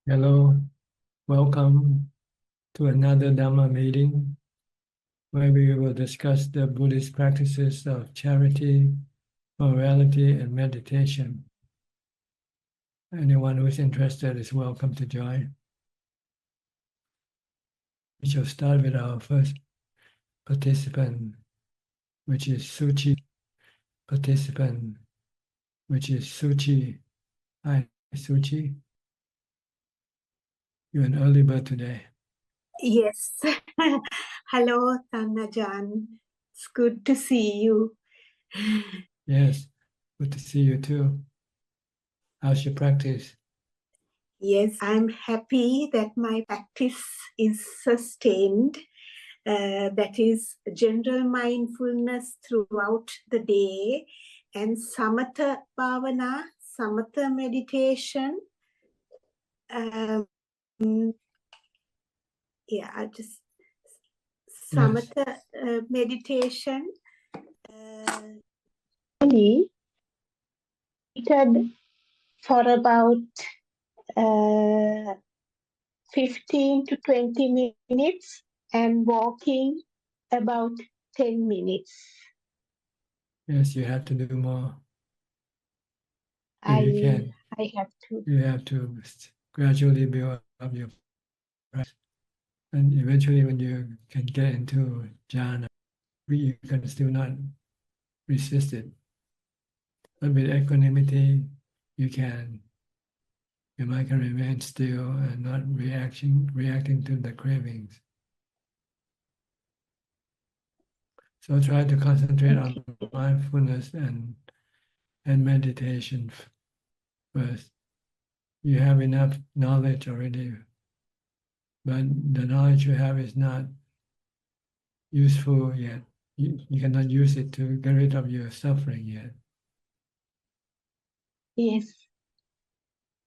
Hello, welcome to another Dhamma meeting where we will discuss the Buddhist practices of charity, morality, and meditation. Anyone who is interested is welcome to join. We shall start with our first participant, which is Suchi. Participant, which is Suchi. Hi, Suchi. You're an early bird today. Yes. Hello, Ajahn. It's good to see you. Yes, good to see you too. How's your practice? Yes, I'm happy that my practice is sustained. That is general mindfulness throughout the day and samatha bhavana, samatha meditation. Samatha meditation. Seated for about 15 to 20 minutes and walking about 10 minutes. Yes, you have to do more. I You have to. You have to gradually build up your practice. And eventually when you can get into jhana, you can still not resist it. But with equanimity, your mind can remain still and not reacting to the cravings. So try to concentrate on mindfulness and meditation first. You have enough knowledge already, but the knowledge you have is not useful yet. You cannot use it to get rid of your suffering yet. Yes.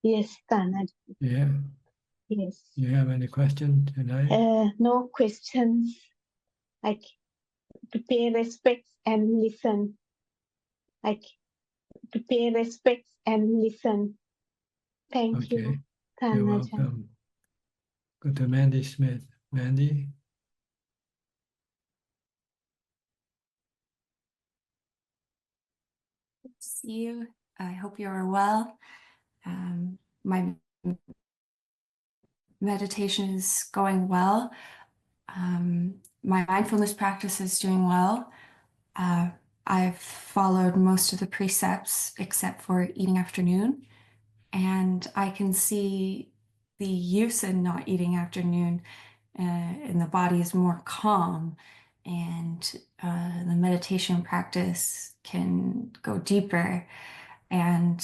Yes, Tanaj. Yeah. Yes. You have any questions tonight? No questions. Like to pay respects and listen. Like to pay respects and listen. Thank you, You're Tanaja. welcome. Go to Mandy Smith. Mandy? Good to see you. I hope you are well. My meditation is going well. My mindfulness practice is doing well. I've followed most of the precepts except for eating afternoon, and I can see the use in not eating afternoon, and the body is more calm, and the meditation practice can go deeper. And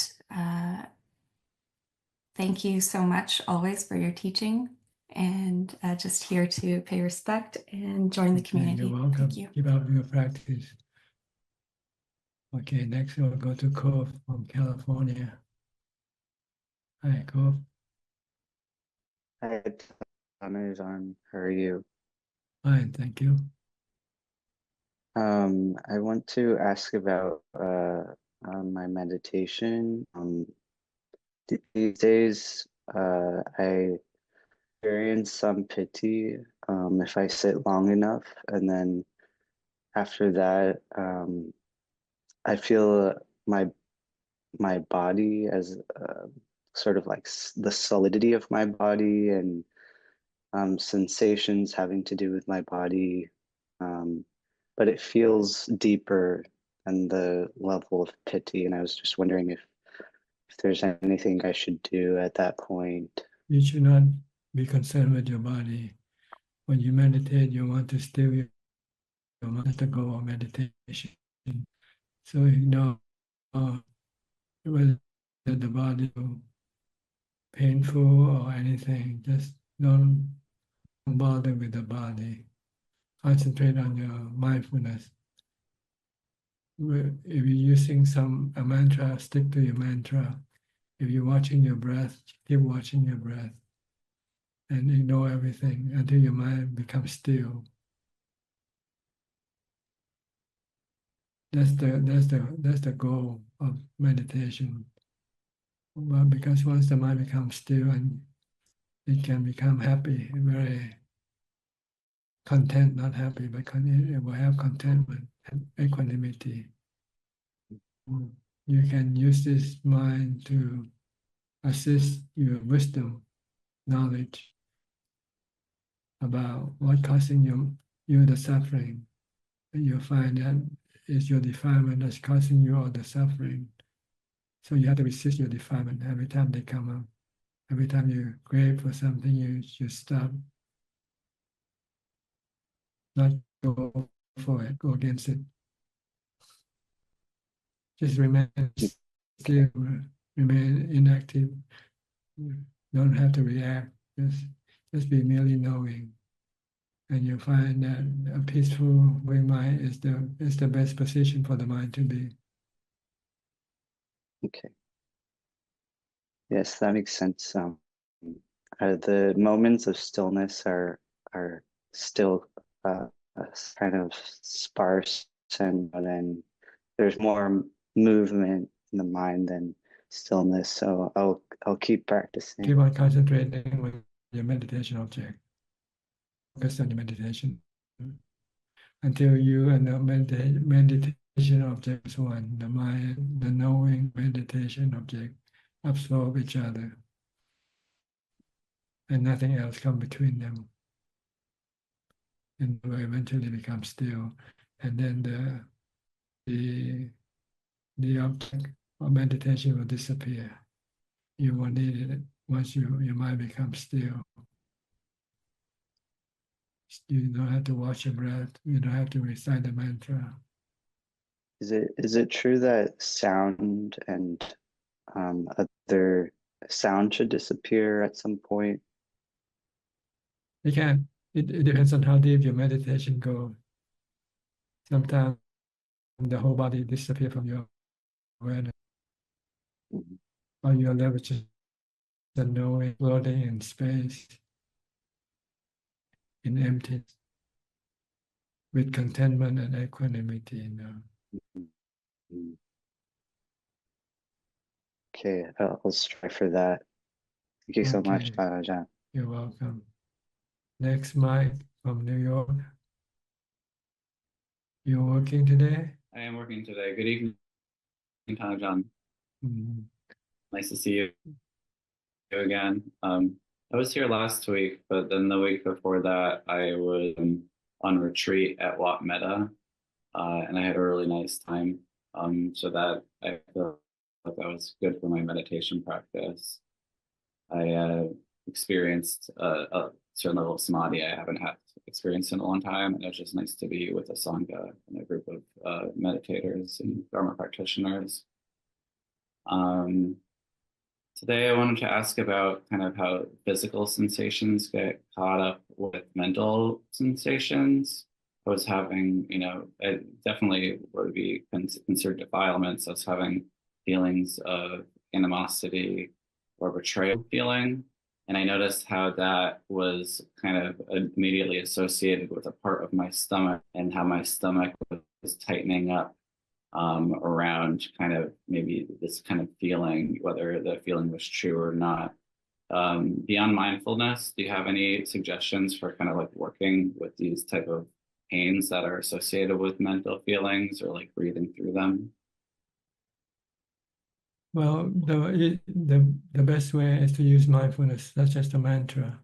thank you so much always for your teaching, and just here to pay respect and join the community. You're welcome. Thank you. Keep up your practice. Okay, next we'll go to Cove from California. Hi, Cove. Hi, Ajahn. How are you? Fine, thank you. I want to ask about my meditation. These days, I experience some pity if I sit long enough, and then after that, I feel my body as sort of like the solidity of my body and sensations having to do with my body. But it feels deeper than the level of pity. And I was just wondering if there's anything I should do at that point. You should not be concerned with your body. When you meditate, you want to still your mind. That's the goal of meditation. So ignore whether the body is painful or anything. Just don't bother with the body. Concentrate on your mindfulness. If you're using a mantra, stick to your mantra. If you're watching your breath, keep watching your breath. And ignore everything until your mind becomes still. That's the goal of meditation. Well, because once the mind becomes still and it can become happy, very content, not happy, but it will have contentment and equanimity. You can use this mind to assist your wisdom, knowledge about what causing you the suffering. And you find that it's your defilement that's causing you all the suffering. So you have to resist your defilement every time they come up. Every time you crave for something, you stop, not go for it, go against it. Just remain still, remain inactive. Don't have to react. Just be merely knowing, and you find that a peaceful way mind is the best position for the mind to be. Okay. Yes, that makes sense. The moments of stillness are still kind of sparse, and then there's more movement in the mind than stillness. So I'll keep practicing. Keep on concentrating with your meditation object. Focus on your meditation until you and the meditation object is one. The mind, the knowing meditation object absorb each other, and nothing else come between them. And will eventually become still, and then the object of meditation will disappear. You won't need it once your mind becomes still. You don't have to watch your breath. You don't have to recite the mantra. Is it true that sound and other sound should disappear at some point? It can. It depends on how deep your meditation goes. Sometimes the whole body disappears from your awareness, or your level just the knowing, floating in space, in emptiness, with contentment and equanimity. Okay, I'll strive for that. Thank you so much, Okay. Ajahn. You're welcome. Next, Mike from New York. You're working today? I am working today. Good evening, Ajahn. Mhm. Nice to see you again. I was here last week, but then the week before that, I was on retreat at Wat Metta, and I had a really nice time. So that I feel like that was good for my meditation practice. I experienced a certain level of samadhi I haven't had experienced in a long time, and it was just nice to be with a sangha and a group of meditators and Dharma practitioners. Today I wanted to ask about kind of how physical sensations get caught up with mental sensations. I was having, it definitely would be considered defilements. I was having feelings of animosity or betrayal feeling. And I noticed how that was kind of immediately associated with a part of my stomach, and how my stomach was tightening up around kind of maybe this kind of feeling, whether the feeling was true or not. Beyond mindfulness, do you have any suggestions for kind of like working with these type of pains that are associated with mental feelings, or like breathing through them? Well, the best way is to use mindfulness, such as the mantra.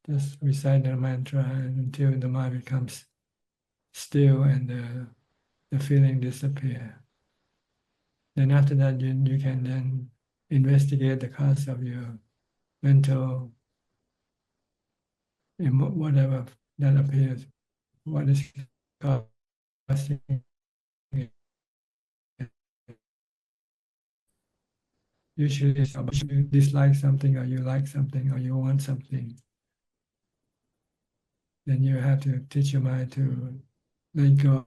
Just recite the mantra until the mind becomes still and the feeling disappears. Then after that, you can then investigate the cause of your mental, whatever that appears, what is causing it. Usually it's about you dislike something, or you like something, or you want something. Then you have to teach your mind to let go of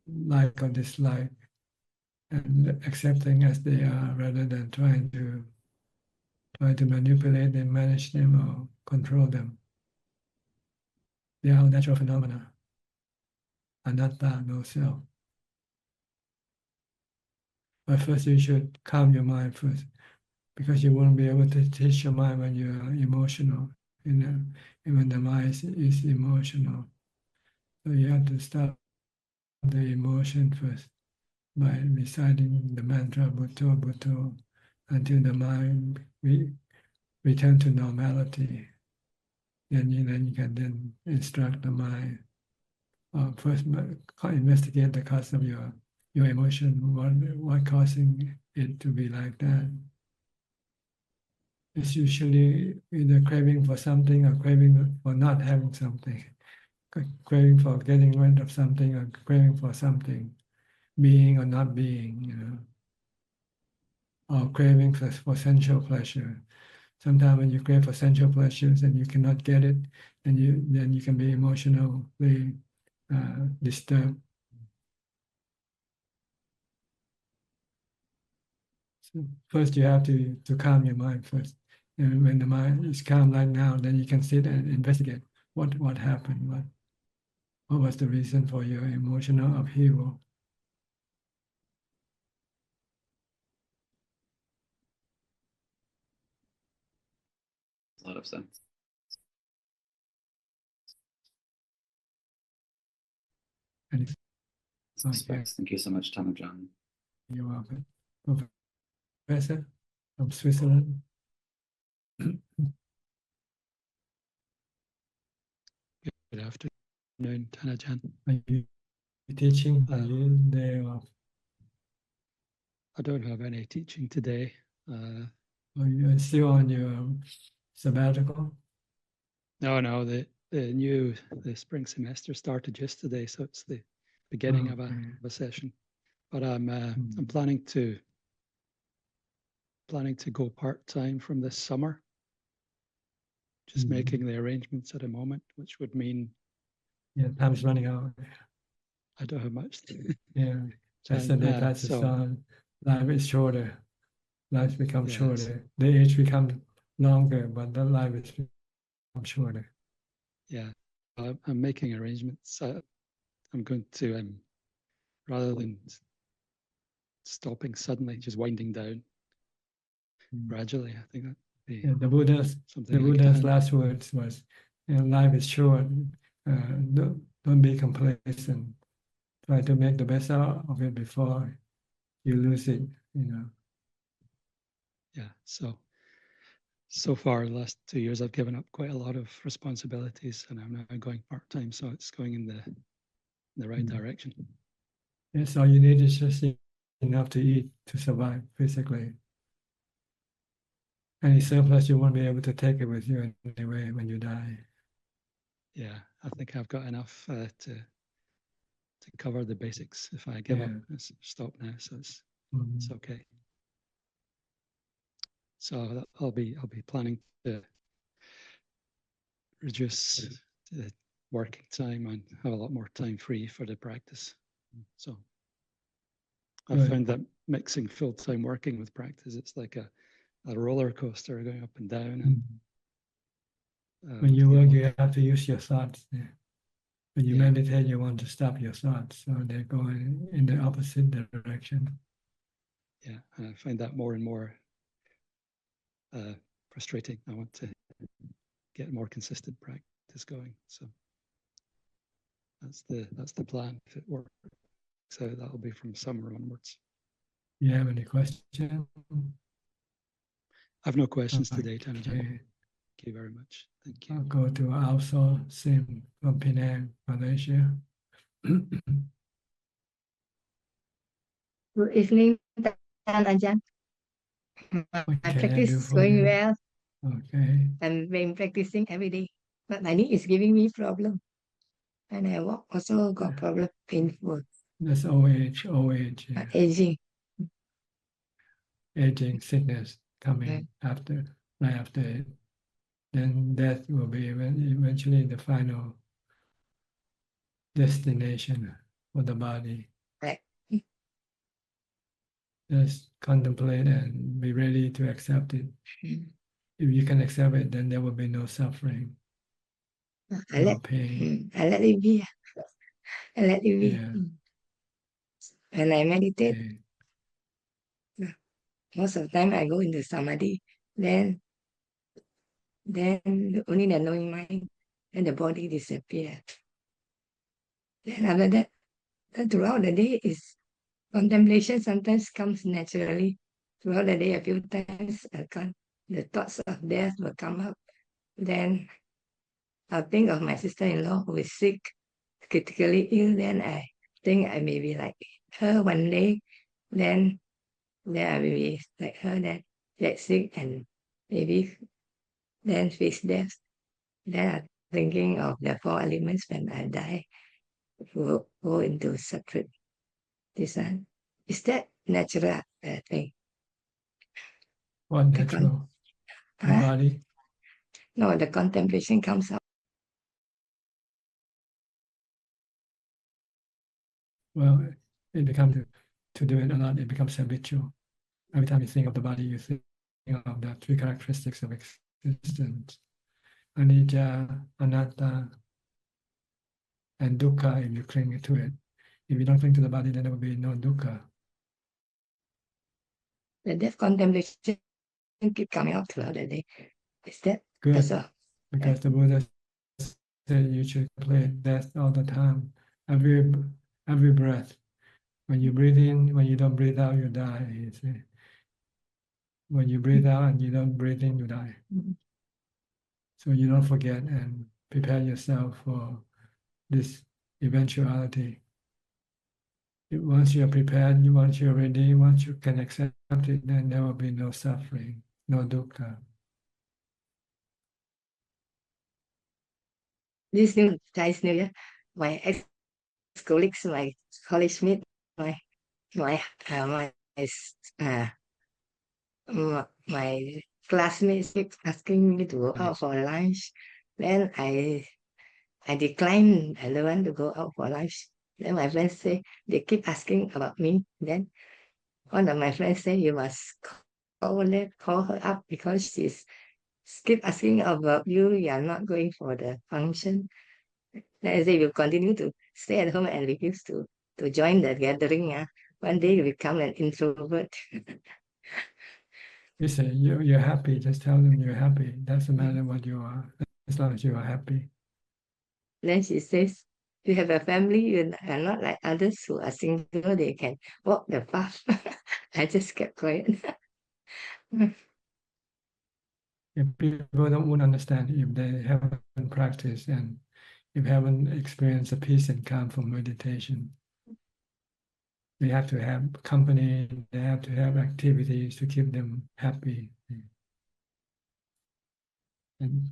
like or dislike, and accepting as they are, rather than trying to manipulate them, manage them, or control them. They are natural phenomena. Anatta, no self. But first you should calm your mind first. because you won't be able to teach your mind when you're emotional, and when the mind is emotional. So you have to stop the emotion first by reciting the mantra Bhutto Bhutto until the mind return to normality. Then you can then instruct the mind. First, investigate the cause of your emotion. What causing it to be like that? It's usually either craving for something or craving for not having something, craving for getting rid of something or craving for something, being or not being, or craving for sensual pleasure. Sometimes when you crave for sensual pleasures and you cannot get it, then you can be emotionally disturbed. So first, you have to calm your mind first. And when the mind is calm like now, then you can sit and investigate what happened, what was the reason for your emotional upheaval. A lot of sense. And okay, Thank you so much, John. you're welcome. Professor from Switzerland. Good afternoon, Ajahn. Are you teaching? Are you there? I don't have any teaching today. Are you still on your sabbatical? No, the spring semester started yesterday, so it's the beginning of a session. But I'm planning to go part-time from this summer. Just making the arrangements at the moment, which would mean time's running out. I don't have much. Yeah, as the day passes on, life is shorter. Life becomes shorter. The age becomes longer, but the life is becomes shorter. Yeah, I'm making arrangements. I'm going to, rather than stopping suddenly, just winding down gradually. I think that the Buddha's last words was, life is short. Don't be complacent. Try to make the best out of it before you lose it. Yeah. So far, the last 2 years, I've given up quite a lot of responsibilities, and I'm now going part-time. So it's going in the right direction. Yes, all you need is just enough to eat to survive physically. Any surplus, you won't be able to take it with you anyway when you die. Yeah, I think I've got enough to cover the basics. If I give up, stop now, so it's okay. So I'll be planning to reduce the working time and have a lot more time free for the practice. So I found that mixing full-time working with practice, it's like a roller coaster going up and down. And when you work, you have to use your thoughts. When you meditate, you want to stop your thoughts, so they're going in the opposite direction. Yeah, and I find that more and more frustrating. I want to get more consistent practice going. So that's the plan. If it works out, that'll be from summer onwards. You have any questions? I have no questions today, Ajahn. Thank you very much. Thank you. I'll go to Also Sim from Penang, Malaysia. Good evening, Ajahn. My practice is going well. Okay. I've been practicing every day, but my knee is giving me problem, and I walk also got problem, painful. That's old age. Yeah. Aging. Aging, sickness coming right after it. Then death will be eventually the final destination for the body. Right. Just contemplate and be ready to accept it. If you can accept it, then there will be no suffering, no pain. I let it be. I let it be. Yeah. When I meditate, most of the time I go into samadhi, then only the knowing mind and the body disappear. Then after that, throughout the day is contemplation sometimes comes naturally. Throughout the day, a few times the thoughts of death will come up. Then I'll think of my sister-in-law who is sick, critically ill. Then I think I may be like her one day. Then I will be like her, then get sick and maybe then face death. Then I'm thinking of the four elements when I die, go into separate. This one. Is that natural, I think? What The natural? The Huh? body? No, the contemplation comes up. Well, it becomes to do it a lot, it becomes habitual. Every time you think of the body, you think of the three characteristics of existence: anicca, anatta, and dukkha if you cling to it. If you don't cling to the body, then there will be no dukkha. The death contemplation keep coming out throughout the day. Is that Good, also? because the Buddha said you should contemplate death all the time, every breath. When you breathe in, when you don't breathe out, you die. You see. When you breathe out and you don't breathe in, you die. So you don't forget and prepare yourself for this eventuality. Once you're prepared, once you're ready, once you can accept it, then there will be no suffering, no dukkha. This Chinese New Year, my ex-colleagues, my college mate, my classmates keep asking me to go out for lunch. Then I decline. I don't want to go out for lunch. Then my friends say they keep asking about me. Then one of my friends say you must call her up because she's keep asking about you. You are not going for the function. Then I say you continue to stay at home and refuse to join the gathering. One day you become an introvert. You say you're happy, just tell them you're happy. Doesn't matter what you are, as long as you are happy. Then she says, you have a family, you are not like others who are single, they can walk the path. I just kept quiet. If people won't understand if they haven't practiced and if haven't experienced the peace and calm from meditation. They have to have company, they have to have activities to keep them happy. And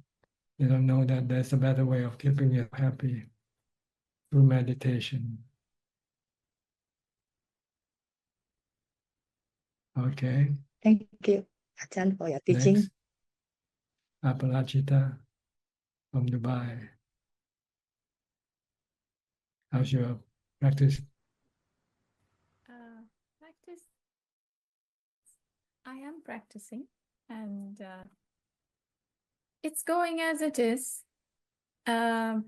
they don't know that there's a better way of keeping you happy through meditation. Okay. Thank you, Ajahn, for your teaching. Next, Apalachita from Dubai. How's your practice? Practice. I am practicing, and it's going as it is. I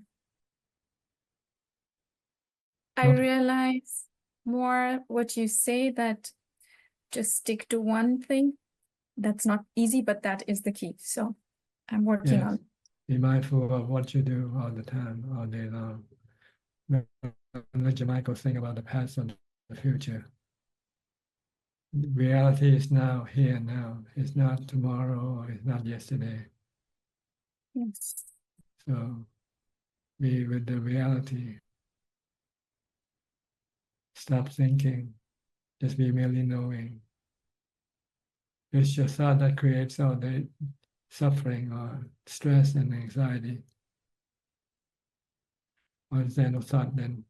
realize more what you say, that just stick to one thing. That's not easy, but that is the key. So I'm working on. Be mindful of what you do all the time, all day long. Don't let your mind go think about the past or the future. Reality is now, here and now. It's not tomorrow or it's not yesterday. Yes. So be with the reality. Stop thinking. Just be merely knowing. It's your thought that creates all the suffering or stress and anxiety. Once there's no thought, then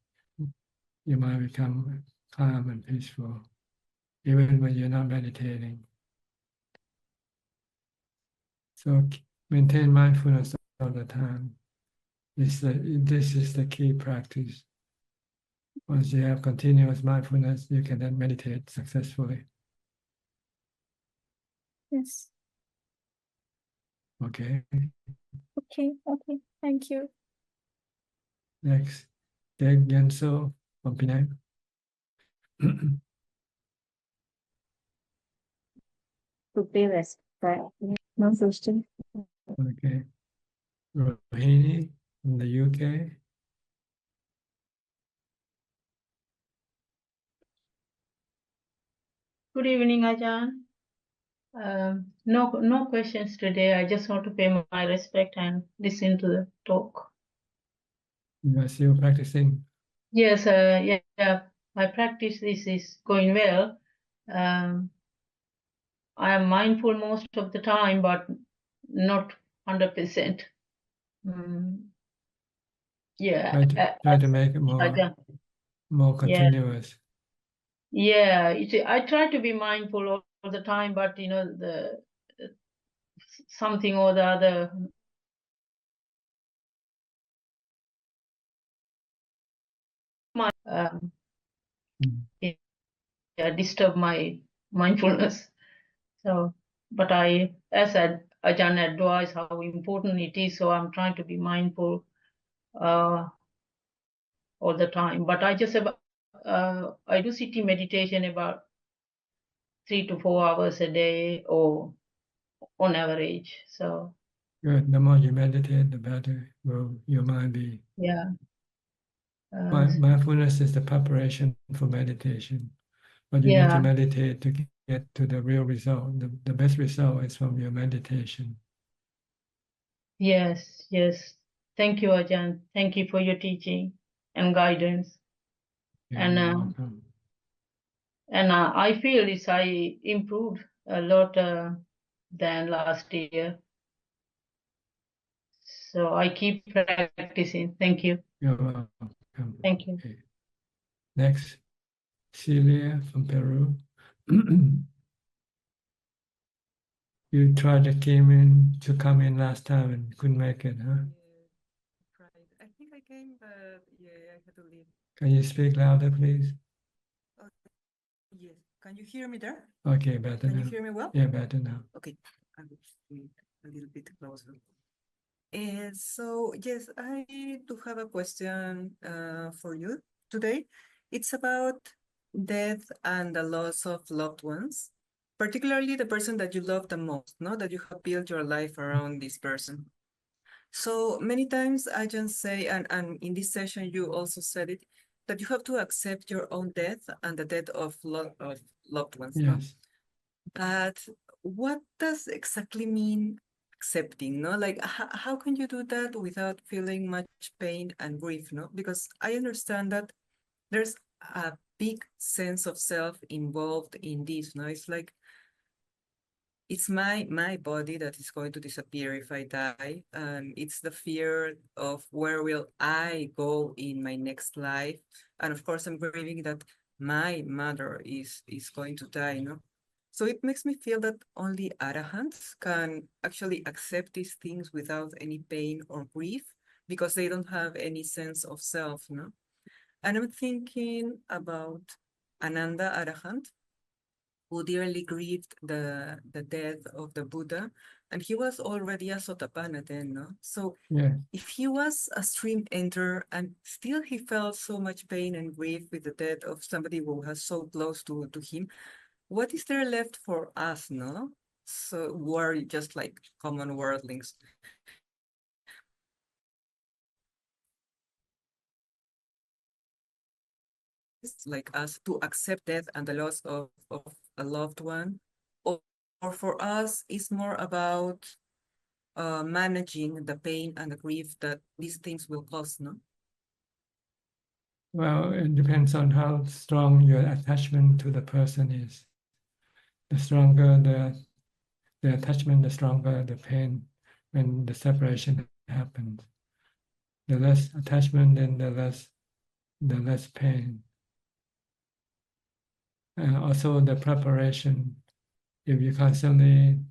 your mind become calm and peaceful, even when you're not meditating. So maintain mindfulness all the time. This is the key practice. Once you have continuous mindfulness, you can then meditate successfully. Yes. Okay. Okay. Thank you. Next, Deg Genso from Penang. to pay respect. No question. Okay. Rohini from the UK. Good evening, Ajahn. No questions today. I just want to pay my respect and listen to the talk. You are still practicing. Yes, yeah. My practice is going well. I am mindful most of the time, but not 100%. Yeah. Try to make it Ajahn. more Yeah. continuous. Yeah, I try to be mindful all the time, but the something or the other disturb my mindfulness. So, but as Ajahn advised how important it is, so I'm trying to be mindful all the time. But I do sitting meditation about 3 to 4 hours a day, or on average. So Good. The more you meditate, the better will your mind be. yeah. Mindfulness is the preparation for meditation, but you need to meditate to get to the real result. The best result is from your meditation. Yes. Thank you, Ajahn. Thank you for your teaching and guidance. Yeah, you're welcome. And I feel I improved a lot than last year. So I keep practicing. Thank you. You're welcome. Thank you. Okay. Next, Celia from Peru. You tried to come in last time and couldn't make it, huh? Tried. I think I came, but yeah, I had to leave. Can you speak louder, please? Yes. Can you hear me there? Okay, better now. Can you hear me well? Yeah, better now. Okay. I will speak a little bit closer. So yes, I do have a question for you today. It's about death and the loss of loved ones, particularly the person that you love the most, no? That you have built your life around this person. So many times I just say, and in this session you also said it, that you have to accept your own death and the death of loved ones. Yes. No? But what does exactly mean accepting? No, like how can you do that without feeling much pain and grief? No, because I understand that there's a big sense of self involved in this. No, it's like it's my body that is going to disappear if I die. It's the fear of where will I go in my next life, and of course I'm grieving that my mother is going to die. No. So it makes me feel that only arahants can actually accept these things without any pain or grief because they don't have any sense of self, no? And I'm thinking about Ananda Arahant, who dearly grieved the death of the Buddha, and he was already a Sotapanna then, no? So if he was a stream enter and still he felt so much pain and grief with the death of somebody who was so close to him, what is there left for us, no? So we're just like common worldlings. It's like us to accept death and the loss of a loved one, or for us, it's more about managing the pain and the grief that these things will cause, no? Well, it depends on how strong your attachment to the person is. The stronger the attachment, the stronger the pain when the separation happens. The less attachment, then the less pain. And also the preparation. If you constantly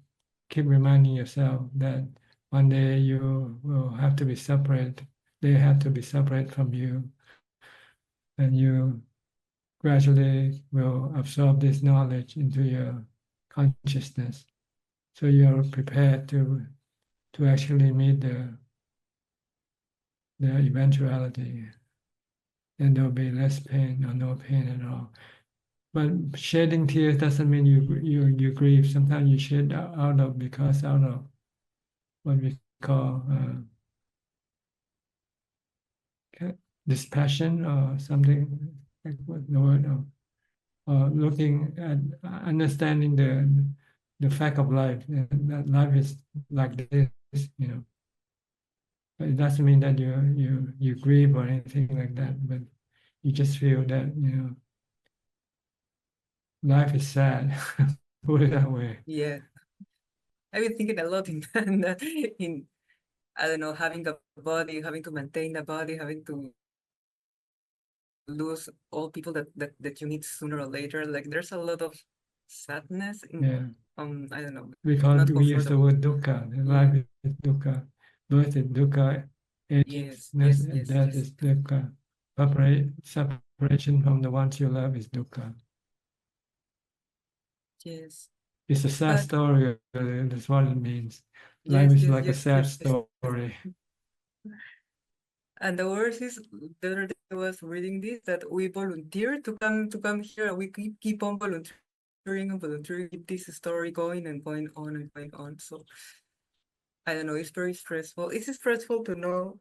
keep reminding yourself that one day you will have to be separate, they have to be separate from you, and you gradually will absorb this knowledge into your consciousness. So you are prepared to actually meet the eventuality, and there will be less pain or no pain at all. But shedding tears doesn't mean you grieve. Sometimes you shed out of what we call dispassion or something like what the word of looking at understanding the fact of life, that life is like this, you know. But it doesn't mean that you grieve or anything like that, but you just feel that, you know, life is sad. Put it that way. Yeah, I've been thinking a lot in that, in I don't know, having a body, having to maintain a body, having to lose all people that you meet sooner or later. Like there's a lot of sadness in Yeah. I don't know, Because not we use the comfortable. word dukkha. Life is dukkha. Birth is dukkha. Aging Yes, yes, and yes, death yes. is dukkha. Separation from the ones you love is dukkha. Yes. It's a sad But story. That's what it means. Life yes, is yes, like a yes, sad yes, yes. story. And the worst is the other day I was reading this that we volunteer to come here. We keep on volunteering and volunteering, keep this story going and going on and going on. So I don't know, it's very stressful. It's stressful to know.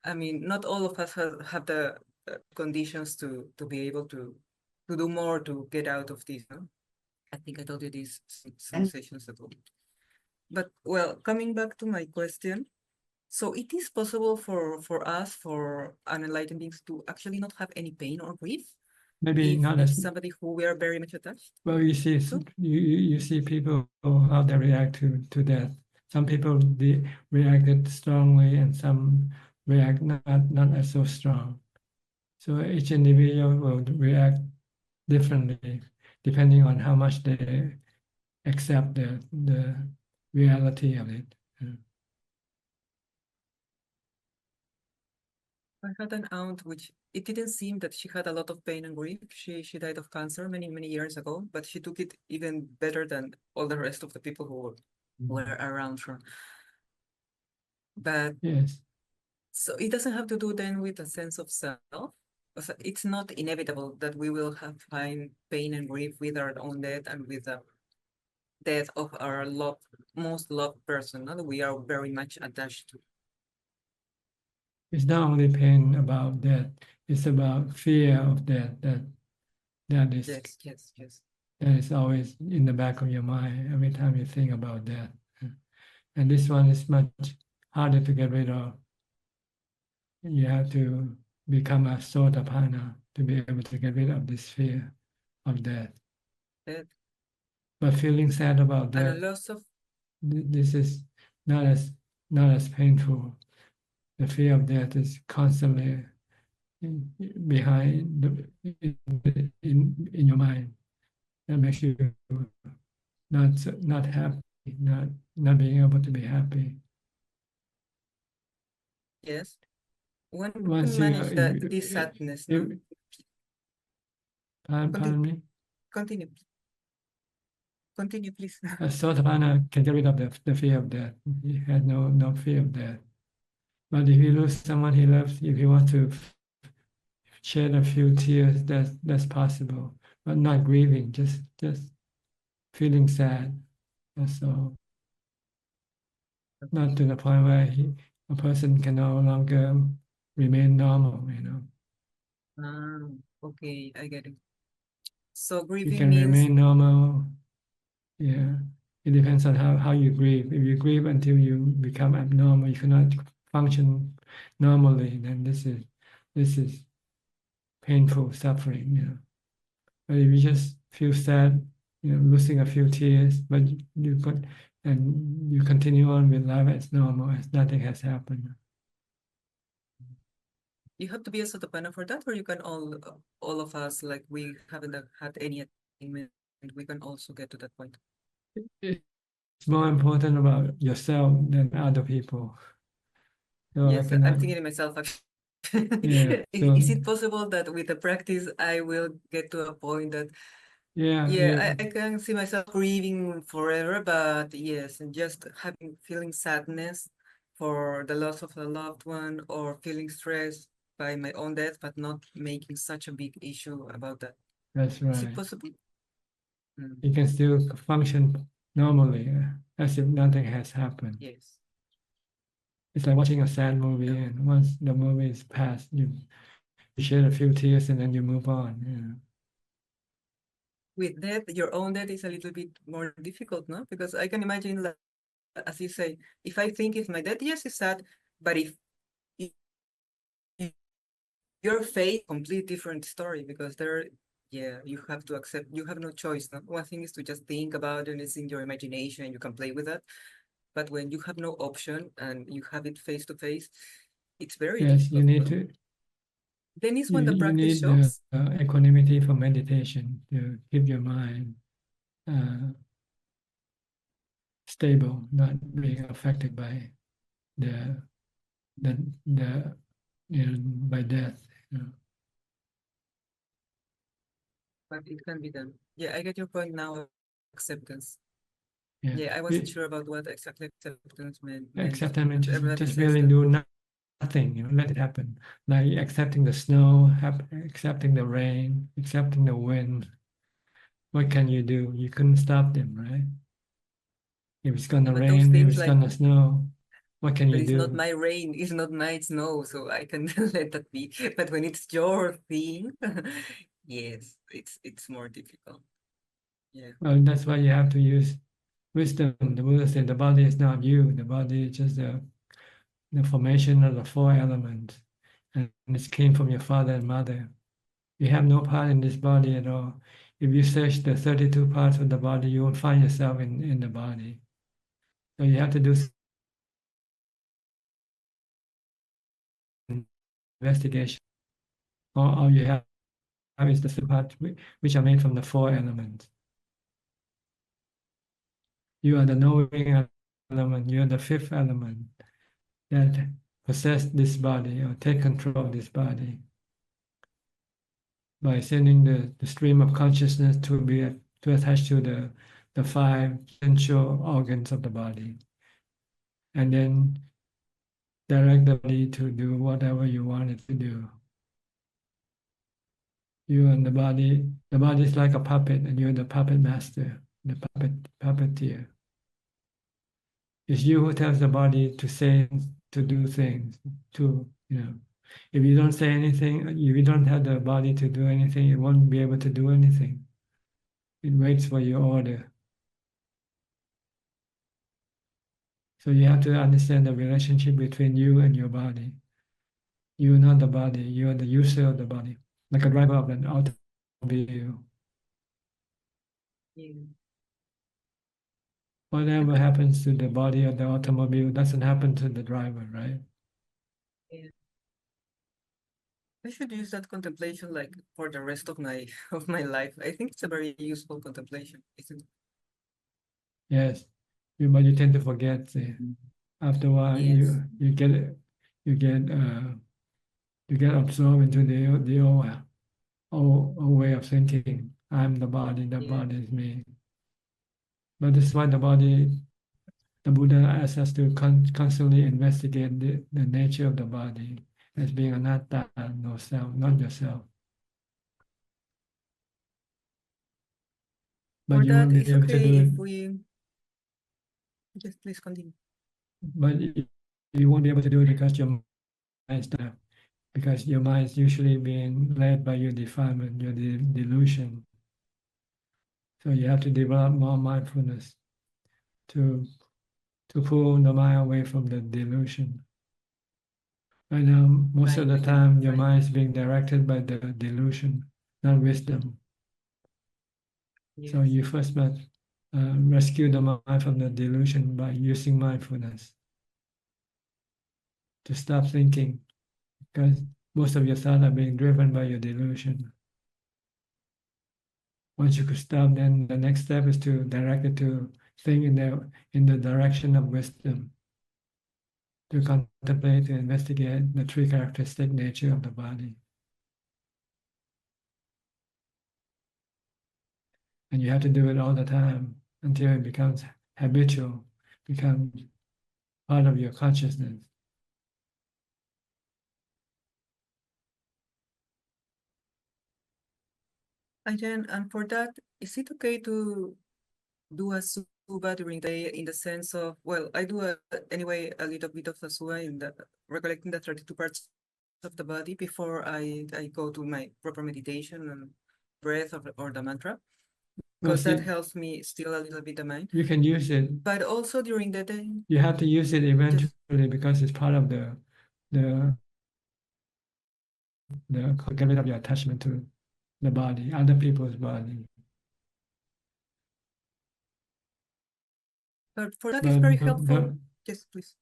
I mean, not all of us have the conditions to be able to do more to get out of this. No? I think I told you this some sessions ago. But well, coming back to my question, so it is possible for us, for unenlightened beings, to actually not have any pain or grief Maybe if not it's as somebody who we are very much attached well. You see, to? you see people how they react to death. Some people reacted strongly, and some react not as so strong. So each individual will react differently depending on how much they accept the reality of it. I had an aunt which it didn't seem that she had a lot of pain and grief. She died of cancer many years ago, but she took it even better than all the rest of the people who were around her. But Yes, so it doesn't have to do then with a sense of self. It's not inevitable that we will find pain and grief with our own death and with the death of our most loved person that we are very much attached to. it's not only pain about death; it's about fear of death. That is Yes, yes, yes. that is always in the back of your mind every time you think about death. And this one is much harder to get rid of. You have to become a sotapanna to be able to get rid of this fear of death. Death. But feeling sad about And a death, loss of this is not as painful. The fear of death is constantly behind in your mind. That makes you not happy, not being able to be happy. yes. One Once can manage this sadness. No? Pardon me. Continue. Continue, please. A Sotapanna can get rid of the fear of death. He has no fear of death. But if you lose someone he loves, if you want to shed a few tears, that's possible. But not grieving, just feeling sad. That's all. Not to the point where a person can no longer remain normal, you know. Okay, I get it. So You grieving can means remain normal. Yeah. It depends on how you grieve. If you grieve until you become abnormal, you cannot function normally, then this is painful suffering, you know. But if you just feel sad, you know, losing a few tears, but you continue on with life as normal, as nothing has happened. you have to be a Sotapanna for that, or you can all of us, like we haven't had any attainment, we can also get to that point. It's more important about yourself than other people. So Yes, I'm thinking to myself, yeah. is it possible that with the practice I will get to a point that yeah. I can see myself grieving forever, but yes, and just feeling sadness for the loss of a loved one or feeling stressed by my own death, but not making such a big issue about that. That's Is it right. possible? Mm, You can still function normally, as if nothing has happened. yes. It's like watching a sad movie, Yeah. and once the movie is past, you shed a few tears and then you move on. Yeah. With death, your own death is a little bit more difficult, no? Because I can imagine, like, as you say, if I think it's my death, yes, it's sad, but if your fate, complete different story, because there, yeah, you have to accept, you have no choice. No? One thing is to just think about it, and it's in your imagination, and you can play with that. But when you have no option and you have it face to face, it's very Yes, you difficult. need No? to. Then is You, when the you practice need the shows. equanimity for meditation to keep your mind stable, not being affected by the the the by death. But it can be done. Yeah, I get your point now. Acceptance. Yeah. Yeah, I wasn't sure about what exactly acceptance meant. Acceptance, Everybody just says really that. do nothing, let it happen. Like accepting the snow, accepting the rain, accepting the wind. What can you do? You couldn't stop them, right? If it's gonna But those rain, if things, it's like, gonna snow, what can but you it's not do? my rain, it's not my snow, so I can let that be. But when it's your thing, yes, it's more difficult. Yeah. Well, that's why you have to use wisdom. The Buddha said the body is not you. The body is just the formation of the four elements, and it came from your father and mother. You have no part in this body at all. If you search the 32 parts of the body, you will find yourself in the body. So you have to do investigation. All you have is the parts which are made from the four elements. You are the knowing element. You are the fifth element that possess this body or take control of this body by sending the stream of consciousness to attach to the five sensual organs of the body, and then direct the body to do whatever you want it to do. You and the body is like a puppet, and you're the puppet master, the puppeteer. It's you who tells the body to say, to do things, If you don't say anything, if you don't have the body to do anything, it won't be able to do anything. It waits for your order. So you have to understand the relationship between you and your body. You are not the body, you are the user of the body, like a driver of an automobile. Yeah. Whatever happens to the body of the automobile doesn't happen to the driver, right? Yeah. I should use that contemplation, like, for the rest of my of my life. I think it's a very useful contemplation, isn't it? Yes, but you tend to forget. See. After a while, Yes. you get absorbed into the old way of thinking. I'm the body Yeah. is me. But this is why the Buddha asks us to constantly investigate the nature of the body as being anatta, no self, not yourself. But For you that, won't be it's able to okay do it. if we just please continue. But you won't be able to do it because your mind is there. Because your mind is usually being led by your defilement, your delusion. So you have to develop more mindfulness to pull the mind away from the delusion. Right now, most of the time, your mind is being directed by the delusion, not wisdom. Yes. So you first must rescue the mind from the delusion by using mindfulness to stop thinking, because most of your thoughts are being driven by your delusion. Once you could stop, then the next step is to direct it to think in the direction of wisdom, to contemplate, to investigate the three characteristic nature of the body. And you have to do it all the time until it becomes habitual, becomes part of your consciousness. Ajahn, and for that, is it okay to do a suba during the day in the sense of, well, I do anyway a little bit of a suba in the recollecting the 32 parts of the body before I go to my proper meditation and breath or the mantra, because that helps me still a little bit the mind. You can use it. But also during the day. You have to use it eventually because it's part of the get rid of your attachment to the body, other people's body. But for that, it's very helpful. Yes, please.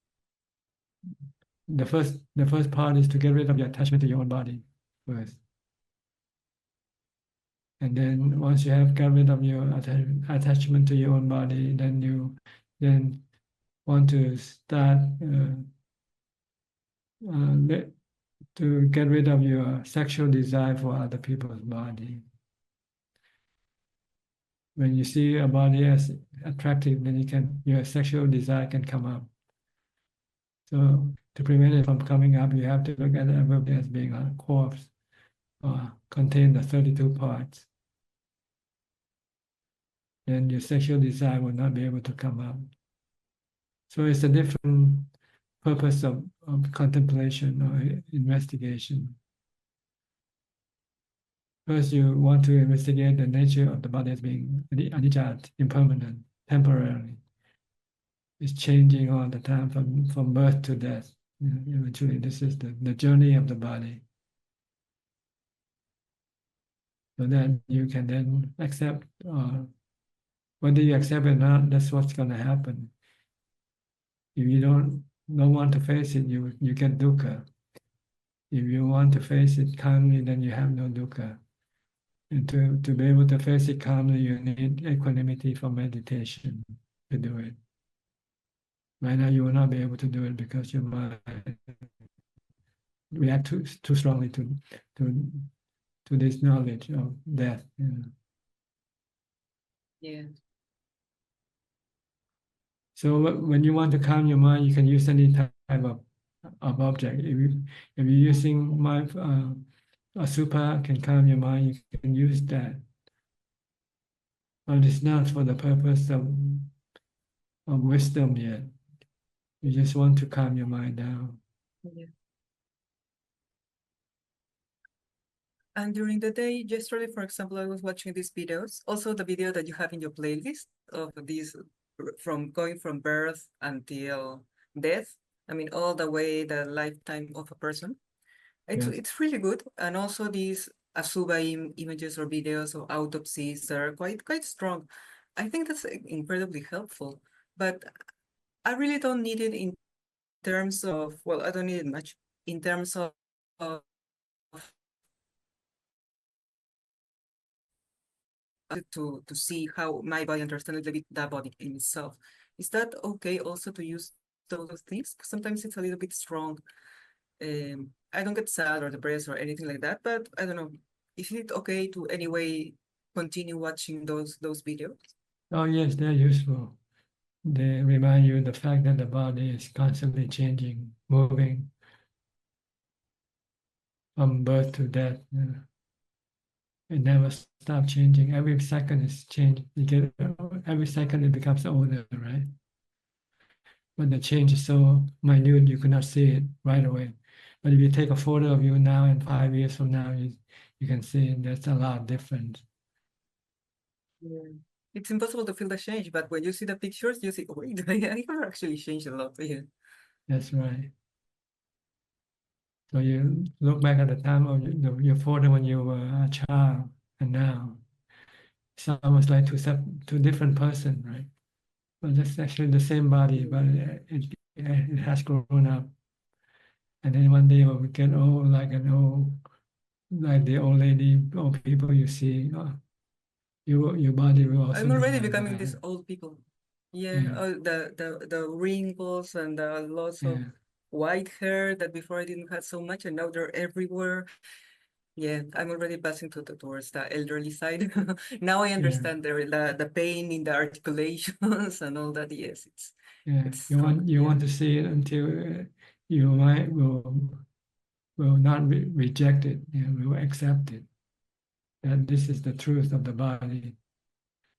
The first part is to get rid of your attachment to your own body first. And then once you have got rid of your attachment to your own body, then you want to start to get rid of your sexual desire for other people's body. When you see a body as attractive, then your sexual desire can come up. So to prevent it from coming up, you have to look at everybody as being a corpse or contain the 32 parts. Then your sexual desire will not be able to come up. So it's a different purpose of contemplation or investigation. First, you want to investigate the nature of the body as being Abhijato, impermanent, temporary. It's changing all the time from birth to death. Eventually, this is the journey of the body. So that you can then accept, whether you accept it or not, that's what's going to happen. If you don't want to face it, you get dukkha. If you want to face it calmly, then you have no dukkha. And to be able to face it calmly, you need equanimity for meditation to do it. Right now, you will not be able to do it because your mind reacts too strongly to this knowledge of death. Yeah. So when you want to calm your mind, you can use any type of object. If you're using a supa can calm your mind, you can use that. But it's not for the purpose of wisdom yet. You just want to calm your mind down. Yeah. And during the day, yesterday, for example, I was watching these videos. Also, the video that you have in your playlist of these from going from birth until death. I mean, all the way the lifetime of a person. It's really good. And also these Asuba images or videos or autopsies are quite strong. I think that's incredibly helpful. But I really don't need it in terms of, well, I don't need it much in terms of to see how my body understands a little bit that body in itself. Is that okay also to use those things? Sometimes it's a little bit strong. I don't get sad or depressed or anything like that, but I don't know. Is it okay to anyway continue watching those videos? Oh yes, they're useful. They remind you the fact that the body is constantly changing, moving from birth to death. It never stops changing. Every second is changing. Every second it becomes older, right? But the change is so minute you cannot see it right away. But if you take a photo of you now and 5 years from now, you can see there's a lot different. Yeah. It's impossible to feel the change, but when you see the pictures, you see, oh, wait, I have actually changed a lot. Yeah. That's right. So you look back at the time of your photo when you were a child and now. It's almost like two different person, right? But that's actually the same body, but it has grown up. And then one day when we get old, like the old lady, old people you see, your body will also. I'm already becoming these old people. Yeah. The wrinkles and the lots of white hair that before I didn't have so much, and now they're everywhere. Yeah, I'm already passing towards the elderly side. Now I understand the pain in the articulations and all that. Yes, it's you want to see it until your mind will not reject it, will accept it. that this is the truth of the body.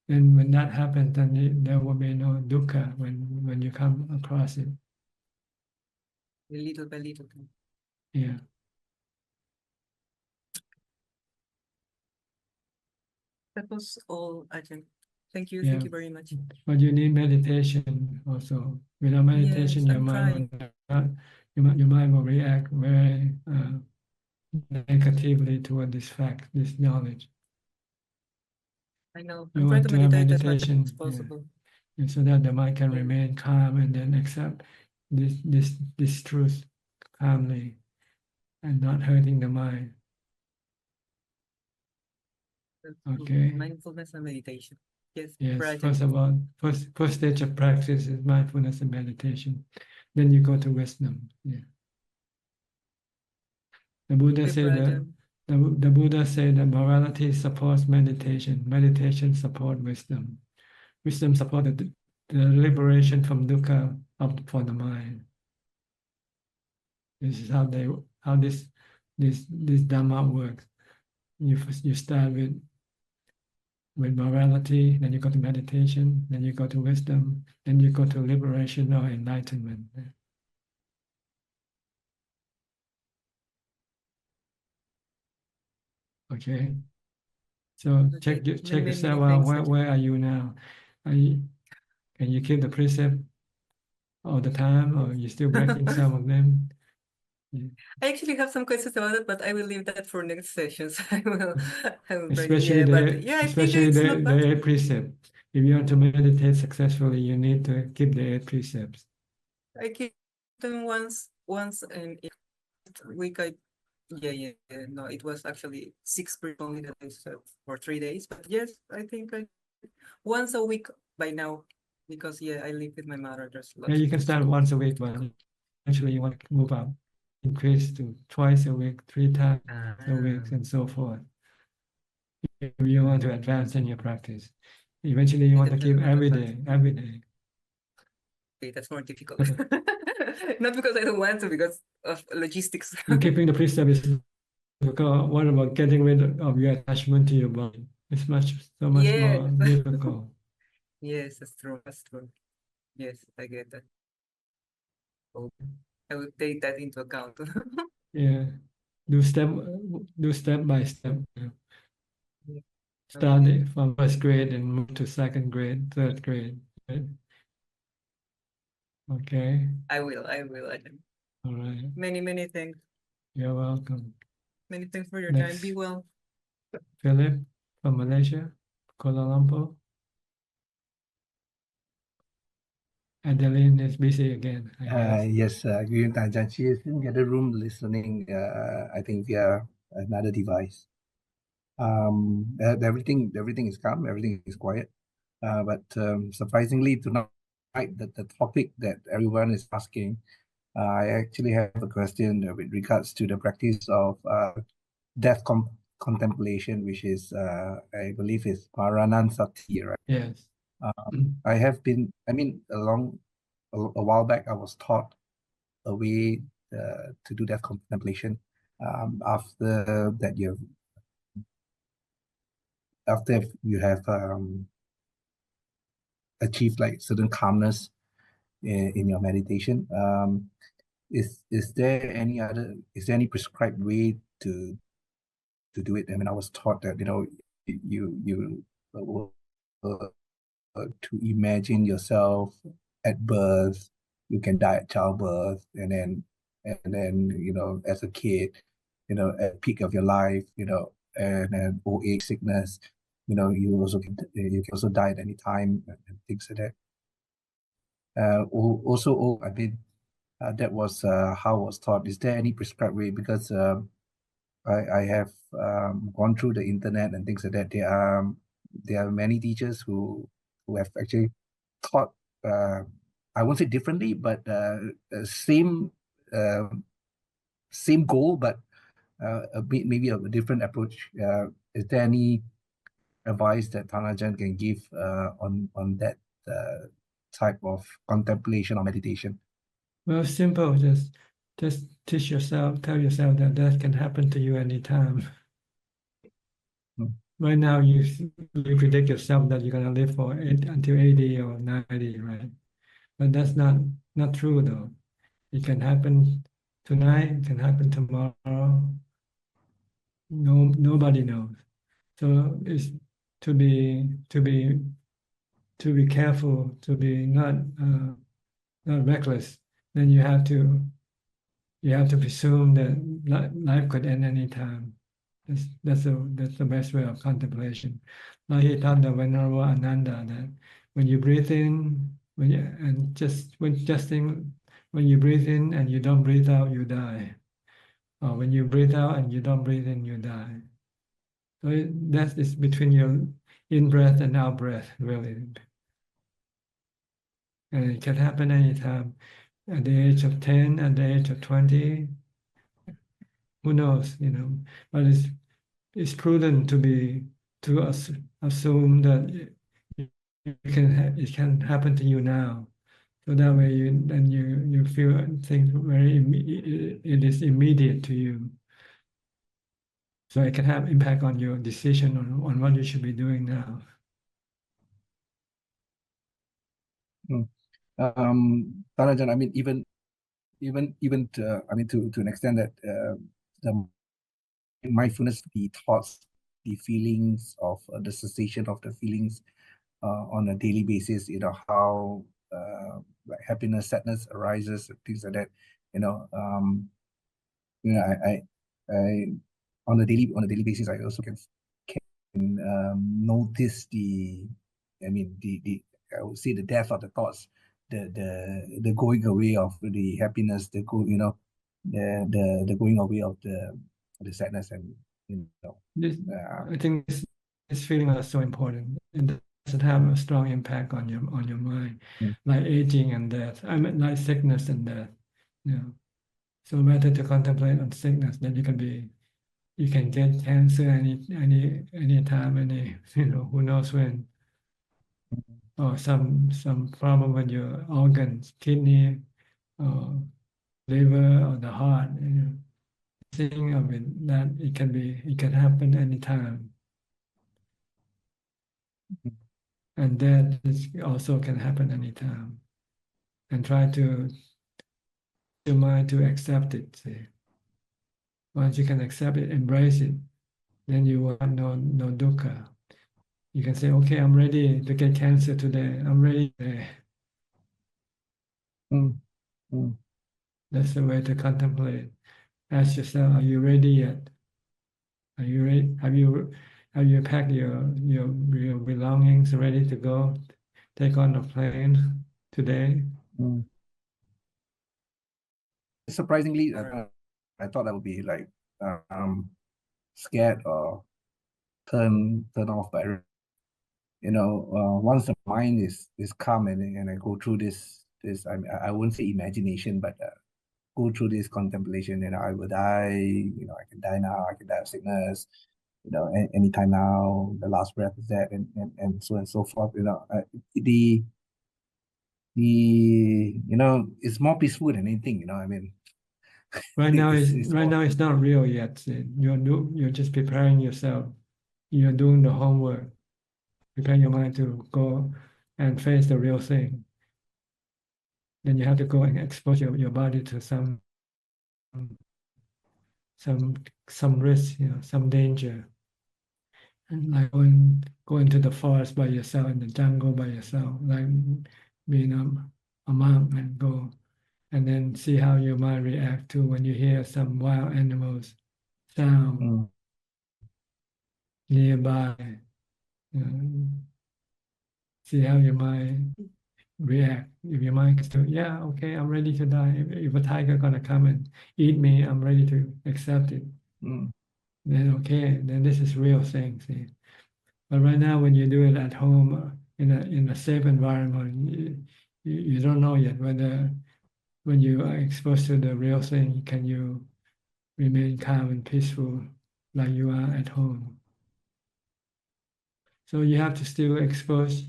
Then when that happens, then there will be no dukkha when you come across it. Little by little. Yeah. That was all, Ajahn. Thank you. Yeah. Thank you very much. But you need meditation also. Without meditation, Yes, your I'm mind trying. will not, your mind will react very negatively toward this fact, this knowledge. I know. You I'm trying want to to have meditate as much meditation, as possible. and so that the mind can Yeah. remain calm and then accept this truth calmly and not hurting the mind. That's Okay. mindfulness and meditation. Yes, Yes, Ajahn. first of all, first stage of practice is mindfulness and meditation. Then you go to wisdom. Yeah. The Buddha Okay, said that Ajahn. the Buddha said that morality supports meditation. Meditation supports wisdom. Wisdom supports the liberation from dukkha for the mind. This is how this Dhamma works. You start with morality, then you go to meditation, then you go to wisdom, then you go to liberation or enlightenment. Okay. So Okay. check Many yourself out. thanks, Ajahn. Where are you now? Can you keep the precept all the time, or you still breaking some of them? Yeah. I actually have some questions about it, but I will leave that for next sessions. I will try to, Especially yeah, but yeah, I think especially it's not bad. the 8 precepts. If you want to meditate successfully, you need to keep the 8 precepts. I keep them once and week yeah, no, it was actually 6 only that I said for 3 days, but yes, I think once a week by now, because yeah, I live with my mother. There's Yeah, lots you of can things to start do. once a week, but eventually you want to move up, increase to twice a week, 3 times a week, and so forth. If you want to advance in your practice, eventually you I want to keep definitely want to advance. every day. Okay, that's more difficult. Not because I don't want to, because of logistics. And keeping the precept is difficult. What about getting rid of your attachment to your body? It's so much Yes. more difficult. Yes, that's true. That's true. Yes, I get that. Oh, I will take that into account. Yeah, do step by step. Yeah. Start Okay. it from first grade and move to second grade, third grade. Right? Okay. I will. Ajahn. All right. Many thanks. You're welcome. Many thanks for your time. Be Next, well. Philip from Malaysia, Kuala Lumpur. Adeline is busy again, I guess. Yes, Guyun Tanjan. She is in the other room listening, I think via another device. Everything is calm, everything is quiet. But surprisingly tonight, the topic that everyone is asking, I actually have a question with regards to the practice of death contemplation, which is, I believe is Paranansati, right? Yes. I have been, I mean, a while back, I was taught a way to do death contemplation. After you have achieved like certain calmness in your meditation, is there any prescribed way to do it? I mean, I was taught that you to imagine yourself at birth, you can die at childbirth, and then as a kid, at peak of your life, and then old age, sickness, you can also die at any time and things like that. Also, I mean, that was how I was taught. Is there any prescribed way? Because I have gone through the internet and things like that. There are many teachers who have actually taught, I won't say differently, but same goal, but a bit maybe a different approach. Is there any advice that Thanajan can give on that type of contemplation or meditation? Well, simple. Just tell yourself that can happen to you anytime. right now you predict yourself that you're gonna live for until 80 or 90, right? But that's not true though. It can happen tonight, it can happen tomorrow. Nobody knows. So it's to be careful, to be not reckless. Then you have to presume that life could end anytime. That's the best way of contemplation. Like he taught the Venerable Ananda that when you breathe in, when you breathe in and you don't breathe out, you die. Or when you breathe out and you don't breathe in, you die. So that is between your in breath and out breath, really. And it can happen anytime. At the age of 10, at the age of 20, who knows, But it's prudent to assume that it can happen to you now. So that way you feel things it is immediate to you. So it can have impact on your decision on what you should be doing now. Tanajan, I mean, even I mean, to an extent that the mindfulness, the thoughts, the feelings of the cessation of the feelings on a daily basis, how like happiness, sadness arises, things like that, I on a daily basis, I also can notice the I would say the death of the thoughts, the going away of the happiness, the going away of the sadness, and I think this feeling is so important. It doesn't have a strong impact on your mind, like aging and death. I mean, like sickness and death. So better to contemplate on sickness that you can get cancer any time, who knows when, or some problem with your organs, kidney, or liver, or the heart. Think of it that it can happen anytime, and that also can happen anytime. And try to your mind to accept it. See, once you can accept it, embrace it, then you will have no dukkha. You can say, okay, I'm ready to get cancer today. I'm ready today. That's the way to contemplate. Ask yourself, are you ready yet? Are you ready? Have you packed your belongings ready to go take on the plane today? Surprisingly, I thought I would be like scared or turn off, but once the mind is calm and I go through this I wouldn't say imagination, but go through this contemplation, I will die, I can die now, I can die of sickness, anytime now, the last breath is that, and so on and so forth, it's more peaceful than anything, I mean. Right now it's not real yet. You're just preparing yourself. You're doing the homework. Prepare your mind to go and face the real thing. Then you have to go and expose your body to some risk, some danger. And like go into the forest by yourself, in the jungle by yourself, like being a monk, and go and then see how your mind react to when you hear some wild animals sound nearby. See how your mind react. If your mind is to, yeah, okay, I'm ready to die. If a tiger gonna come and eat me, I'm ready to accept it. Then okay, then this is real thing. See, but right now when you do it at home in a safe environment, you don't know yet whether when you are exposed to the real thing, can you remain calm and peaceful like you are at home. So you have to still expose.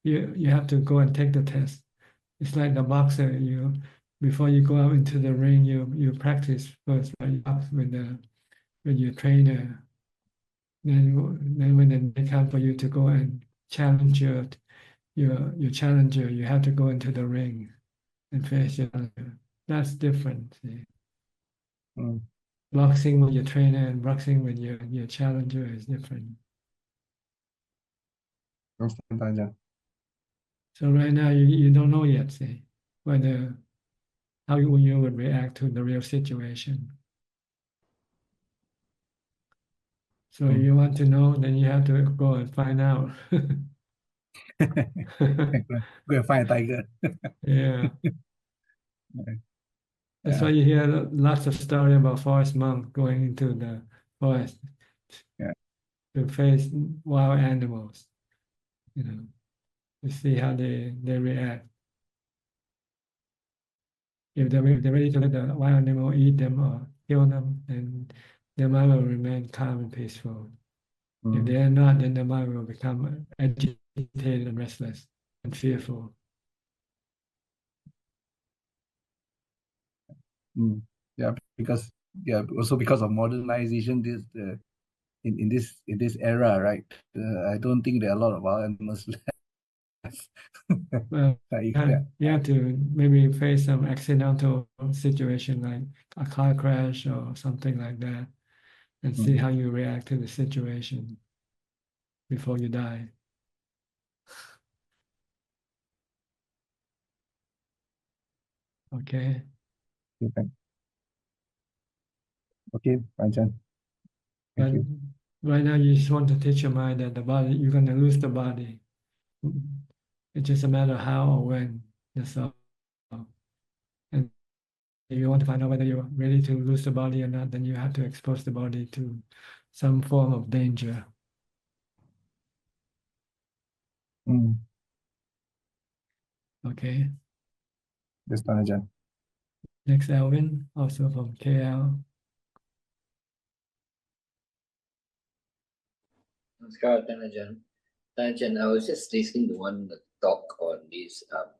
You have to go and take the test. It's like the boxer. Before you go out into the ring, you practice first. Right? You box with your trainer. then when the day comes for you to go and challenge your challenger, you have to go into the ring and face your challenger. That's different. See? Boxing with your trainer and boxing with your challenger is different. Understand, Ajahn. So right now you don't know yet, see, whether how you would react to the real situation. So if you want to know, then you have to go and find out. Go and find a tiger. Yeah. That's Yeah. why you hear lots of story about forest monk going into the forest to face wild animals, to see how they react. If they're ready to let the wild animal eat them or kill them, then their mind will remain calm and peaceful. If they are not, then the mind will become agitated and restless and fearful. Yeah, also because of modernization, in this era, right? I don't think there are a lot of wild animals left. Well, you have to maybe face some accidental situation like a car crash or something like that, and see how you react to the situation before you die. Okay. Okay, Ajahn. Thank you. Right now, you just want to teach your mind that the body, you're going to lose the body. It's just a matter of how or when. That's all. And if you want to find out whether you're ready to lose the body or not, then you have to expose the body to some form of danger. Okay. Yes, Ajahn. Next, Alvin, also from KL. Namaskar, Ajahn. Ajahn, I was just listening to one talk on this. I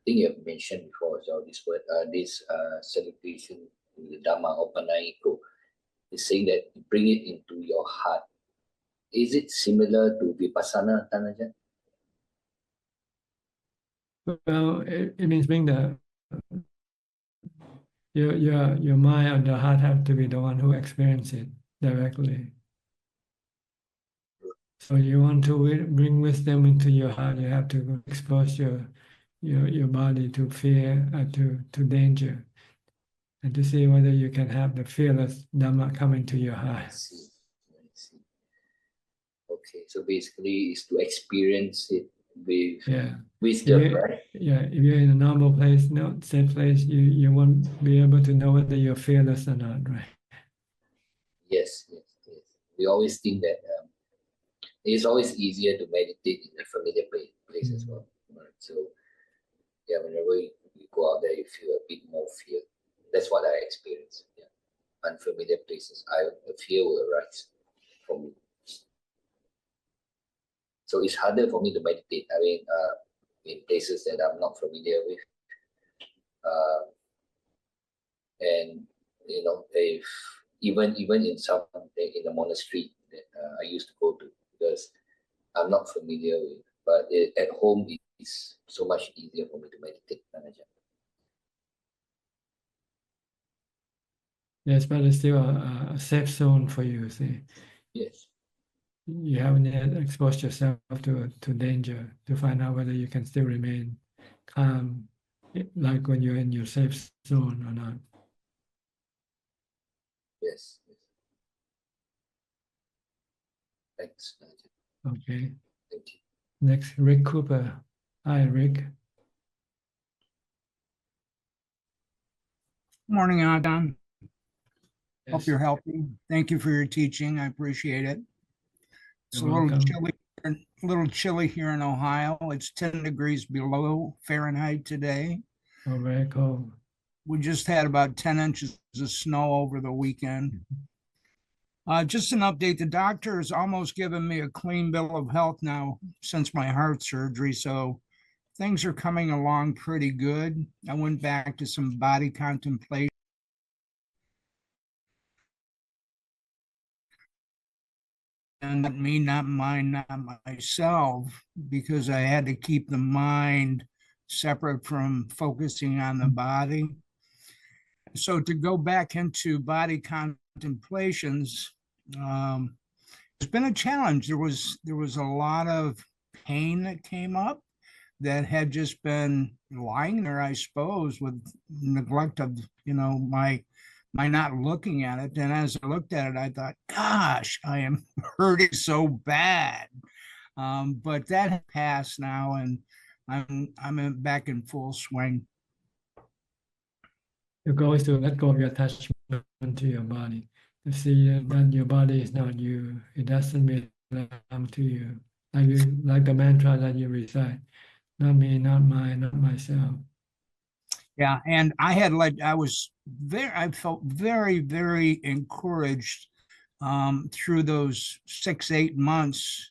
think you have mentioned before, so this word, this celebration, the Dhamma Opanaiko, is saying that you bring it into your heart. Is it similar to Vipassana, Ajahn? Well, it means bring your mind and the heart have to be the one who experience it directly. So you want to bring wisdom into your heart, you have to expose your body to fear, to danger, and to see whether you can have the fearless Dhamma come into your heart. I see. Okay, so basically it's to experience it with wisdom, right? Yeah, if you're in a normal place, not safe place, you won't be able to know whether you're fearless or not, right? Yes. We always think that it's always easier to meditate in a familiar place as well. Right? So, yeah, whenever you go out there, you feel a bit more fear. That's what I experience. Yeah, unfamiliar places, the fear will arise for me. So it's harder for me to meditate. I mean, in places that I'm not familiar with, and if even in some in the monastery that I used to go to, because I'm not familiar with. But at home, it's so much easier for me to meditate, Ajahn. Yes, but it's still a safe zone for you, see. Yes. You haven't yet exposed yourself to danger to find out whether you can still remain calm, like when you're in your safe zone or not. Yes. Thanks, Ajahn. Okay. Thank you. Next, Rick Cooper. Hi, Rick. Morning, Ajahn. Yes. Hope you're healthy. Thank you for your teaching. I appreciate it. It's You're welcome. a little chilly here in Ohio. It's 10 degrees below Fahrenheit today. Oh, very cold. We just had about 10 inches of snow over the weekend. Just an update. The doctor has almost given me a clean bill of health now since my heart surgery. So things are coming along pretty good. I went back to some body contemplation. not me, not mine, not myself, because I had to keep the mind separate from focusing on the body. So to go back into body contemplations, it's been a challenge. There was a lot of pain that came up that had just been lying there, I suppose, with neglect of, my not looking at it. And as I looked at it, I thought, gosh, I am hurting so bad. But that passed now, and I'm back in full swing. The goal is to let go of your attachment to your body, to see that your body is not you. It doesn't belong to you. Like the mantra that you recite, not me, not mine, not myself. Yeah, and I felt very, very encouraged through those 6-8 months.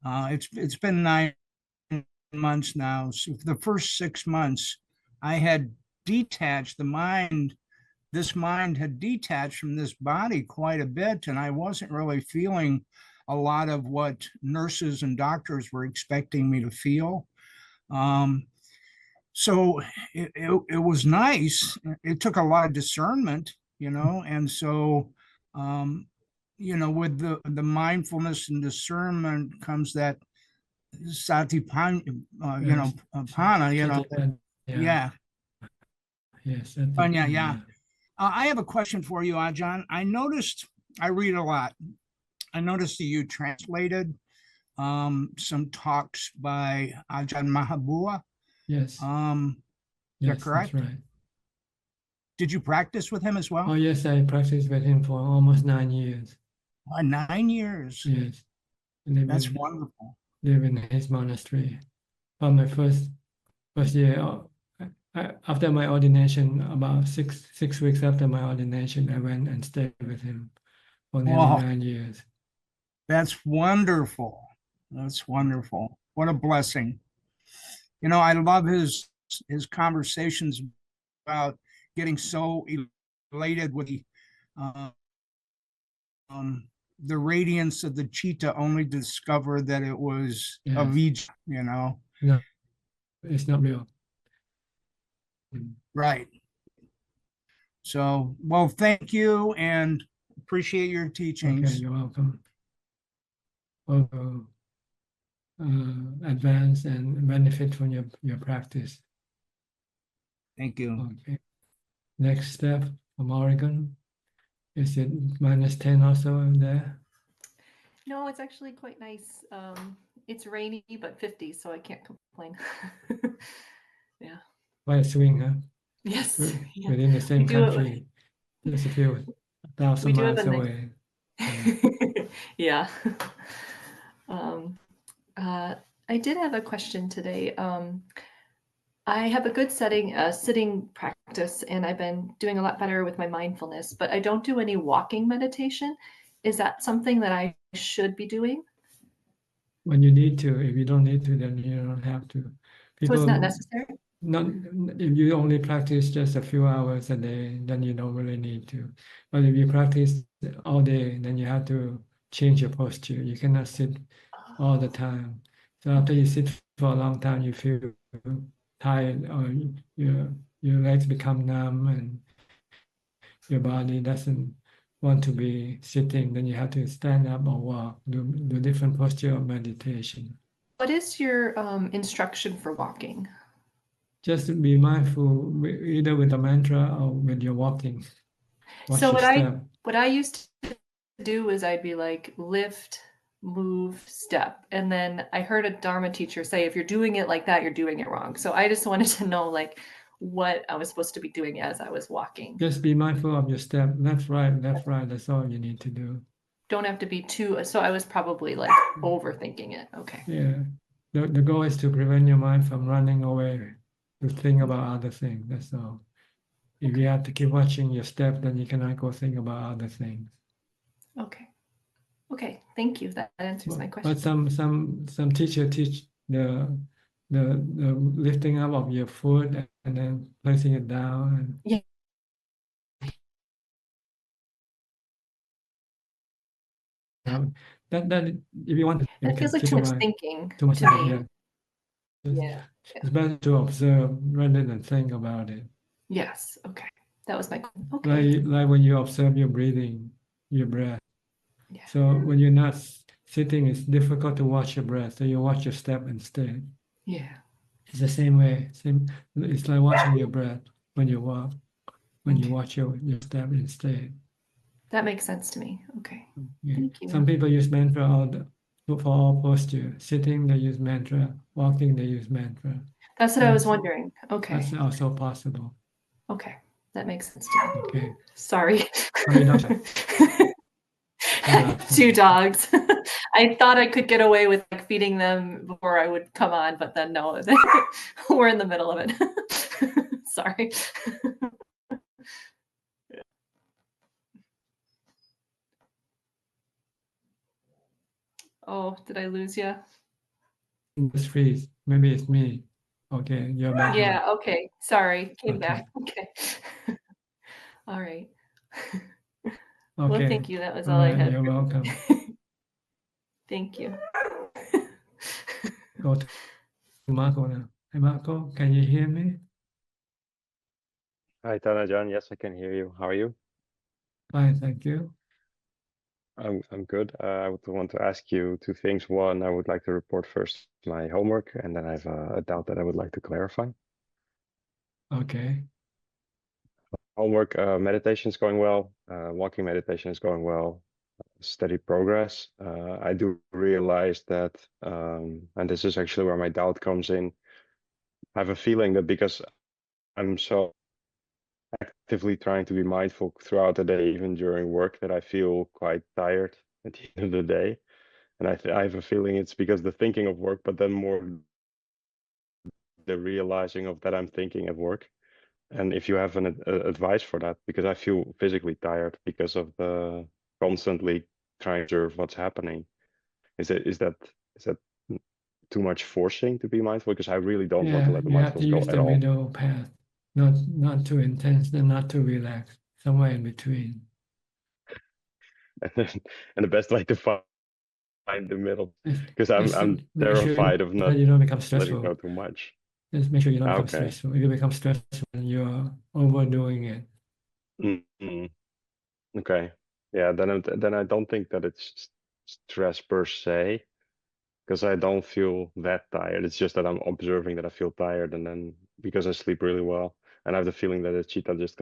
It's been 9 months now. So for the first 6 months, I had detached the mind. This mind had detached from this body quite a bit, and I wasn't really feeling a lot of what nurses and doctors were expecting me to feel. So it was nice. It took a lot of discernment, and so with the mindfulness and discernment comes that satipanya, pana, yeah. Yes. Yeah. I have a question for you, Ajahn. I read a lot. I noticed that you translated some talks by Ajahn Mahabua. Yes. Is that correct? That's right. Did you practice with him as well? Oh, yes, I practiced with him for almost 9 years. 9 years. Yes. That's wonderful. Live in his monastery. For my first year, after my ordination, about six weeks after my ordination, I went and stayed with him for nearly 9 years. That's wonderful. That's wonderful. What a blessing. I love his conversations about getting so elated with the radiance of the chitta, only to discover that it was Abhijato, No, it's not real. Right. So, well, thank you and appreciate your teachings. Okay, you're welcome. Also, advance and benefit from your practice. Thank you. Okay. Next step from Oregon. Is it -10 also there? No, it's actually quite nice. It's rainy but 50, so I can't complain. Yeah. Quite a swing, huh? Yes. Yeah. Within the same country, just a few thousand miles away. Yeah. I did have a question today. I have a good sitting practice, and I've been doing a lot better with my mindfulness, but I don't do any walking meditation. Is that something that I should be doing? When you need to. If you don't need to, then you don't have to. So it's not necessary? If you only practice just a few hours a day, then you don't really need to. But if you practice all day, then you have to change your posture. You cannot sit all the time. So after you sit for a long time, you feel tired, or your legs become numb and your body doesn't want to be sitting. Then you have to stand up or walk, do different posture of meditation. What is your instruction for walking? Just be mindful, either with the mantra or with your walking. Watch So your what I used to do is I'd be like lift, move, step. And then I heard a Dharma teacher say, if you're doing it like that, you're doing it wrong. So I just wanted to know what I was supposed to be doing as I was walking. Just be mindful of your step, left, right, that's all you need to do. Don't have to be too, so I was probably overthinking it. Okay. Yeah, the goal is to prevent your mind from running away to think about other things, that's all. If you have to keep watching your step, then you cannot go think about other things. Okay, thank you. That answers my question. But some teacher teach the lifting up of your foot and then placing it down. Yeah. that if you want to, you It feels can like keep too your much mind thinking too much to thinking, me. yeah. It's, Yeah. it's better to observe rather than think about it. Yes. Okay. That was my okay. Like when you observe your breathing, your breath. Yeah. So when you're not sitting, it's difficult to watch your breath. So you watch your step instead. Yeah. It's the same way. It's like watching your breath when you walk, when you watch your step instead. That makes sense to me. Okay. Yeah. Thank you. Some people use mantra for all posture. Sitting, they use mantra. Walking, they use mantra. That's what I was wondering. Okay. That's also possible. Okay. That makes sense to me. Okay. Sorry. How many dogs? 2 dogs. 2 dogs. I thought I could get away with like feeding them before I would come on, but then no, we're in the middle of it. Sorry. Oh, did I lose you? It's freeze. Maybe it's me. Okay, you're back. Yeah, okay. Sorry. Came Okay. back. Okay. All right. Okay. Well, thank you. That was All all I right, had. you're welcome. Thank you. Go to Marco now. Hey, Marco, can you hear me? Hi, Tanajan. Yes, I can hear you. How are you? Fine, thank you. I'm good. I would want to ask you 2 things. One, I would like to report first my homework, and then I have a doubt that I would like to clarify. Okay. Homework, meditation is going well. Walking meditation is going well. Steady progress. I do realize that, and this is actually where my doubt comes in. I have a feeling that because I'm so actively trying to be mindful throughout the day, even during work, that I feel quite tired at the end of the day. And I have a feeling it's because the thinking of work, but then more the realizing of that I'm thinking at work. And if you have an advice for that, because I feel physically tired because of the constantly trying to observe what's happening. Is that too much forcing to be mindful? Because I really don't want to Yeah, let the you have to mindfulness go use at the all. middle path, not too intense and not too relaxed, somewhere in between. And the best way to find the middle, because I'm Make sure terrified of not that you don't become letting stressful. go too much. Just make sure you don't become Okay. stressful. If you become stressful, you're overdoing it. Mm-hmm. Okay. Yeah, then I don't think that it's stress per se, because I don't feel that tired. It's just that I'm observing that I feel tired, and then because I sleep really well, and I have the feeling that the chitta just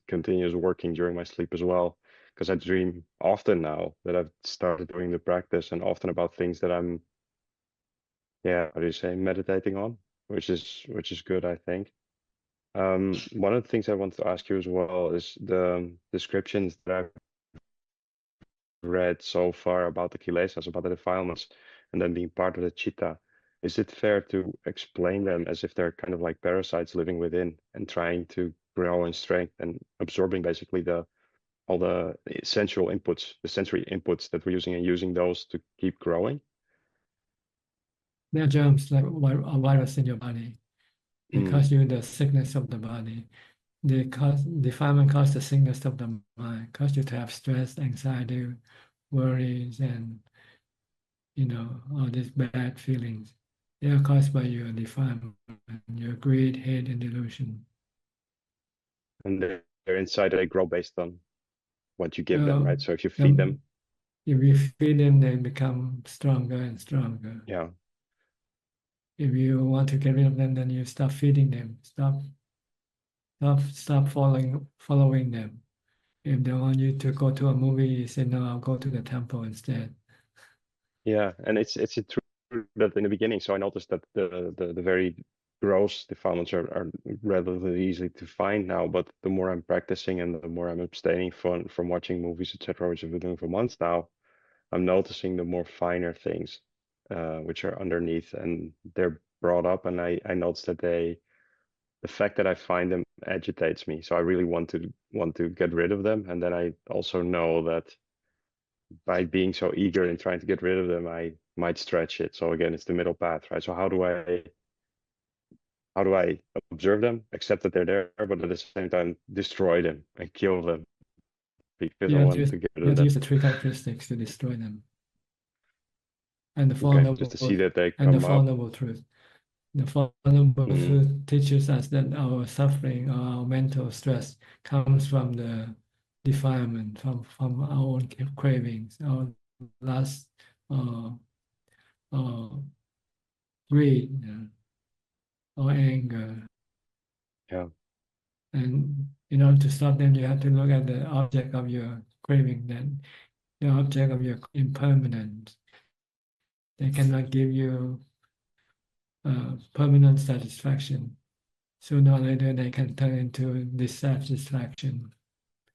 continues working during my sleep as well, because I dream often now that I've started doing the practice, and often about things that I'm, yeah, how do you say, meditating on, which is good, I think. One of the things I wanted to ask you as well is the descriptions that I've read so far about the kilesas, about the defilements, and then being part of the chitta. Is it fair to explain them as if they're kind of like parasites living within and trying to grow in strength and absorbing basically all the sensual inputs, the sensory inputs that we're using, and using those to keep growing? They're germs like a virus in your body. They cause you the sickness of the body. Defilement cause the sickness of the mind, cause you to have stress, anxiety, worries, and all these bad feelings. They are caused by your defilement, your greed, hate, and delusion. And they're inside, they grow based on what you give them, right? So if you If feed them, you feed them, they become stronger and stronger. yeah. If you want to get rid of them, then you stop feeding them. Stop following them. If they want you to go to a movie, you say, no, I'll go to the temple instead. Yeah, and it's true that in the beginning, so I noticed that the very gross defilements are relatively easy to find now, but the more I'm practicing and the more I'm abstaining from watching movies, etc., which I've been doing for months now, I'm noticing the more finer things, which are underneath, and they're brought up, and I noticed that the fact that I find them agitates me. So I really want to get rid of them, and then I also know that by being so eager in trying to get rid of them, I might stretch it. So again, it's the middle path, right? So how do I observe them, accept that they're there, but at the same time destroy them and kill them because I want to get rid You of have to them? use the 3 characteristics to destroy them. and the Four Okay, Noble just to see that they and the come Four up. Noble Truths. The Four Noble Mm, Truths teaches us that our suffering or our mental stress comes from the defilement, from our own cravings, our lust, uh, greed, or anger. yeah, And in order to stop them, you have to look at the object of your craving, then the object of your impermanence. They cannot give you permanent satisfaction. Sooner or later, they can turn into dissatisfaction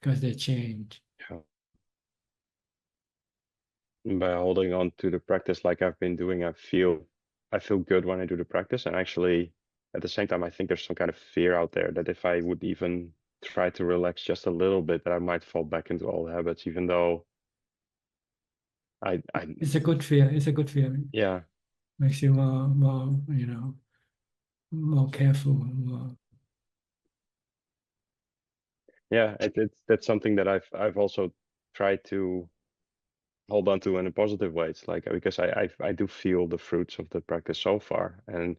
because they change. yeah. By holding on to the practice like I've been doing, I feel good when I do the practice. And actually, at the same time, I think there's some kind of fear out there that if I would even try to relax just a little bit, that I might fall back into old habits, even though I It's a good fear. It's a good feeling. yeah, Makes you more, more careful, more. yeah, that's something that I've also tried to hold on to in a positive way. It's like because I do feel the fruits of the practice so far, and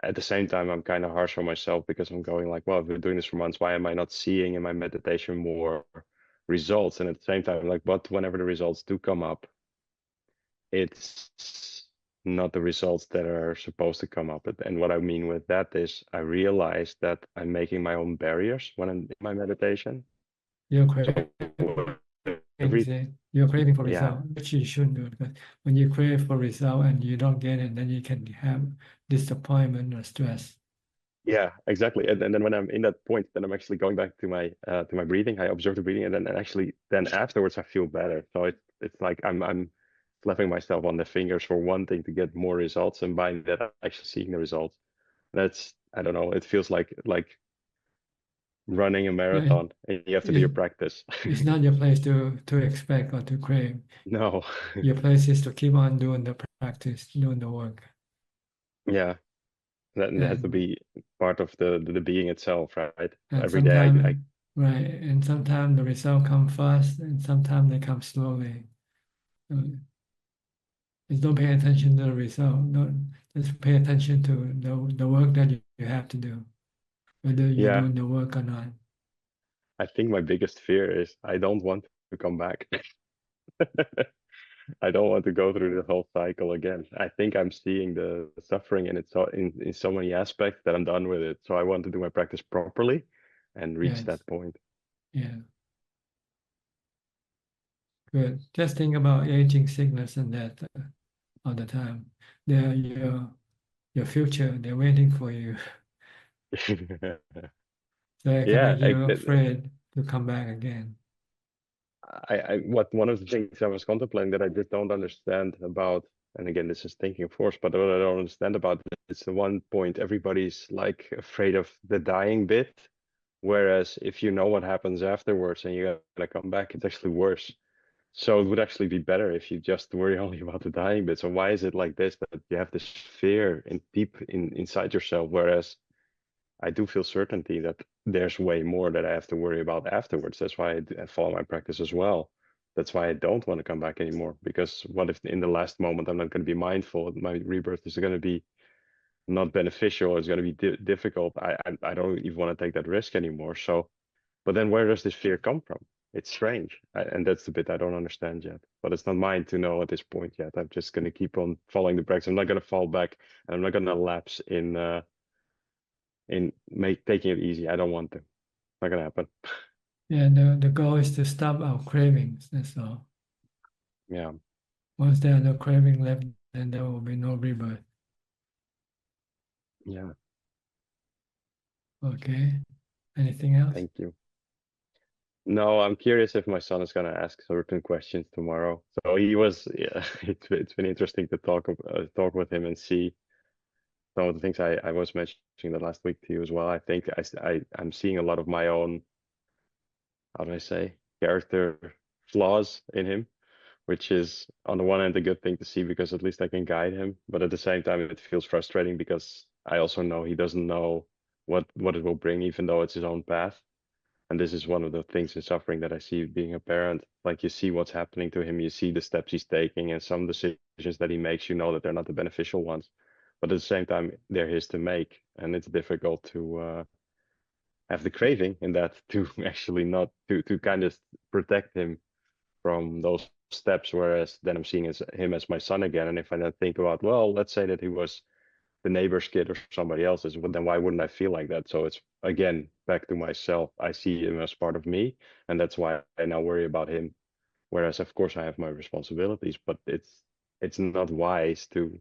at the same time I'm kind of harsh on myself because I'm going like, well, I've been doing this for months. Why am I not seeing in my meditation more results? And at the same time, like, but whenever the results do come up, it's not the results that are supposed to come up. And what I mean with that is I realize that I'm making my own barriers when I'm in my meditation. You're So you're craving for yeah, result, which you shouldn't do, because when you crave for result and you don't get it, then you can have disappointment or stress. yeah, exactly. And then when I'm in that point, then I'm actually going back to my breathing. I observe the breathing, and then afterwards I feel better. So it's like I'm slapping myself on the fingers for wanting to get more results, and by that I'm actually seeing the results. That's, I don't know, it feels like running a marathon, and you have to do your practice. It's not your place to expect or to crave. No. Your place is to keep on doing the practice, doing the work. Yeah, that has to And, be part of the being itself, right? and Every day I sometimes, right, and sometimes the result come fast, and sometimes they come slowly. Just don't pay attention to the result. Don't just pay attention to the work that you have to do, whether you're yeah, doing the work or not. I think my biggest fear is I don't want to come back. I don't want to go through the whole cycle again. I think I'm seeing the suffering in it so in so many aspects that I'm done with it. So I want to do my practice properly and reach Yes. that point. Yeah. Good. Just think about aging, sickness, and death all the time. They're your future. They're waiting for you. So it can Yeah, make you afraid to come back again. one of the things I was contemplating that I just don't understand about, and again, this is thinking force, but what I don't understand about it is the one point everybody's like afraid of the dying bit, whereas if you know what happens afterwards and you're gonna come back, it's actually worse. So it would actually be better if you just worry only about the dying bit. So why is it like this, that you have this fear deep inside yourself, whereas I do feel certainty that there's way more that I have to worry about afterwards. That's why I follow my practice as well. That's why I don't want to come back anymore. Because what if in the last moment I'm not going to be mindful? My rebirth is going to be not beneficial. It's going to be difficult. I don't even want to take that risk anymore. So, but then where does this fear come from? It's strange, and that's the bit I don't understand yet. But it's not mine to know at this point yet. I'm just going to keep on following the practice. I'm not going to fall back, and I'm not going to lapse in taking it easy. I don't want to. Not gonna happen. Yeah, the goal is to stop our cravings. That's all. Yeah. Once there are no craving left, then there will be no rebirth. Yeah. Okay. Anything else? Thank you. No, I'm curious if my son is gonna ask certain questions tomorrow. So he was, yeah, it's been interesting to talk with him and see some of the things I was mentioning the last week to you as well. I think I'm seeing a lot of my own, how do I say, character flaws in him, which is on the one hand a good thing to see because at least I can guide him, but at the same time it feels frustrating because I also know he doesn't know what it will bring, even though it's his own path. And this is one of the things in suffering that I see being a parent. Like you see what's happening to him, you see the steps he's taking, and some decisions that he makes, you know that they're not the beneficial ones. But at the same time, they're his to make. And it's difficult to have the craving in that to actually not to kind of protect him from those steps. Whereas then I'm seeing him as my son again. And if I then think about, well, let's say that he was the neighbor's kid or somebody else's, well, then why wouldn't I feel like that? So it's again back to myself. I see him as part of me, and that's why I now worry about him. Whereas of course I have my responsibilities, but it's not wise to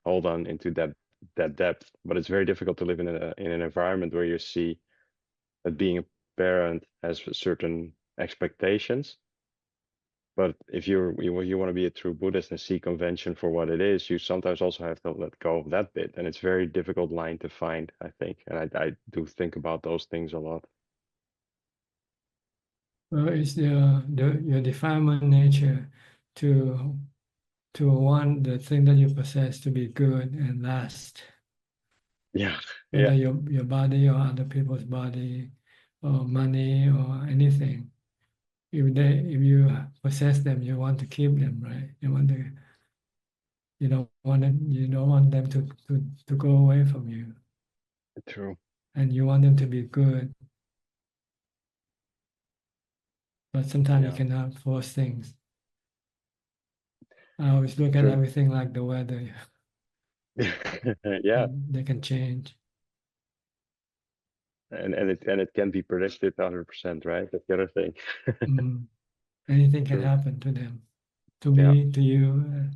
hold on into that depth. But it's very difficult to live in an environment where you see that being a parent has certain expectations. But if you want to be a true Buddhist and see convention for what it is, you sometimes also have to let go of that bit. And it's a very difficult line to find, I think. And I do think about those things a lot. Well, it's your defilement nature to want the thing that you possess to be good and last. Yeah. Whether your body or other people's body or money or anything. If you possess them, you want to keep them, right? You don't want them to go away from you. True. And you want them to be good. But sometimes you cannot force things. I always look at everything like the weather. Yeah. They can change. And it can be predicted 100%, right? That's the other thing. Anything can True. happen to them, to me, to you.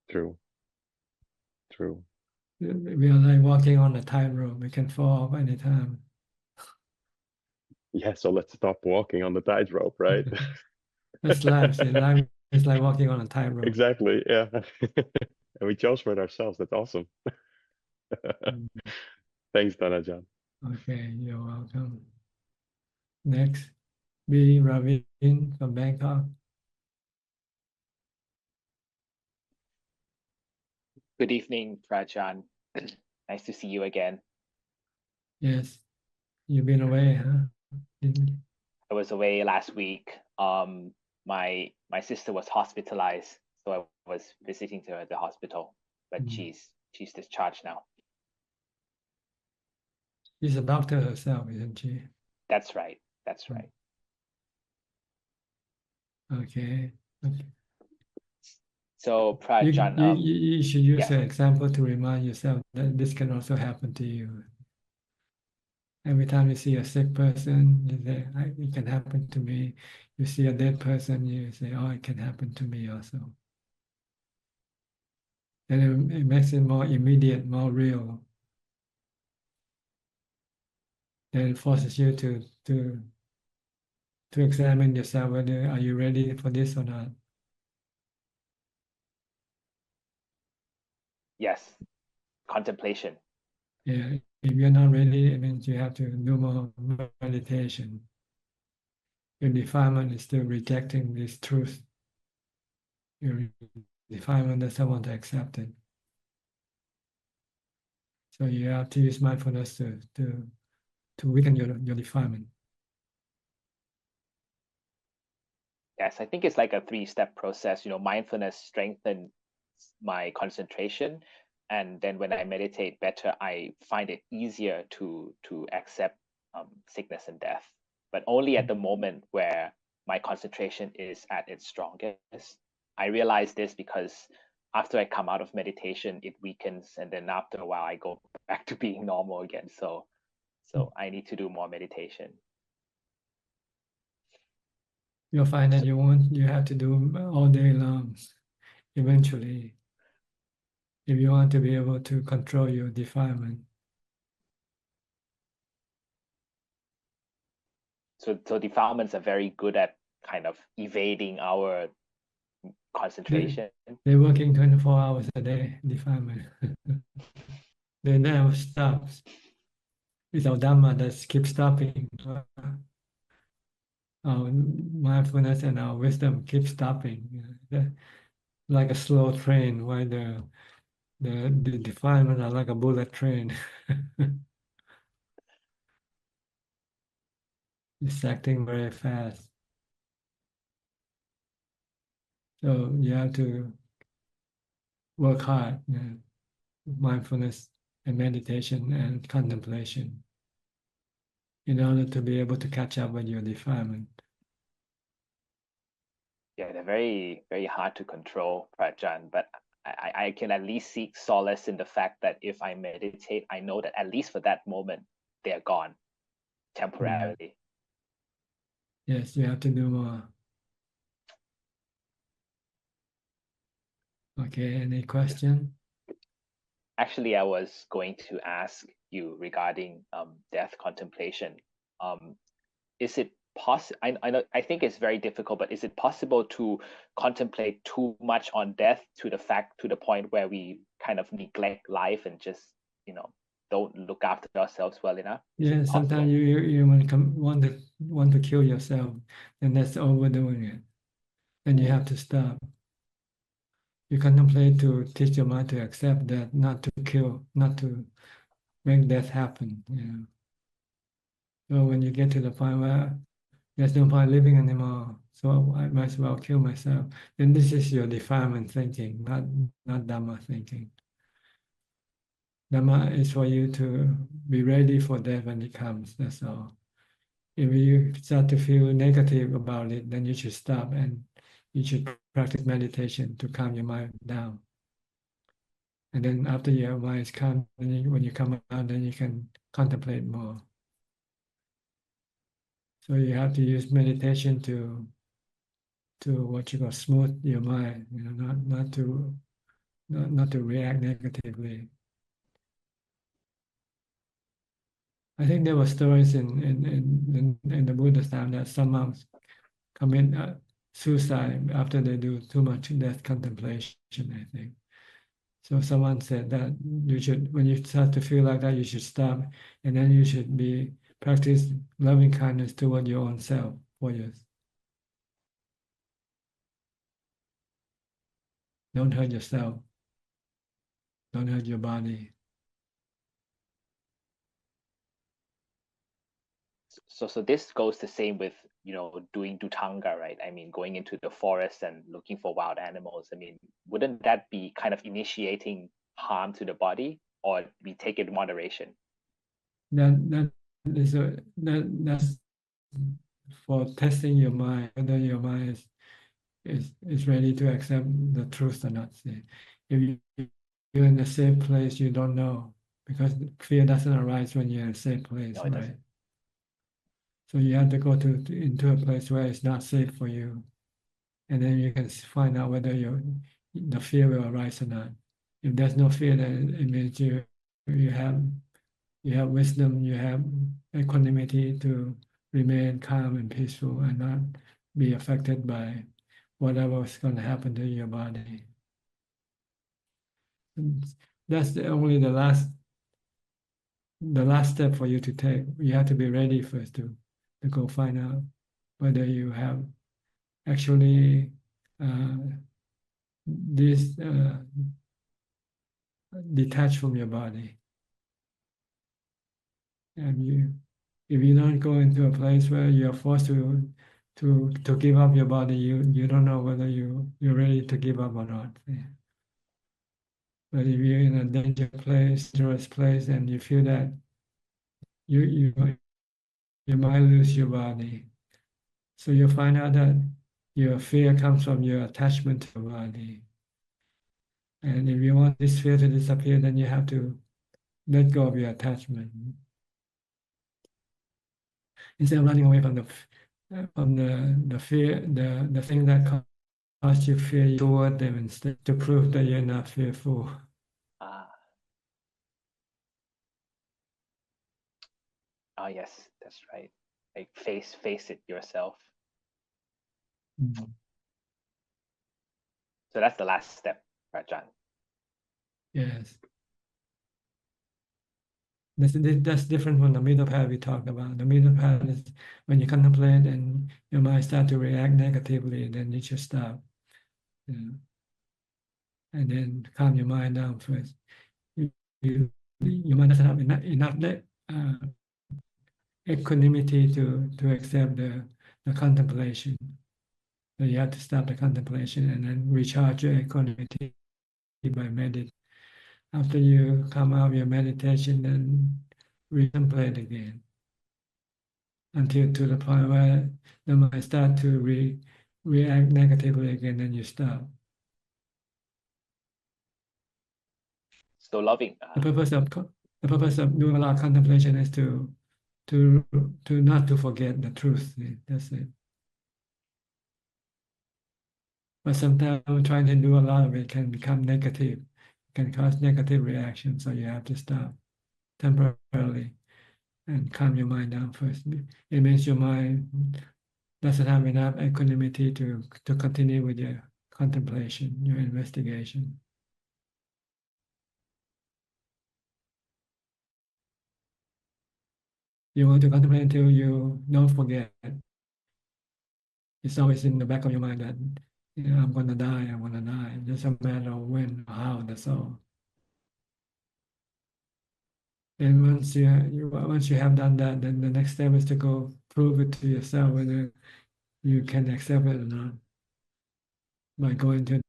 True. True. We are like walking on a tightrope. We can fall off anytime. Yeah, so let's stop walking on the tightrope, right? That's life. See, life is like walking on a tightrope. Exactly. Yeah. And we chose for it ourselves. That's awesome. Thanks, Ajahn. Okay, you're welcome. Next, B. Ravin from Bangkok. Good evening, Prajan. Nice to see you again. Yes, you've been away, huh? I was away last week. My sister was hospitalized, so I was visiting her at the hospital, but she's discharged now. She's a doctor herself, isn't she? That's right. That's right. Okay. So Prajan, you should use an example to remind yourself that this can also happen to you. Every time you see a sick person, you say, it can happen to me. You see a dead person, you say, oh, it can happen to me also. And it makes it more immediate, more real. Then it forces you to examine yourself whether are you ready for this or not. Yes, contemplation. Yeah, if you're not ready, it means you have to do more meditation. Your defilement is still rejecting this truth. Your defilement doesn't want to accept it. So you have to use mindfulness to weaken your defilement. Yes, I think it's like a 3-step process. Mindfulness strengthens my concentration, and then when I meditate better, I find it easier to accept sickness and death. But only at the moment where my concentration is at its strongest. I realize this because after I come out of meditation, it weakens, and then after a while, I go back to being normal again. So I need to do more meditation. You'll find that you have to do all day long eventually, if you want to be able to control your defilement. So defilements are very good at kind of evading our concentration. They're working 24 hours a day, defilement. They never stops. It's our Dhamma that keeps stopping. Our mindfulness and our wisdom keep stopping. Like a slow train, while the defilements are like a bullet train. It's acting very fast. So you have to work hard, mindfulness and meditation and contemplation in order to be able to catch up with your defilement. Yeah, they're very, very hard to control, Prajan, but I can at least seek solace in the fact that if I meditate, I know that at least for that moment, they're gone temporarily. Yes, you have to do more. Okay, any question? Actually, I was going to ask you regarding death contemplation. Is it possible? I know, I think it's very difficult, but is it possible to contemplate too much on death to the point where we kind of neglect life and just, don't look after ourselves well enough? Yeah, sometimes you want to kill yourself, and that's overdoing it. Then you have to stop. You contemplate to teach your mind to accept that, not to kill, not to make death happen. So when you get to the point where there's no point living anymore, so I might as well kill myself, then this is your defilement thinking, not Dhamma thinking. Dhamma is for you to be ready for death when it comes, that's all. If you start to feel negative about it, then you should stop and you should practice meditation to calm your mind down. And then after your mind is calm, when you come out, then you can contemplate more. So you have to use meditation to what you call smooth your mind, not to react negatively. I think there were stories in the Buddha's time that some monks commit suicide after they do too much death contemplation, I think. So someone said that you should, when you start to feel like that, you should stop, and then you should practice loving kindness toward your own self for yours. Don't hurt yourself. Don't hurt your body. So this goes the same with, doing Dutanga, right? I mean, going into the forest and looking for wild animals. I mean, wouldn't that be kind of initiating harm to the body, or we take it in moderation? That's for testing your mind, whether your mind is ready to accept the truth or not. See, if you're in a safe place, you don't know, because fear doesn't arise when you're in a safe place, No, right? So you have to go into a place where it's not safe for you, and then you can find out whether the fear will arise or not. If there's no fear, then it means you have wisdom, you have equanimity to remain calm and peaceful and not be affected by whatever is going to happen to your body. And that's only the last step for you to take. You have to be ready first to go find out whether you have actually detached from your body. And if you don't go into a place where you're forced to give up your body, you don't know whether you're ready to give up or not. But if you're in a dangerous place, and you feel that you might lose your body, so you'll find out that your fear comes from your attachment to your body. And if you want this fear to disappear, then you have to let go of your attachment. Instead of running away from the fear, the thing that cause you fear, toward them instead, to prove that you're not fearful. Oh yes, that's right. Like face it yourself. So that's the last step, Rajan. Yes. That's different from the middle path we talked about. The middle path is when you contemplate and your mind start to react negatively, then you should stop. And then calm your mind down first. Your mind doesn't have enough equanimity to accept the contemplation. So you have to stop the contemplation and then recharge your equanimity by meditate. After you come out of your meditation, then contemplate again until to the point where the mind start to react negatively again, and you stop. So loving. The purpose of doing a lot of contemplation is to not to forget the truth. That's it. But sometimes trying to do a lot of it can become negative, can cause negative reactions. So you have to stop temporarily and calm your mind down first. It means your mind doesn't have enough equanimity to continue with your contemplation, your investigation. You want to contemplate until you don't forget. It's always in the back of your mind that, I'm going to die, I'm going to die. It doesn't matter when or how, that's all. And once you have done that, then the next step is to go prove it to yourself whether you can accept it or not. By going to.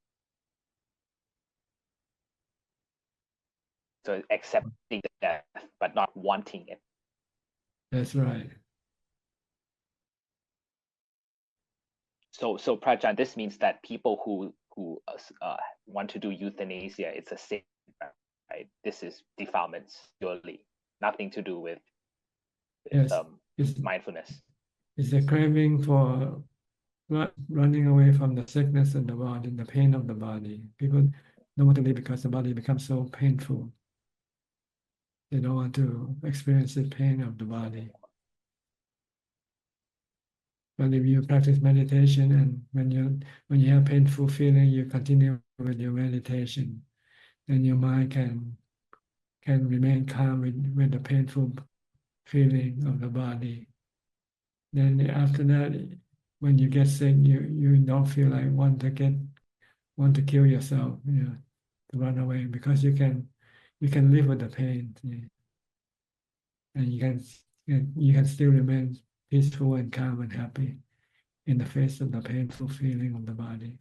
So accepting the death, but not wanting it. That's right. So Prajna, this means that people who want to do euthanasia, it's a sin, right? This is defilements purely, nothing to do with Yes, mindfulness. It's a craving for running away from the sickness of the body, the pain of the body. People don't want to live because the body becomes so painful. They don't want to experience the pain of the body. But if you practice meditation, and when you have painful feeling, you continue with your meditation, then your mind can remain calm with the painful feeling of the body. Then after that, when you get sick, you don't feel like want to kill yourself, to run away, because you can live with the pain, and you can still remain peaceful and calm and happy in the face of the painful feeling of the body.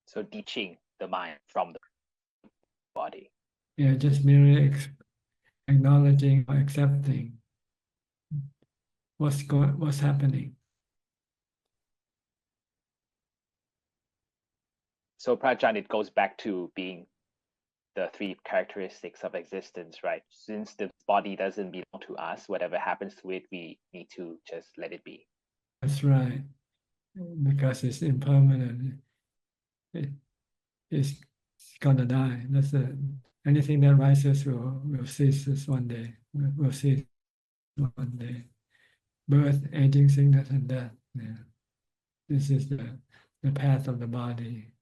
So teaching the mind from the body. Yeah, just merely acknowledging or accepting what's happening. So Prajna, it goes back to being the three characteristics of existence, right? Since the body doesn't belong to us, whatever happens to it, we need to just let it be. That's right, because it's impermanent. It's gonna die. That's it. Anything that rises will cease one day. Will cease one day. Birth, aging, sickness, and death. Yeah. This is the path of the body.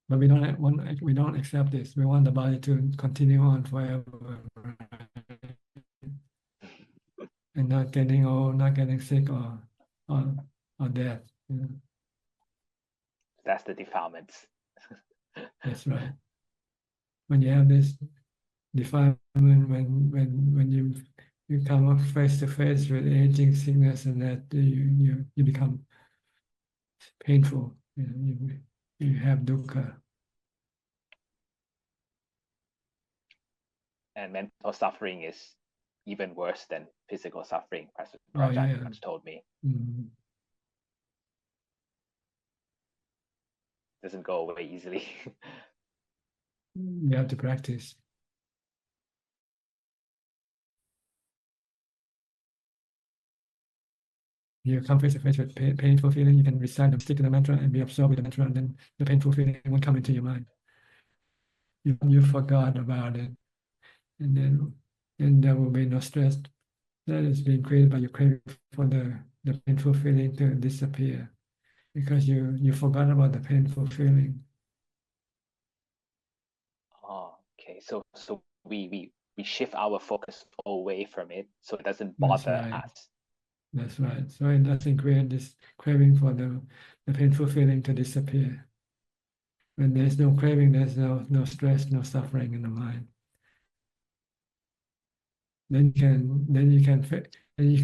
But we don't accept this. We want the body to continue on forever, and not getting old, not getting sick, or death. That's the defilements. That's right. When you have this defilement, when you come up face to face with aging, sickness, and that, you become painful. You have dukkha. And mental suffering is even worse than physical suffering, Professor Oh, Prajna yeah. once told me. Mhm. Doesn't go away easily. You have to practice. You come face to face with painful feeling, you can recite the particular mantra and be absorbed with the mantra, and then the painful feeling won't come into your mind. You forgot about it, and then there will be no stress that is being created by your craving for the painful feeling to disappear, because you forgot about the painful feeling. Oh, okay. So we shift our focus away from it so it doesn't bother right. us. That's right. So it doesn't create this craving for the painful feeling to disappear. When there's no craving, there's no stress, no suffering in the mind. Then you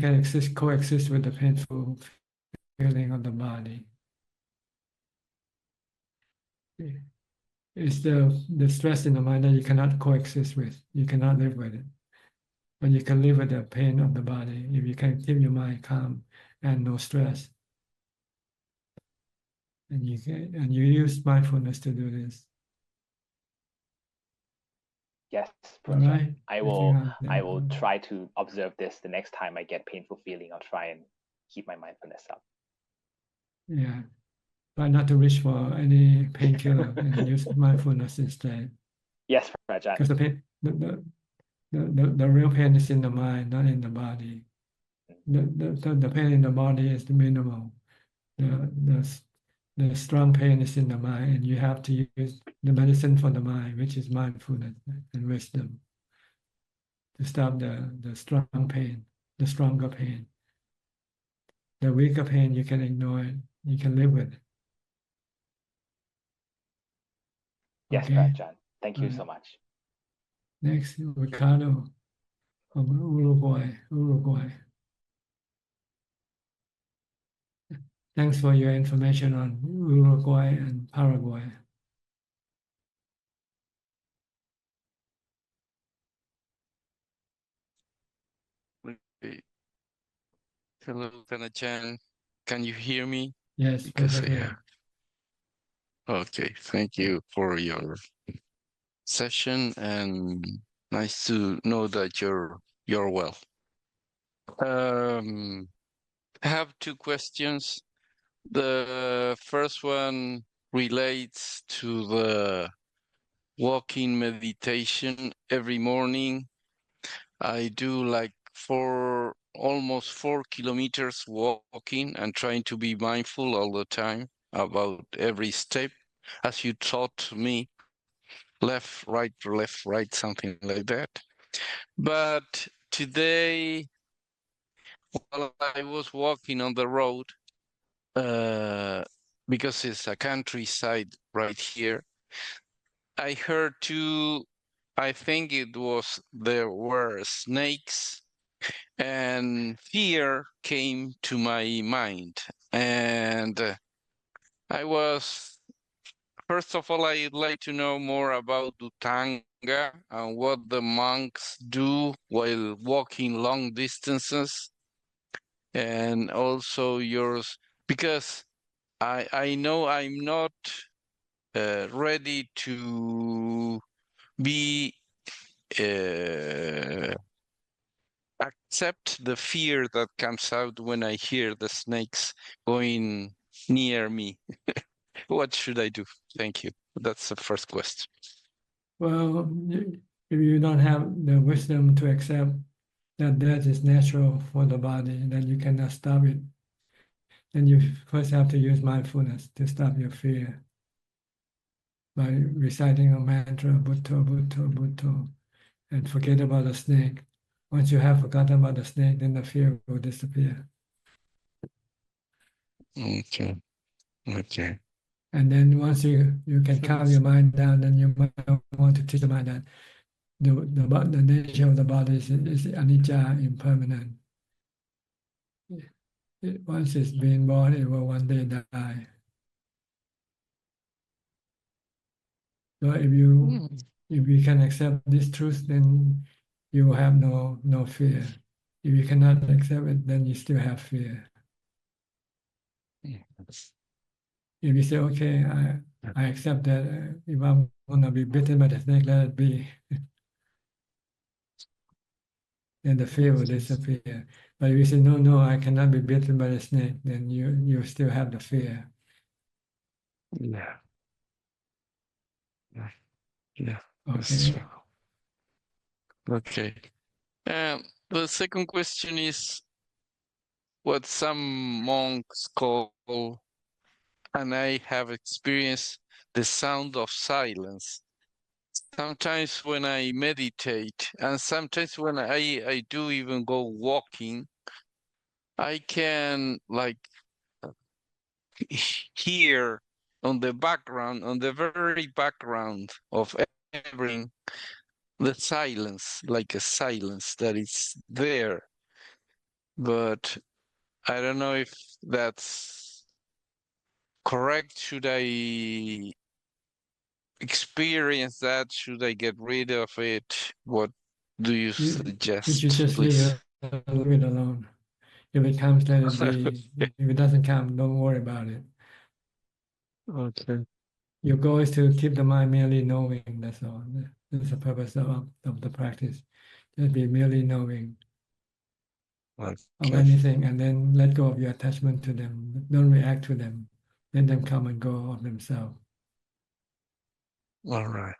can coexist with the painful feeling of the body. It's the stress in the mind that you cannot coexist with. You cannot live with it. But you can live with the pain of the body if you can keep your mind calm and no stress. And you use mindfulness to do this. Yes, All Prajna. right. I will try to observe this the next time I get painful feeling. I'll try and keep my mindfulness up. Yeah. Try not to reach for any painkiller and use mindfulness instead. Yes, Prajna. Because the pain, the real pain is in the mind, not in the body. The pain in the body is minimal. The strong pain is in the mind, and you have to use the medicine for the mind, which is mindfulness and wisdom, to stop the strong pain, the stronger pain. The weaker pain, you can ignore it. You can live with it. Yes, Okay. Prajna. Thank you so much. Next, Ricardo from Uruguay. Thanks for your information on Uruguay and Paraguay. Okay. Hello, Ajahn. Can you hear me? Yes, Because perfectly. Okay, thank you for your session, and nice to know that you're well. I have two questions. The first one relates to the walking meditation every morning. I do like almost 4 kilometers walking and trying to be mindful all the time about every step, as you taught me, left, right, something like that. But today, while I was walking on the road, because it's a countryside right here, I heard I think there were snakes, and fear came to my mind. And first of all, I'd like to know more about Dhutanga and what the monks do while walking long distances, and also yours, because I know I'm not ready to be accept the fear that comes out when I hear the snakes going near me. What should I do? Thank you. That's the first question. Well, if you don't have the wisdom to accept that death is natural for the body, then you cannot stop it. Then you first have to use mindfulness to stop your fear by reciting a mantra, Bhutto, Bhutto, Bhutto, and forget about the snake. Once you have forgotten about the snake, then the fear will disappear. Okay. Okay. And then once you can calm your mind down, then you might want to teach the mind that the nature of the body is anicca, impermanent. Once it's been born, it will one day die. So if you can accept this truth, then you will have no fear. If you cannot accept it, then you still have fear. If you say, okay, I accept that if I'm gonna be bitten by the snake, let it be. Then the fear will disappear. But if you say, no, I cannot be bitten by the snake, then you still have the fear. Yeah. Yeah. Okay. Okay. The second question is what some monks call, and I have experienced, the sound of silence. Sometimes when I meditate, and sometimes when I do even go walking, I can like hear on the background, on the very background of everything, the silence, like a silence that is there. But I don't know if that's correct. Should I experience that? Should I get rid of it? What do you You suggest, should just leave please? it alone. If it comes, let it be. If it doesn't come, don't worry about it. Okay. Your goal is to keep the mind merely knowing. That's all. That's the purpose of the practice. Just be merely knowing of anything, and then let go of your attachment to them. Don't react to them. Let them come and go of themselves. All right.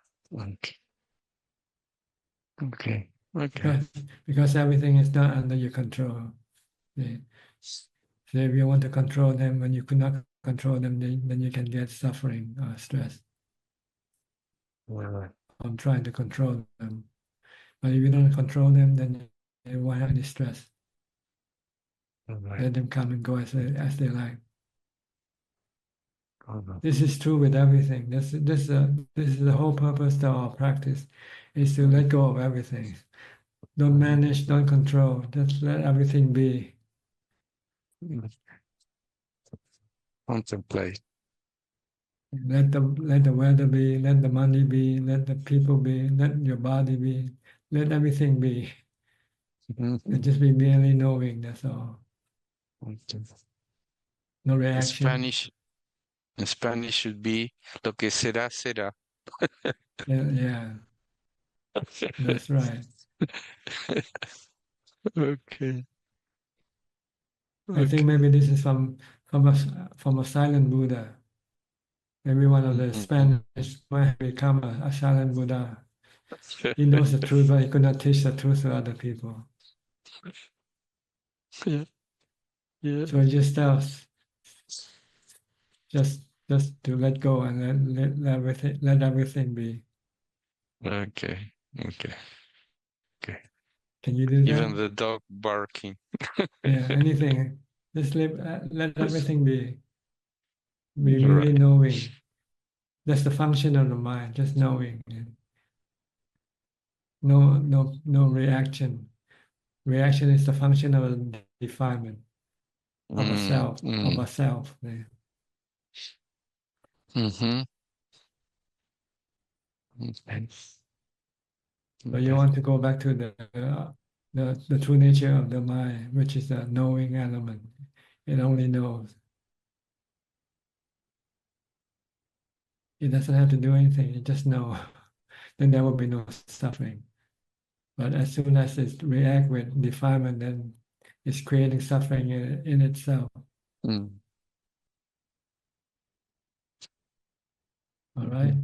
Okay. Okay. Because everything is not under your control. Yeah. So if you want to control them and you could not control them, then you can get suffering or stress from trying to control them. But if you don't control them, then you won't have any stress. Let them come and go as they like. This is true with everything. This is the whole purpose of our practice, is to let go of everything. Don't manage, don't control. Just let everything be. Contemplate. Let the weather be, let the money be, let the people be, let your body be, let everything be. And just be merely knowing, that's all. No reaction. In Spanish should be lo que será, será. Yeah. That's right. Okay. I think maybe this is from a silent Buddha. Maybe one of the Spanish might have become a silent Buddha. He knows the truth, but he could not teach the truth to other people. Yeah. So he just tells, just to let go and let everything be. Okay. Can you do that? Even the dog barking. Yeah, anything. Just let everything be. Be really knowing. That's the function of the mind, just knowing. No reaction. Reaction is the function of a defilement of a self, of a self. Yeah. Okay. So you want to go back to the true nature of the mind, which is the knowing element. It only knows. It doesn't have to do anything. It just knows. Then there will be no suffering. But as soon as it reacts with defilement, then it's creating suffering in itself. All right.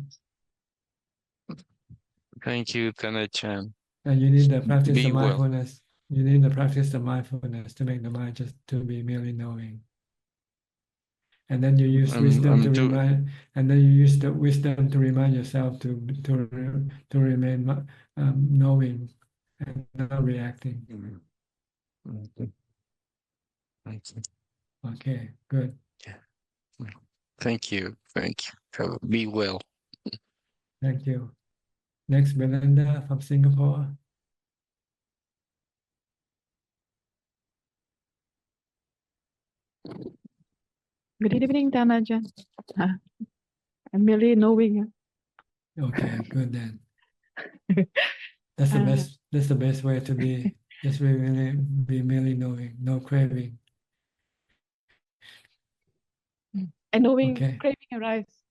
Thank you, Tana-chan. And you need to practice the Be well. mindfulness. You need to practice the mindfulness to make the mind just to be merely knowing. And then you use wisdom to remind, and then you use the wisdom to remind yourself to remain knowing and not reacting. Okay, good. Thank you. Be well. Thank you. Next, Belinda from Singapore. Good evening, Dhamma. I'm merely knowing. Okay, good then. That's the best. That's the best way to be. Just be merely knowing, no craving. And knowing craving arise,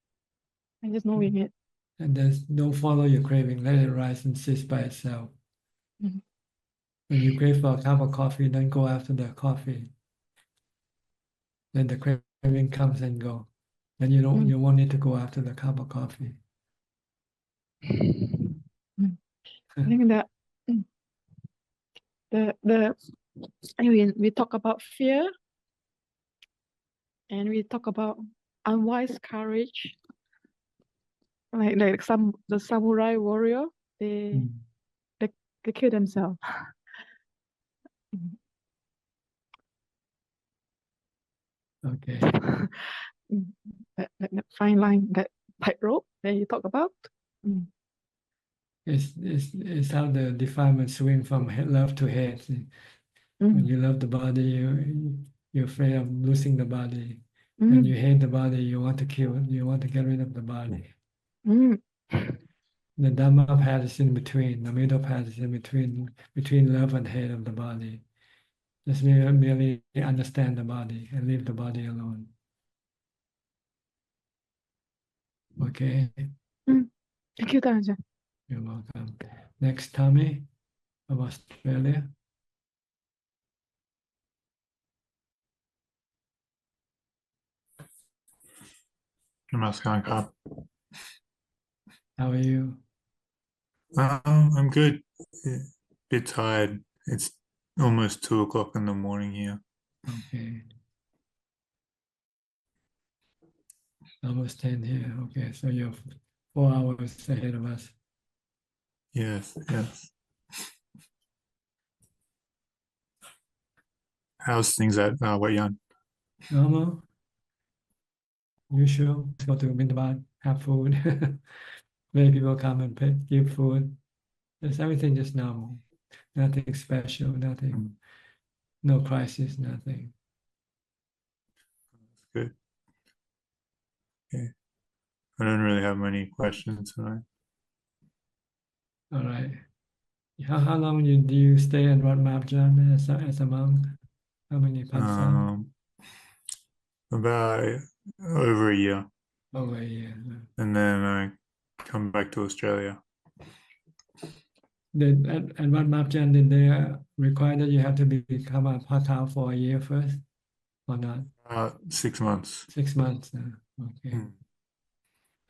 and just knowing it. And then don't follow your craving. Let it rise and cease by itself. When you crave for a cup of coffee, don't go after the coffee. Then the craving comes and go. Then you won't need to go after the cup of coffee. I think that we talk about fear, and we talk about unwise courage, like the samurai warrior, they kill themselves. Okay. that fine line, that tightrope that you talk about. It's how the defilement swing from love to hate. When you love the body, you're afraid of losing the body. When you hate the body, you want to kill it. You want to get rid of the body. The Dhamma path is in between. The middle path is in between love and hate of the body. Just merely understand the body and leave the body alone. Okay. Thank you, Ajahn. You're welcome. Next, Tommy from Australia. Namaskar. How are you? I'm good. A bit tired. It's almost 2 o'clock in the morning here. Okay. Almost 10 here. Okay, so you're 4 hours ahead of us. Yes, yes. How's things at Wat Yan? Normal. Usual. Go to Bindabat, have food. Many people come and give food. Just everything just normal. Nothing special, nothing. No crisis, nothing. Good. Okay. I don't really have many questions tonight. All right. How long do you stay in Wat Mapjan as a monk? How many months? About over a year. Over a year. And then I come back to Australia. And Wat Mapjan, did they require that you have to become a pakao for a year first, or not? 6 months. 6 months. Okay.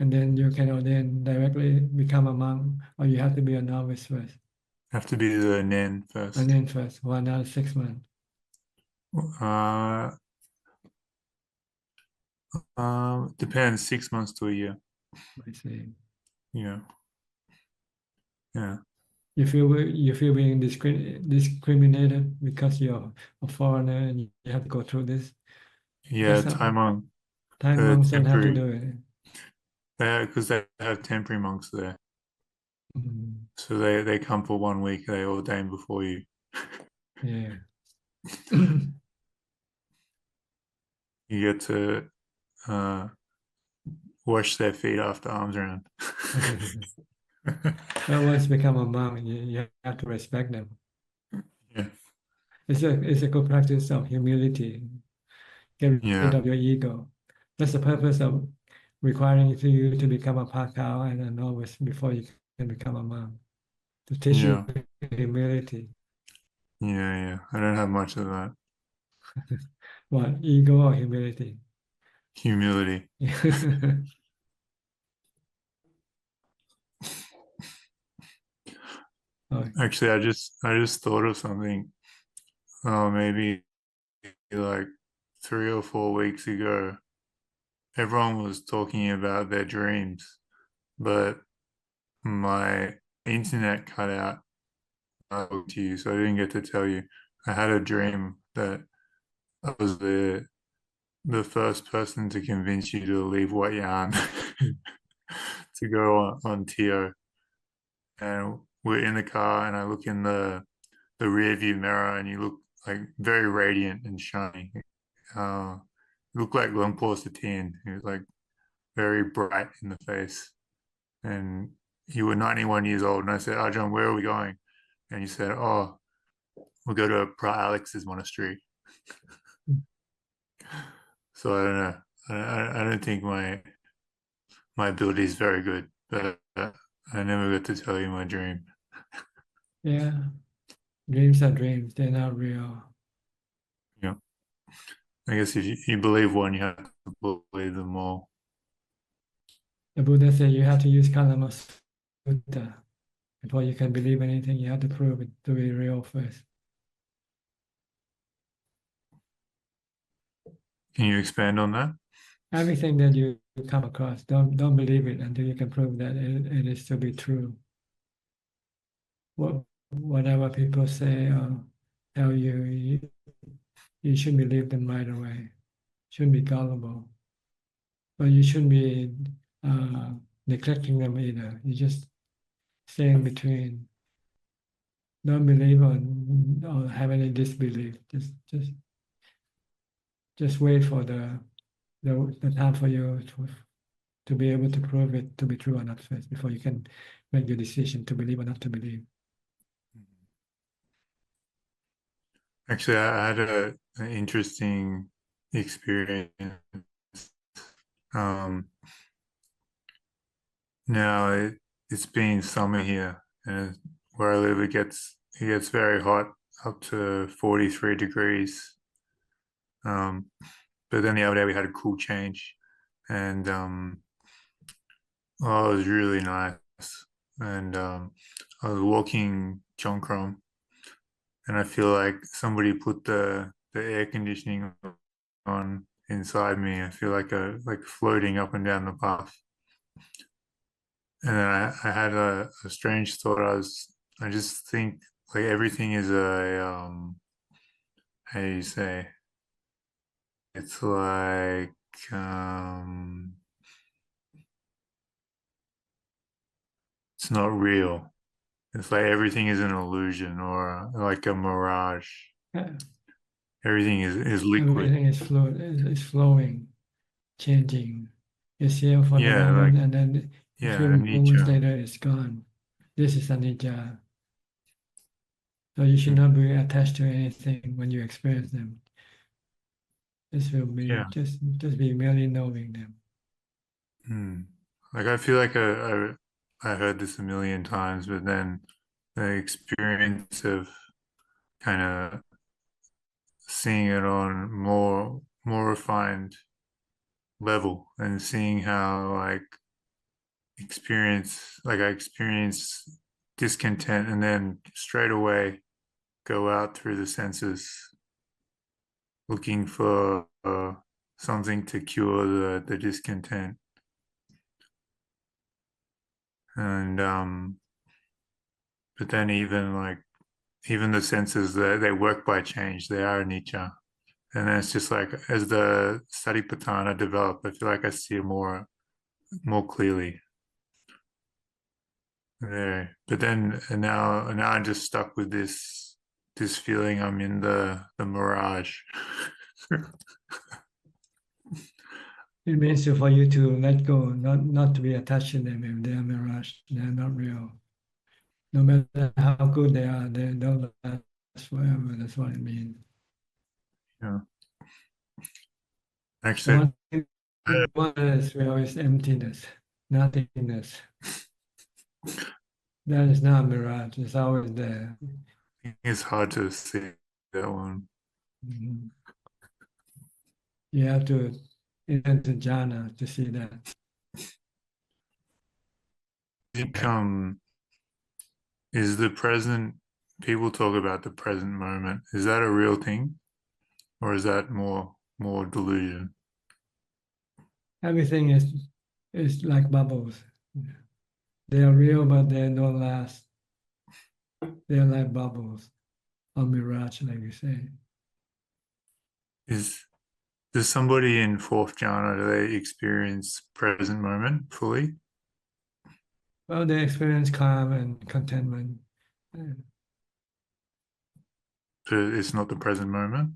And then you can ordain directly become a monk, or you have to be a novice first. Have to be the Nen first. A Nen first. Well, now 6 months. Depends. 6 months to a year. I see. Yeah. Yeah. You feel being discriminated because you're a foreigner and you have to go through this? Yeah, Thai monk. Thai monks don't have to do it. Yeah, because they have temporary monks there. So they come for 1 week, they ordain before you. Yeah. You get to wash their feet after arms round. Well, once you become a monk, you have to respect them. Yeah. It's a good practice of humility. Get rid of your ego. That's the purpose of requiring you to become a pakao and a novice before you can become a monk. To teach you humility. Yeah. I don't have much of that. What, ego or humility? Humility. Actually, I just thought of something. Maybe like 3 or 4 weeks ago, everyone was talking about their dreams, but my internet cut out to you, so I didn't get to tell you. I had a dream that I was the first person to convince you to leave Wat Yan to go on Tio. And we're in the car, and I look in the rear view mirror, and you look like very radiant and shiny. You look like Lumpur Satin. He was like very bright in the face. And you were 91 years old. And I said, Ajahn, where are we going? And you said, oh, we'll go to Pra Alex's monastery. So I don't know. I don't think my ability is very good, but I never got to tell you my dream. Yeah. Dreams are dreams. They're not real. Yeah. I guess if you believe one, you have to believe them all. The Buddha said you have to use Kalama Sutta. Before you can believe anything, you have to prove it to be real first. Can you expand on that? Everything that you come across, don't believe it until you can prove that it is to be true. Whatever people say or tell you, you shouldn't believe them right away. Shouldn't be gullible. but you shouldn't be neglecting them either. You just stay in between. Don't believe or have any disbelief. Just wait for the time for you to be able to prove it to be true or not first before you can make your decision to believe or not to believe. Actually, I had an interesting experience. Now it's been summer here, and where I live, it gets very hot, up to 43 degrees. But then the other day we had a cool change, and it was really nice. And I was walking Chongkrom, and I feel like somebody put the air conditioning on inside me. I feel like floating up and down the path. And then I had a strange thought. I just think like everything is how do you say? It's like it's not real. It's like everything is an illusion or like a mirage. Yeah. Everything is liquid. Everything is fluid, is flowing, changing. It's here for the Yeah, moment, like and then a yeah, few moments anicca. later, it's gone. This is anicca. So you should Mm. not be attached to anything when you experience them. This will be Yeah. just be merely knowing them. Like I feel like I heard this a million times, but then the experience of kind of seeing it on more refined level and seeing how I experience discontent and then straight away go out through the senses looking for something to cure the discontent. And but then even the senses, they work by change. They are anicca. And then it's just like as the satipatthana develop, I feel like I see it more clearly there. But then and now I'm just stuck with this feeling I'm in the mirage. It means for you to let go, not to be attached to them. If they are mirage, they are not real. No matter how good they are, they don't last forever. That's what it means. Yeah. Actually, one is real is emptiness, nothingness. That is not a mirage. It's always there. It's hard to see that one. Mm-hmm. You have to enter jhana to see that. Is the present, people talk about the present moment. Is that a real thing? Or is that more delusion? Everything is like bubbles. They are real, but they don't last. They are like bubbles or mirage, like you say. Does somebody in fourth jhana, do they experience present moment fully? Well, they experience calm and contentment. So it's not the present moment?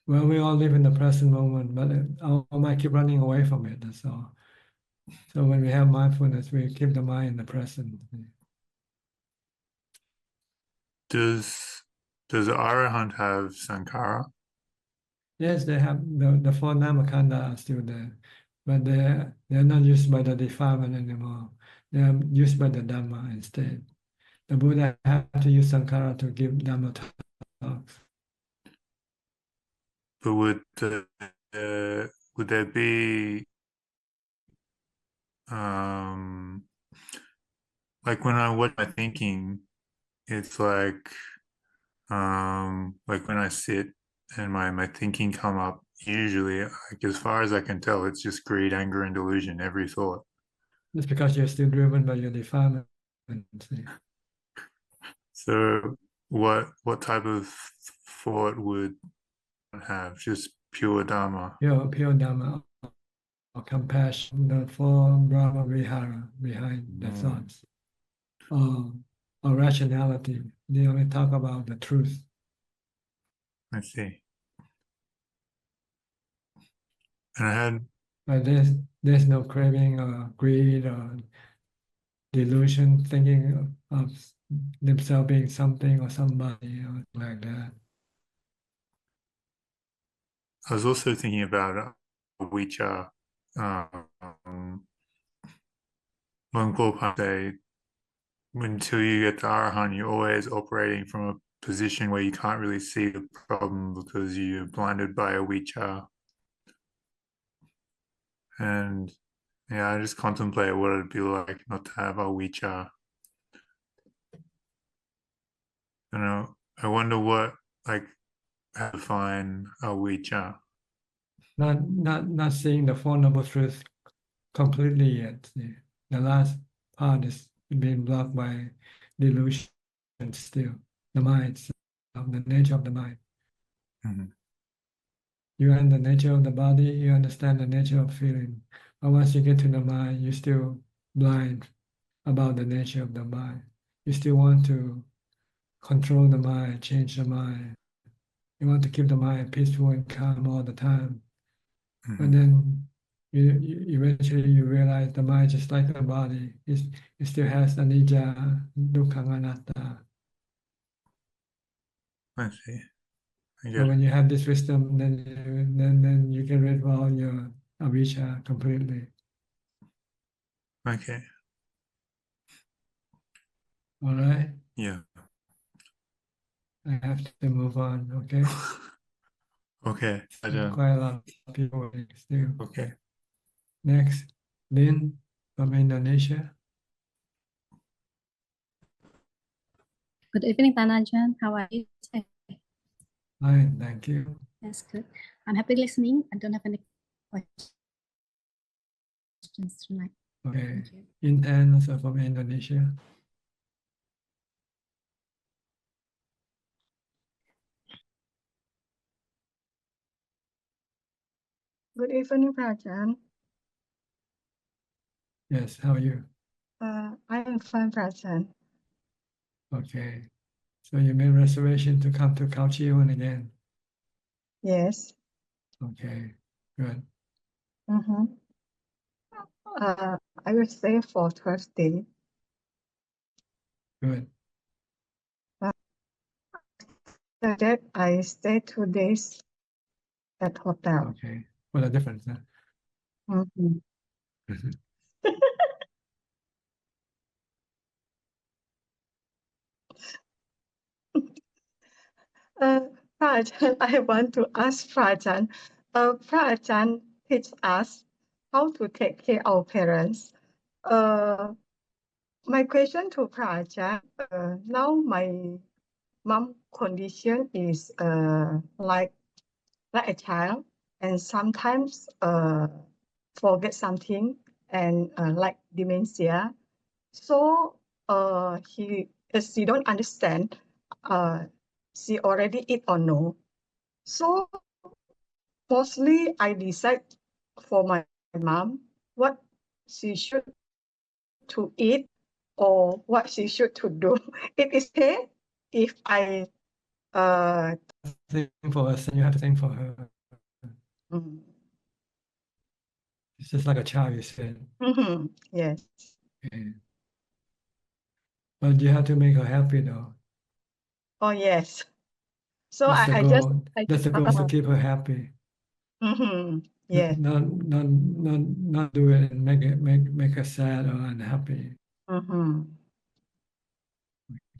Well, we all live in the present moment, but our mind keep running away from it, that's all. So when we have mindfulness, we keep the mind in the present. Does Arahant have sankhara? Yes, they have the four namakanda are still there, but they're not used by the defilement anymore. They are used by the Dhamma instead. The Buddha had to use sankhara to give Dhamma talks. But would there be like when I watch my thinking, it's like when I sit and my thinking come up, usually like as far as I can tell, it's just greed, anger, and delusion, every thought. It's because you're still driven by your defilement. So what type of thought would one have? Just pure Dhamma? Pure Dhamma. compassion, the four Brahma Vihara behind the thoughts, or rationality. They only talk about the truth. I see. And I had. But there's no craving or greed or delusion, thinking of themselves being something or somebody or like that. I was also thinking about Avijja. Luang Por say, until you get to Arahant, you're always operating from a position where you can't really see the problem because you're blinded by Avijja. And yeah, I just contemplate what it'd be like not to have Avijja. You know, I wonder what, like, how to find Avijja. Not seeing the Four Noble Truths completely yet. The last part is being blocked by delusion still. The mind, the nature of the mind. Mm-hmm. You are in the nature of the body, you understand the nature of feeling. But once you get to the mind, you're still blind about the nature of the mind. You still want to control the mind, change the mind. You want to keep the mind peaceful and calm all the time. Mm-hmm. And then you eventually you realize the mind, just like the body, it still has anicca, dukkha, anatta. I see. So when you have this wisdom, then you can rid all your avijja completely. Okay. All right. Yeah. I have to move on. Okay. Okay. Quite a lot of people waiting still. Okay. Next, Lynn from Indonesia. Good evening, Ajahn. How are you today? Fine, thank you. That's good. I'm happy listening. I don't have any questions tonight. Okay. Intan also from Indonesia. Good evening, Prajan. Yes, how are you? I am fine, Prajan. Okay. So you made reservation to come to Kauchiwan again? Yes. Okay, good. Mm-hmm. I will stay for Thursday. Good. After that, I stay 2 days at hotel. Okay. What a difference, huh? Mm-hmm. Prajan, I want to ask Prajan. Prajan teach us how to take care of parents. My question to Prajan, now my mom condition is like a child, and sometimes forget something and like dementia. So she don't understand she already eat or no. So mostly I decide for my mom what she should to eat or what she should to do. It is okay if I Think for us, and you have to think for her. Mm. It's just like a child, you said. Mm-hmm. Yes. Okay. But you have to make her happy, though. Oh yes. So That's the I goal. just That's the goal, is to keep her happy. Mm-hmm. Yes. Not do it and make her sad or unhappy. Mm-hmm.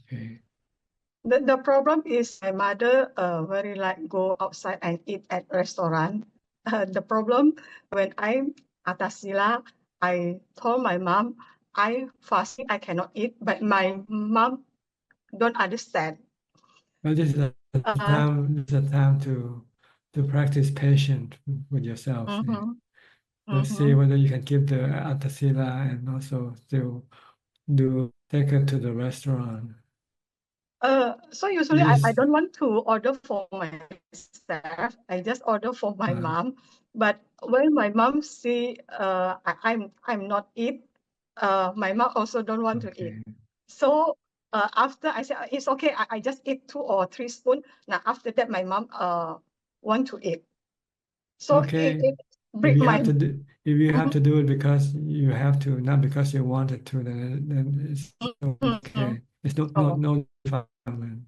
Okay. The problem is my mother very like go outside and eat at restaurant. The problem when I'm atasila, I told my mom I fasting, I cannot eat, but my mom don't understand. But this is a time to practice patience with yourself. Mm-hmm. Let's see whether you can keep the atasila and also still take her to the restaurant. So usually I don't want to order for myself. I just order for my mom But when my mom see I'm not eat, my mom also don't want to eat. So after I said it's okay, I just eat 2 or 3 spoons. Now after that, my mom want to eat. So it If break you my. have to do, if you have to do it because you have to, not because you wanted to, then it's okay. It's no defilement.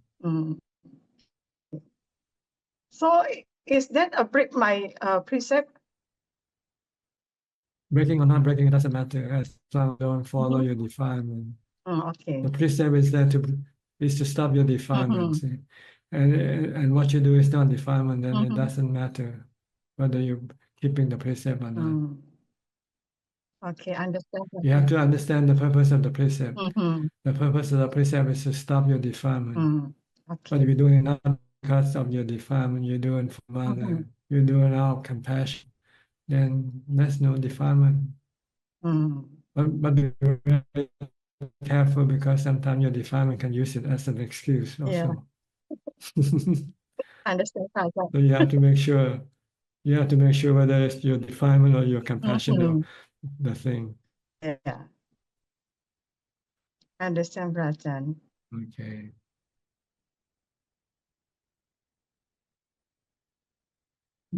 So is that a break my precept? Breaking or not breaking, it doesn't matter as long as you don't follow your defilement. Okay. The precept is there to stop your defilement. See? And what you do is not defilement, then it doesn't matter whether you're keeping the precept or not. Okay, understand. You have to understand the purpose of the precept. Mm-hmm. The purpose of the precept is to stop your defilement. Okay. But if you're doing it not because of your defilement, you're doing for mother, you're doing out of compassion, then there's no defilement. But be very careful because sometimes your defilement can use it as an excuse also. Understand. So you have to make sure whether it's your defilement or your compassion or the thing. Yeah. Understand, Rajan. Okay.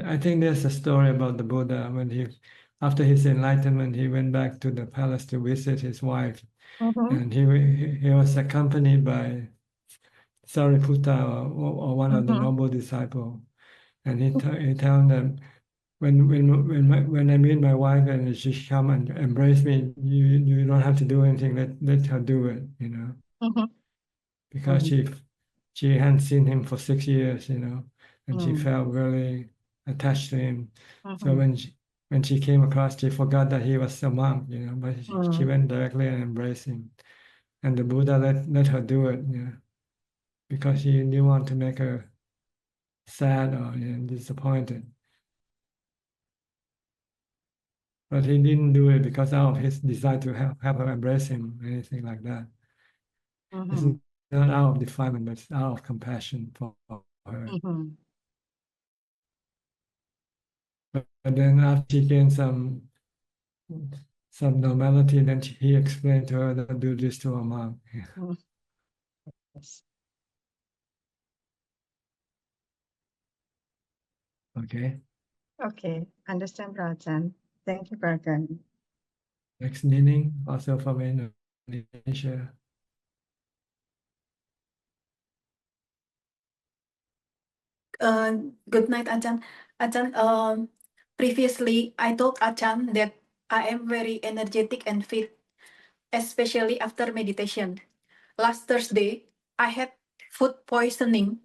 I think there's a story about the Buddha when after his enlightenment, he went back to the palace to visit his wife, and he was accompanied by Sariputta or one of the noble disciples, and he told them, when I meet my wife and she come and embrace me, you don't have to do anything. Let her do it, because she hadn't seen him for 6 years, and she felt really attached to him. So when she came across, she forgot that he was a monk, but she went directly and embraced him, and the Buddha let her do it, because he didn't want to make her sad or disappointed. But he didn't do it because out of his desire to have her embrace him, anything like that. It's not out of defilement, but it's out of compassion for her. But then after she gained some normality, then he explained to her that do this to a monk. Okay. Okay, understand, Rajan. Thank you, Rajan. Next meeting, also from Indonesia. Good night, Ajahn. Ajahn, previously I told Ajahn that I am very energetic and fit, especially after meditation. Last Thursday, I had food poisoning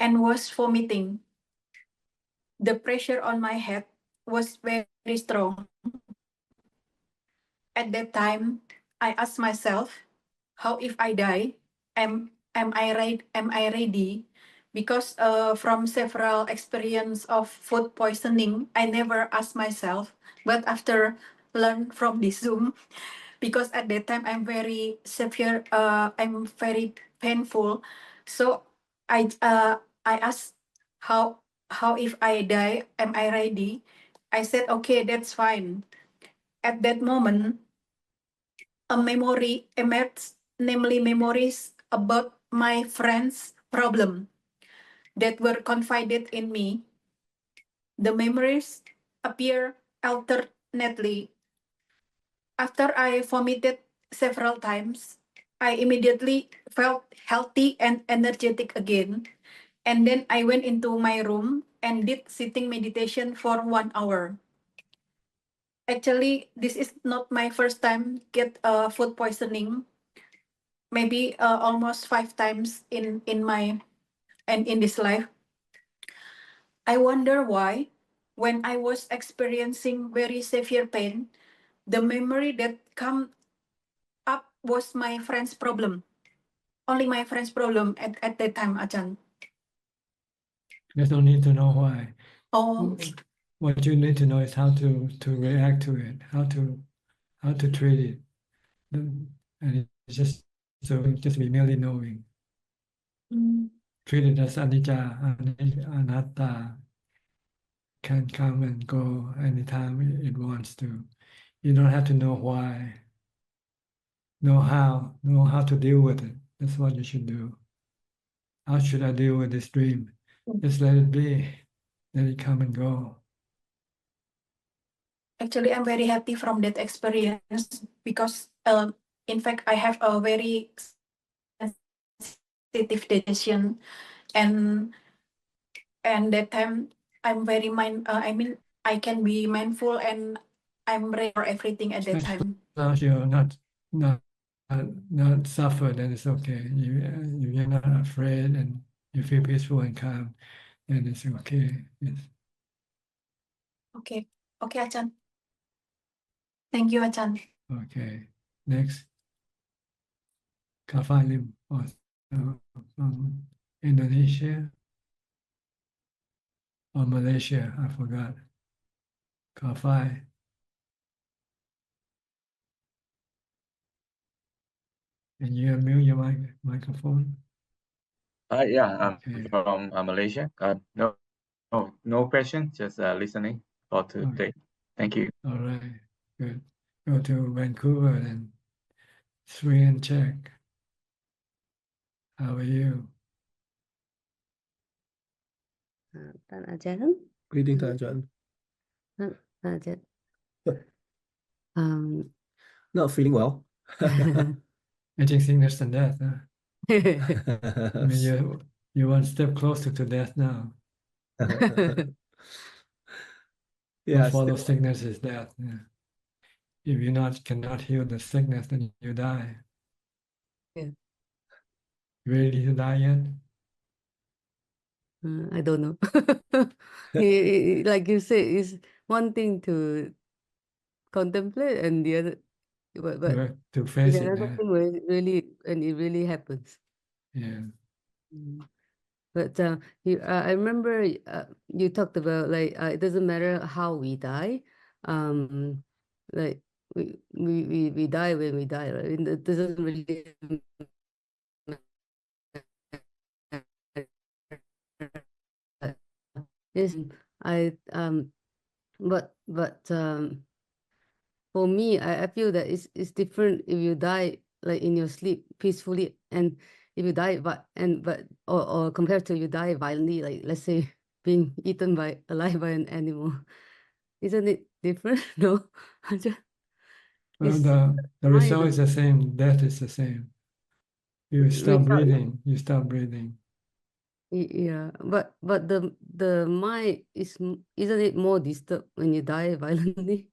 and was vomiting. The pressure on my head was very strong. At that time, I asked myself, how if I die? Am I ready? Because from several experience of food poisoning, I never asked myself, but after learn from this Zoom, because at that time I'm very severe, I'm very painful. So I asked how if I die, am I ready? I said, okay, that's fine. At that moment, a memory emerged, namely memories about my friend's problem that were confided in me. The memories appear alternately. After I vomited several times, I immediately felt healthy and energetic again. And then I went into my room and did sitting meditation for 1 hour. Actually, this is not my first time get food poisoning. Maybe almost 5 times in this life. I wonder why, when I was experiencing very severe pain, the memory that come up was my friend's problem. Only my friend's problem at that time, Ajahn. There's no need to know why. Oh. What you need to know is how to react to it, how to treat it, and it's just be merely knowing. Treat it as anicca, anatta. can come and go anytime it wants to. You don't have to know why. Know how to deal with it. That's what you should do. How should I deal with this dream? Just let it be. Let it come and go. Actually, I'm very happy from that experience because, in fact, I have a very sensitive digestion, and that time I'm very I can be mindful and I'm ready for everything at that time. Now you're not suffer, then it's okay. You're not afraid and you feel peaceful and calm, then it's okay. Yes. Okay, Ajahn. Thank you, Ajahn. Okay. Next, Kafai Lim from Indonesia or Malaysia, I forgot. Kafai. Can you unmute your microphone? Yeah, I'm Okay. from Malaysia. No question, just listening for today. Thank you. All right, good. Go to Vancouver and Sri and check. How are you? Tan Ajahn. Greeting to Ajahn. Ajahn. Not feeling well. Aging sickness and death, huh? I mean, you're one step closer to death now. Yeah, What follows still. sickness is death. Yeah. If you cannot heal the sickness, then you die. Yeah. You ready to die yet? I don't know. Like you said, it's one thing to contemplate and the other, but To face it's it. another thing when it really happens. Yeah. But I remember you talked about like it doesn't matter how we die, like we die when we die, right? It doesn't really yes, but for me, I feel that it's different if you die like in your sleep peacefully, and if you die or compared to you die violently, like let's say being eaten alive by an animal. Isn't it different? No. Well, the result is the same. Death is the same. You stop breathing. You stop breathing. Yeah, but the mind isn't it more disturbed when you die violently?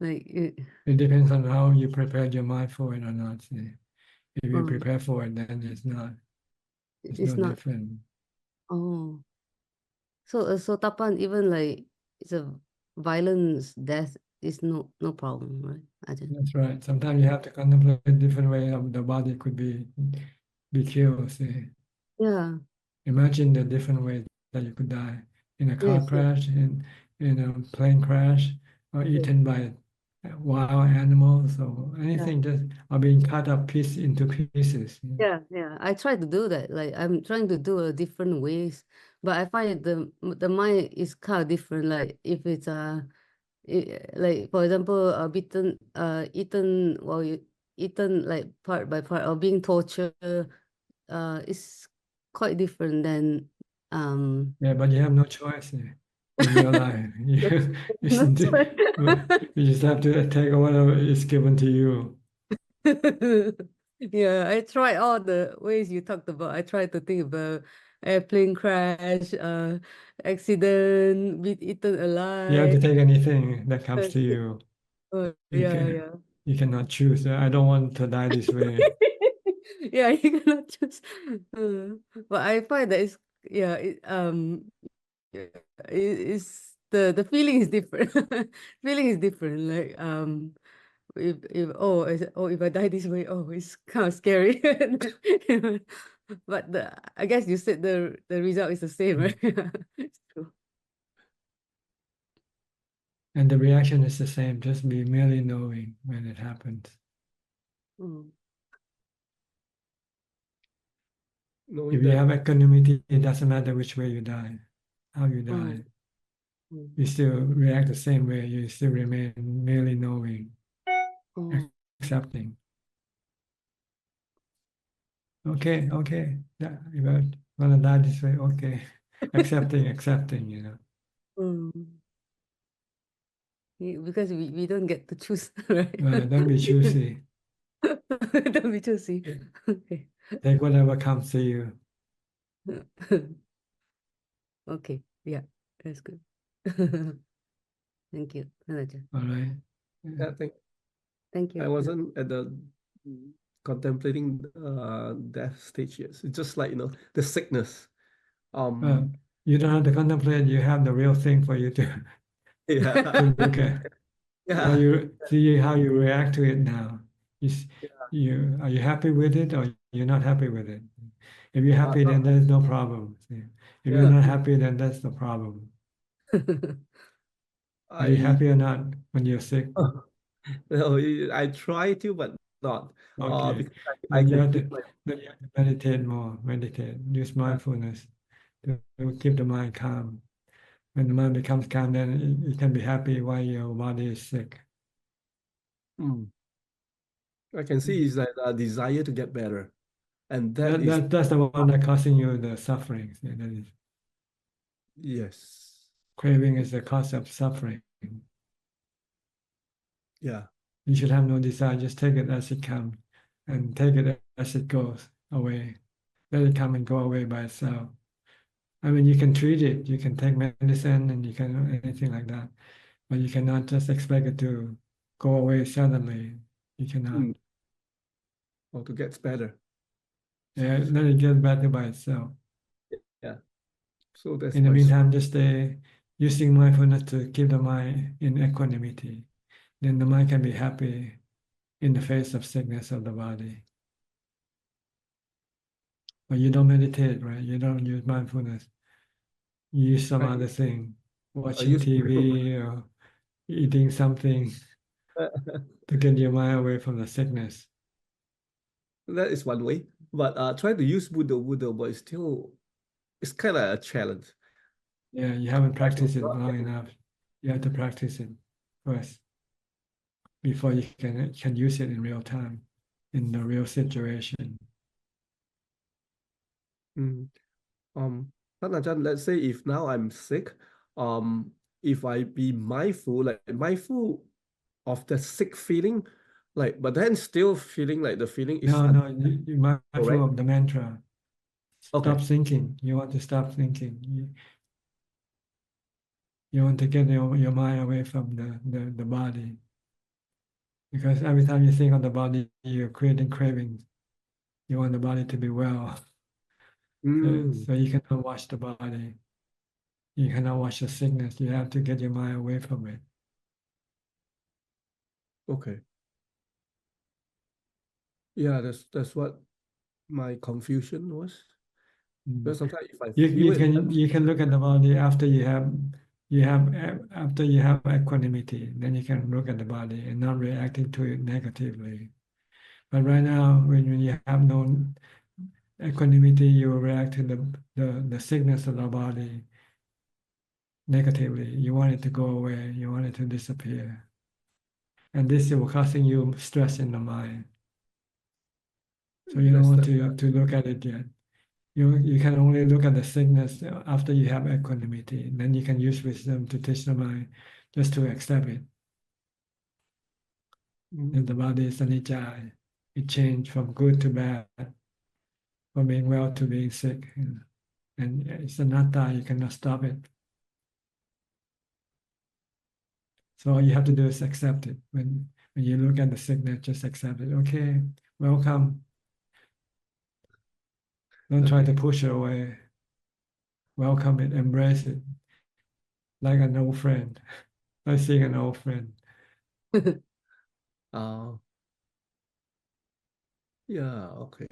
Like it depends on how you prepared your mind for it or not. See? If you Oh. prepare for it, then it's not. It's no not different. Oh, so Tapan, even like it's a violence death is no problem, right? That's right. Sometimes you have to contemplate a different way of the body could be killed. See? Yeah. Imagine the different ways that you could die in a car Yes, crash, in a plane crash, or eaten by wild animals, or anything just or being cut up into pieces. Yeah, I try to do that. Like I'm trying to do a different ways, but I find the mind is kind of different. Like if it's like for example, eaten eaten like part by part or being tortured, it's quite different than Yeah, but you have no choice in your life. You just have to take whatever is given to you. Yeah, I try all the ways you talked about. I try to think about airplane crash, accident, be eaten alive. You have to take anything that comes to you. Yeah. You cannot choose. I don't want to die this way. Yeah, you cannot choose. But I find that it's the feeling is different. Feeling is different. Like if I die this way, it's kind of scary. But I guess you said the result is the same, right? It's true. And the reaction is the same. Just be merely knowing when it happens. If you have equanimity, it doesn't matter which way you die, how you die. you still react the same way. You still remain merely knowing, accepting. Okay, okay. Yeah, you wanna die this way? Okay, accepting. You know. Because we don't get to choose, right? Don't be choosy. Don't be choosy. Okay. Take whatever comes to you. Okay. Yeah, that's good. Thank you, Ajahn. All right. Yeah, Thank you. I wasn't at the contemplating death stage yet. It's just like the sickness. You don't have to contemplate. You have the real thing for you to Yeah. to look at. Yeah. So you see how you react to it now. Are you happy with it or you're not happy with it? If you're happy, then there's no problem. See? If you're not happy, then that's the problem. Are you happy or not when you're sick? No, I try to, but not. Okay. Because Then I you can have feel to, like then you have to meditate more. Meditate. Use mindfulness to keep the mind calm. When the mind becomes calm, then you can be happy while your body is sick. I can see is that a desire to get better, and that's the one that causing you the suffering. See, that is, yes. craving is the cause of suffering. Yeah. You should have no desire. Just take it as it comes, and take it as it goes away. Let it come and go away by itself. I mean, you can treat it. You can take medicine, and you can anything like that, but you cannot just expect it to go away suddenly. You cannot. Or to get better. Yeah, let it get better by itself. Yeah. So that's In the my meantime, just stay using mindfulness to keep the mind in equanimity. Then the mind can be happy in the face of sickness of the body. But you don't meditate, right? You don't use mindfulness. You use some other thing, watching use TV or eating something to get your mind away from the sickness. That is one way, but try to use Buddha, but it's kind of a challenge. Yeah, you haven't practiced it long enough. You have to practice it first before you can use it in real time, in the real situation. Ajahn, let's say if now I'm sick, if I be mindful of the sick feeling, but then still feeling like the feeling is No, you're mindful correct. of the mantra. Stop Okay. thinking. You want to stop thinking. You want to get your mind away from the body. Because every time you think of the body, you're creating cravings. You want the body to be well. So you cannot watch the body. You cannot watch the sickness. You have to get your mind away from it. Okay. Yeah, that's what my confusion was. Because sometimes if I feel it, You can look at the body after you have equanimity. Then you can look at the body and not reacting to it negatively. But right now, when you have no equanimity, you react to the sickness of the body negatively. You want it to go away. You want it to disappear. And this will causing you stress in the mind. So you don't want to look at it yet. You can only look at the sickness after you have equanimity. And then you can use wisdom to teach the mind just to accept it. And the body is anicca. It changed from good to bad, from being well to being sick. And it's anatta, you cannot stop it. So all you have to do is accept it. When you look at the sickness, just accept it. Okay, welcome. Don't try to push it away. Welcome it, embrace it. Like an old friend. Like seeing an old friend. Yeah, okay.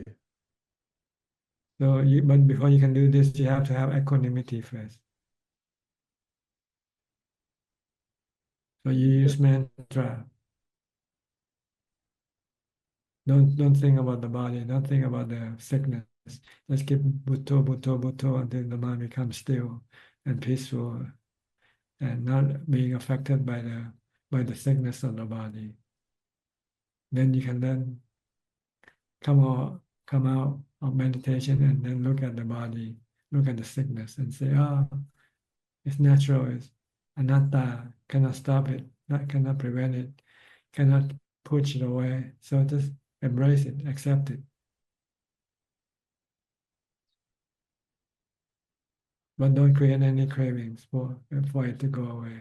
So but before you can do this, you have to have equanimity first. So you use mantra. Don't think about the body. Don't think about the sickness. Just keep butto, butto, butto until the mind becomes still and peaceful and not being affected by the sickness of the body. Then you can then come out of meditation and then look at the body, look at the sickness and say, oh, it's natural, it's anatta, cannot stop it, cannot prevent it, cannot push it away. So just embrace it, accept it. But don't create any cravings for it to go away.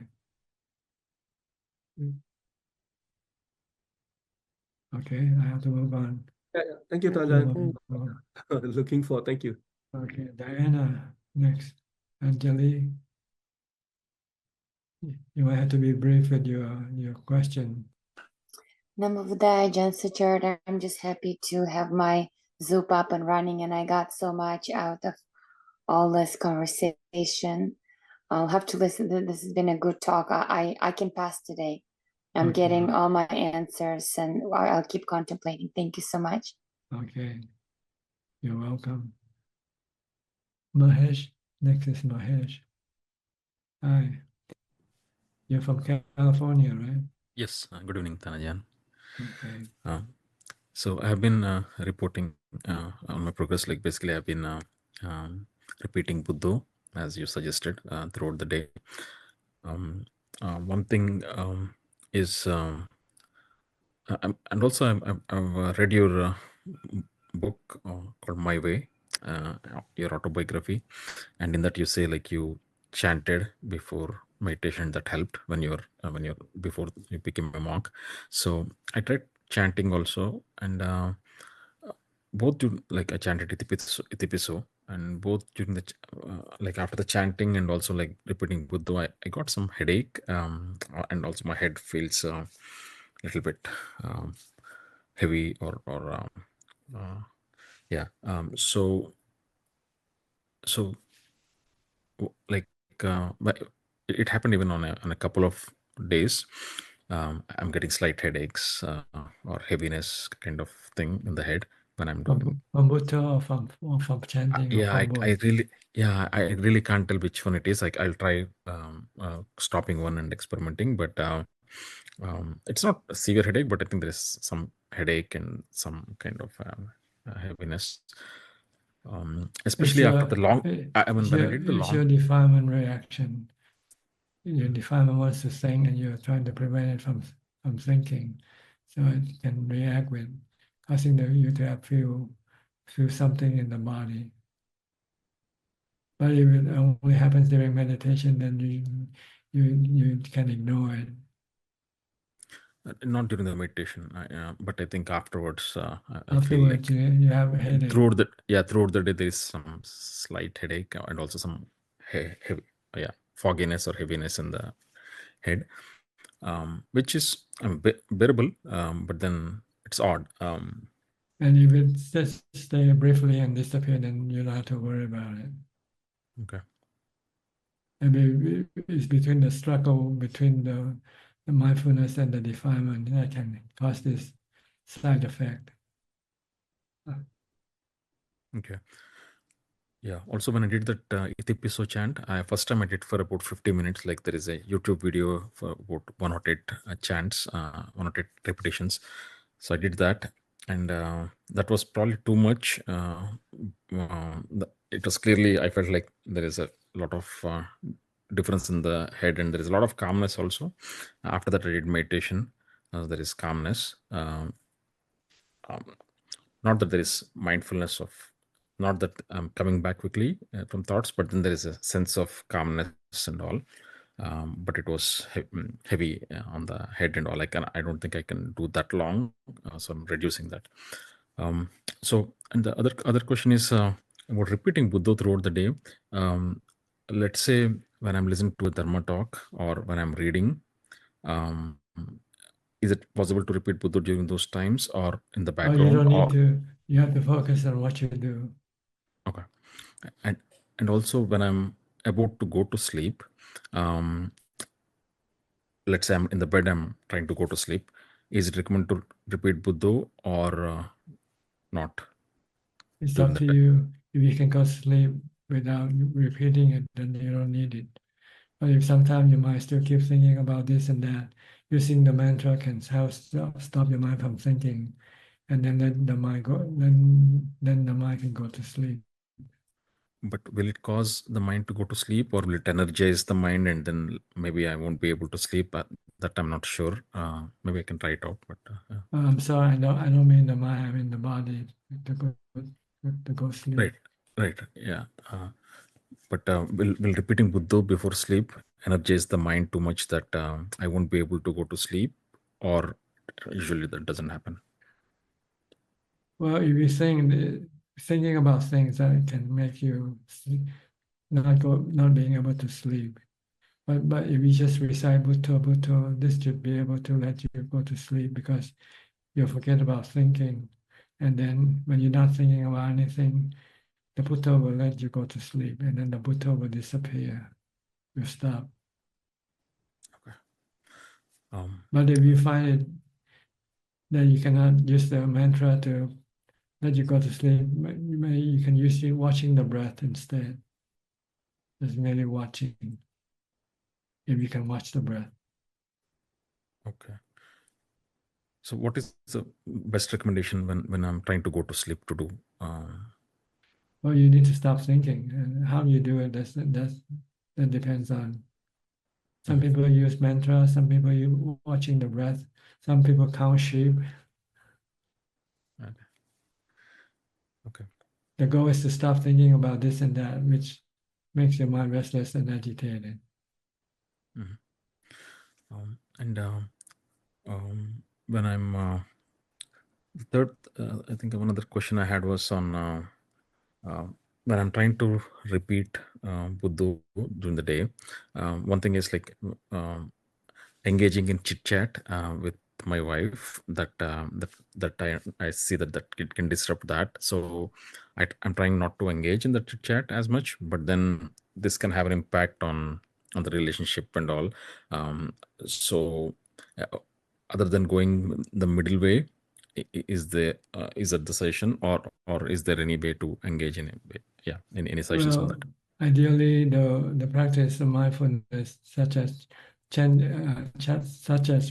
Okay, I have to move on. Yeah, thank you, Ajahn. Looking forward. Thank you. Okay, Diana, next. Anjali, you might have to be brief with your question. Namo Buddhaya, Ajahn Suchart. I'm just happy to have my Zoop up and running, and I got so much out of all this conversation. I'll have to listen. This has been a good talk. I can pass today. I'm getting all my answers, and I'll keep contemplating. Thank you so much. Okay, you're welcome. Mahesh, next is Mahesh. Hi, you're from California, right? Yes, good evening, Thanajan. Okay. So I have been reporting on my progress. Like basically, I've been repeating Buddha as you suggested throughout the day. One thing is, and also I've read your book called My Way, your autobiography, and in that you say like you chanted before meditation that helped when you're before you became a monk. So I tried chanting also, and both like I chanted Itipiso, and both during the like after the chanting and also like repeating Buddha, I got some headache, and also my head feels a little bit heavy or yeah. So like but it happened even on a couple of days. I'm getting slight headaches or heaviness kind of thing in the head when I'm doing from Buddha or from chanting? yeah, or from both? I really can't tell which one it is. Like I'll try stopping one and experimenting, but it's not a severe headache, but I think there is some headache and some kind of heaviness, especially after the long. I mean, when I did the It's your long. defilement reaction. Your defilement wants to think, and you're trying to prevent it from thinking, so it can react with causing you to feel something in the body. But if it only happens during meditation, then you can ignore it. Not during the meditation, but I think afterwards. I feel Afterwards, like you have a headache. throughout the day there is some slight headache and also some heavy, fogginess or heaviness in the head, which is bearable, but then it's odd. And if it just stay briefly and disappear, then you don't have to worry about it. Okay. Maybe it's between the struggle between the mindfulness and the defilement that can cause this side effect. Okay. Yeah. Also, when I did that Itipiso chant, first time I did for about 50 minutes. Like there is a YouTube video for about 108 chants, 108 repetitions. So I did that, and that was probably too much. It was clearly I felt like there is a lot of difference in the head, and there is a lot of calmness also. After that, I did meditation. There is calmness. Not that there is mindfulness of, not that I'm coming back quickly from thoughts, but then there is a sense of calmness and all. But it was heavy on the head and all. I don't think I can do that long, so I'm reducing that. So, and the other question is about repeating Buddha throughout the day. Let's say when I'm listening to a Dhamma talk or when I'm reading, is it possible to repeat Buddha during those times or in the Oh, you background? don't need to. You have to focus on what you do. Okay. And also when I'm about to go to sleep, let's say I'm in the bed, I'm trying to go to sleep. Is it recommended to repeat Buddha or not? It's up to you. If you can go to sleep without repeating it, then you don't need it. But if sometimes your mind still keep thinking about this and that, using the mantra can help stop your mind from thinking, and then let the mind go. Then the mind can go to sleep. But will it cause the mind to go to sleep, or will it energize the mind, and then maybe I won't be able to sleep? That I'm not sure. Maybe I can try it out. But I'm sorry, I don't mean the mind. I mean the body to go sleep. Right. Yeah. But will repeating Buddha before sleep energize the mind too much that I won't be able to go to sleep, or usually that doesn't happen? Well, if you're thinking about things that can make you not being able to sleep, but if you just recite Buddha, this should be able to let you go to sleep, because you forget about thinking, and then when you're not thinking about anything, the Buddha will let you go to sleep, and then the Buddha will disappear, will stop. Okay. But if you find it that you cannot use the mantra to let you go to sleep, you can use it watching the breath instead. Just merely watching, if you can watch the breath. Okay. So what is the best recommendation when I'm trying to go to sleep to do? Well, you need to stop thinking, and how you do it, that depends on. Some people use mantra, some people use watching the breath, some people count sheep. Okay. The goal is to stop thinking about this and that, which makes your mind restless and agitated. When I'm third, I think one other question I had was on when I'm trying to repeat Buddha during the day. One thing is like engaging in chit chat with my wife. That I see that it can disrupt that. So I'm trying not to engage in the chit chat as much. But then this can have an impact on the relationship and all. So other than going the middle way, is that the session, or is there any way to engage in it? Yeah, in any sessions on that? Ideally, the practice of mindfulness, such as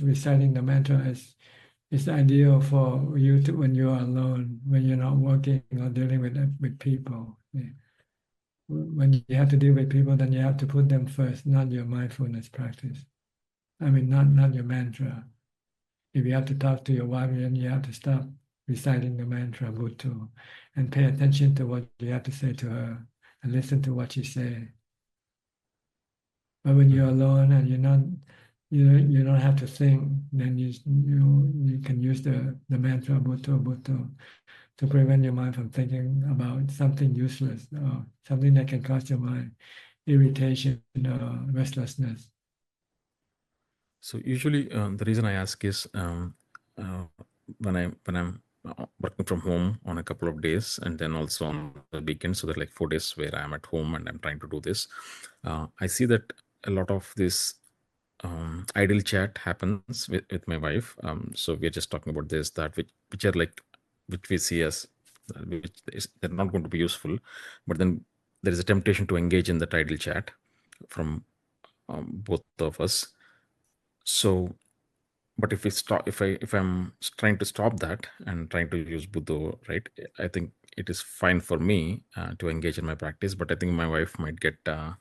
reciting the mantra, is ideal for you to when you are alone, when you're not working or dealing with people. When you have to deal with people, then you have to put them first, not your mindfulness practice. I mean, not your mantra. If you have to talk to your wife, then you have to stop reciting the mantra Buddha and pay attention to what you have to say to her and listen to what she says. But when you're alone and you don't have to think, then you can use the mantra Buddha to prevent your mind from thinking about something useless or something that can cause your mind irritation or restlessness. So usually the reason I ask is when I'm working from home on a couple of days, and then also on the weekend, so there are like 4 days where I'm at home and I'm trying to do this. I see that a lot of this idle chat happens with my wife. So we're just talking about this, that, which are like, which we see as they're not going to be useful, but then there is a temptation to engage in that idle chat from both of us. So, but if I'm trying to stop that and trying to use Buddha, right, I think it is fine for me to engage in my practice, but I think my wife might get a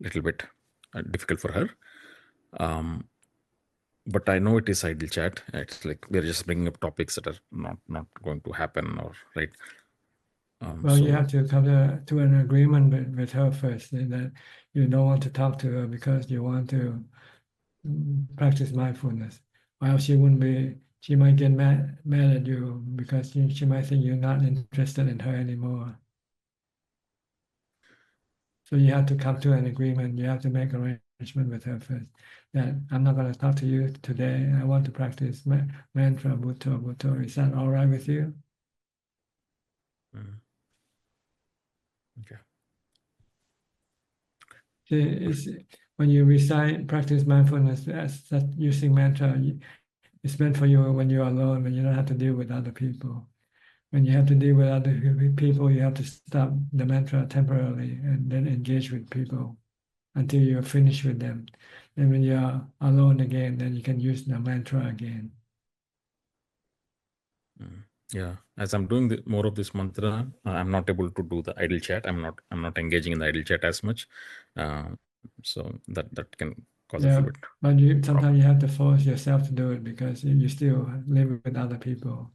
little bit difficult for her. But I know it is idle chat. It's like we're just bringing up topics that are not going to happen, or right. Well, you have to come to an agreement with her first, and that you don't want to talk to her because you want to practice mindfulness. Or else she might get mad at you because she might think you're not interested in her anymore. So you have to come to an agreement. You have to make arrangement with her first. That I'm not going to talk to you today. I want to practice mantra Buddha. Is that all right with you? Okay. When you practice mindfulness using mantra, it's meant for you when you're alone, when you don't have to deal with other people. When you have to deal with other people, you have to stop the mantra temporarily and then engage with people until you're finished with them. And when you're alone again, then you can use the mantra again. Yeah, as I'm doing more of this mantra, I'm not able to do the idle chat. I'm not engaging in the idle chat as much, so that can cause a Yeah, little bit. but sometimes you have to force yourself to do it because you still live with other people.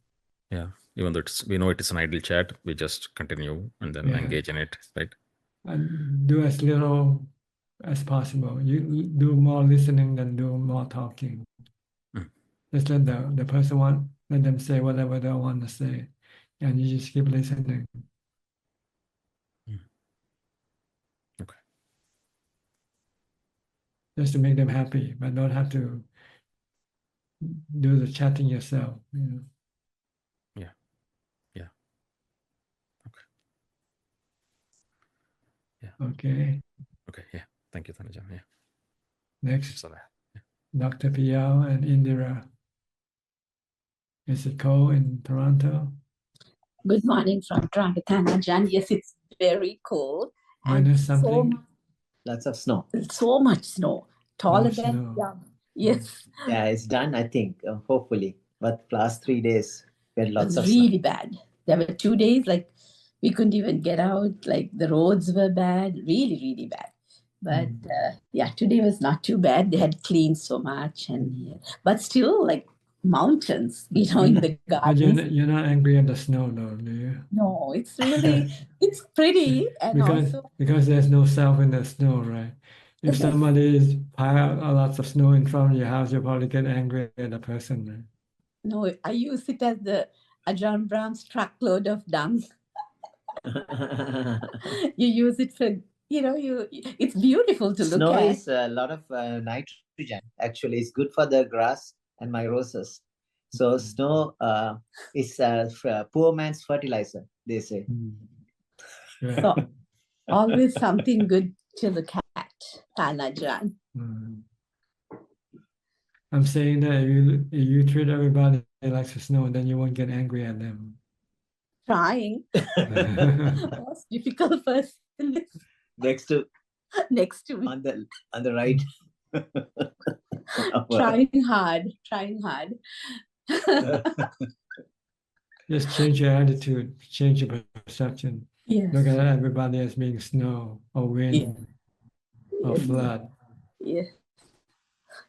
Yeah, even though we know it is an idle chat, we just continue and then engage in it, right? And do as little as possible. You do more listening than do more talking. Just let the person let them say whatever they want to say, and you just keep listening. Okay. Just to make them happy, but don't have to do the chatting yourself. Yeah. Yeah. Okay. Yeah. Okay. Okay. Yeah. Thank you, Thanajan. Yeah. Next, Dr. Piao and Indira. Is it cold in Toronto? Good morning from Toronto, Thanajan. Yes, it's very cold. Minus something? Lots of snow. So much snow. Taller than snow. young. Yes. Yeah, it's done, I think, hopefully. But last 3 days, we had It lots was of really bad. There were 2 days, like, we couldn't even get out. Like, the roads were bad. Really, really bad. But yeah, today was not too bad. They had cleaned so much. But still, like, mountains, in the But gardens. you're not angry at the snow, though, do you? No, it's really, it's pretty. And also, because there's no self in the snow, right? If somebody is pile a lots of snow in front of your house, you'll probably get angry at the person, right? no, I use it as the Ajahn Brahm's truckload of dung. You use it for, it's beautiful to Snow look at. is a lot of nitrogen. Actually, it's good for the grass and my roses. So snow is poor man's fertilizer, they say. So, always something good to look at, Thanajan. I'm saying that if you treat everybody like the snow, then you won't get angry at them. Trying. Most difficult person. Next to me. On the right. Trying hard. Just change your attitude, change your perception. Yes. Look at everybody as being snow or wind or flood. Yes.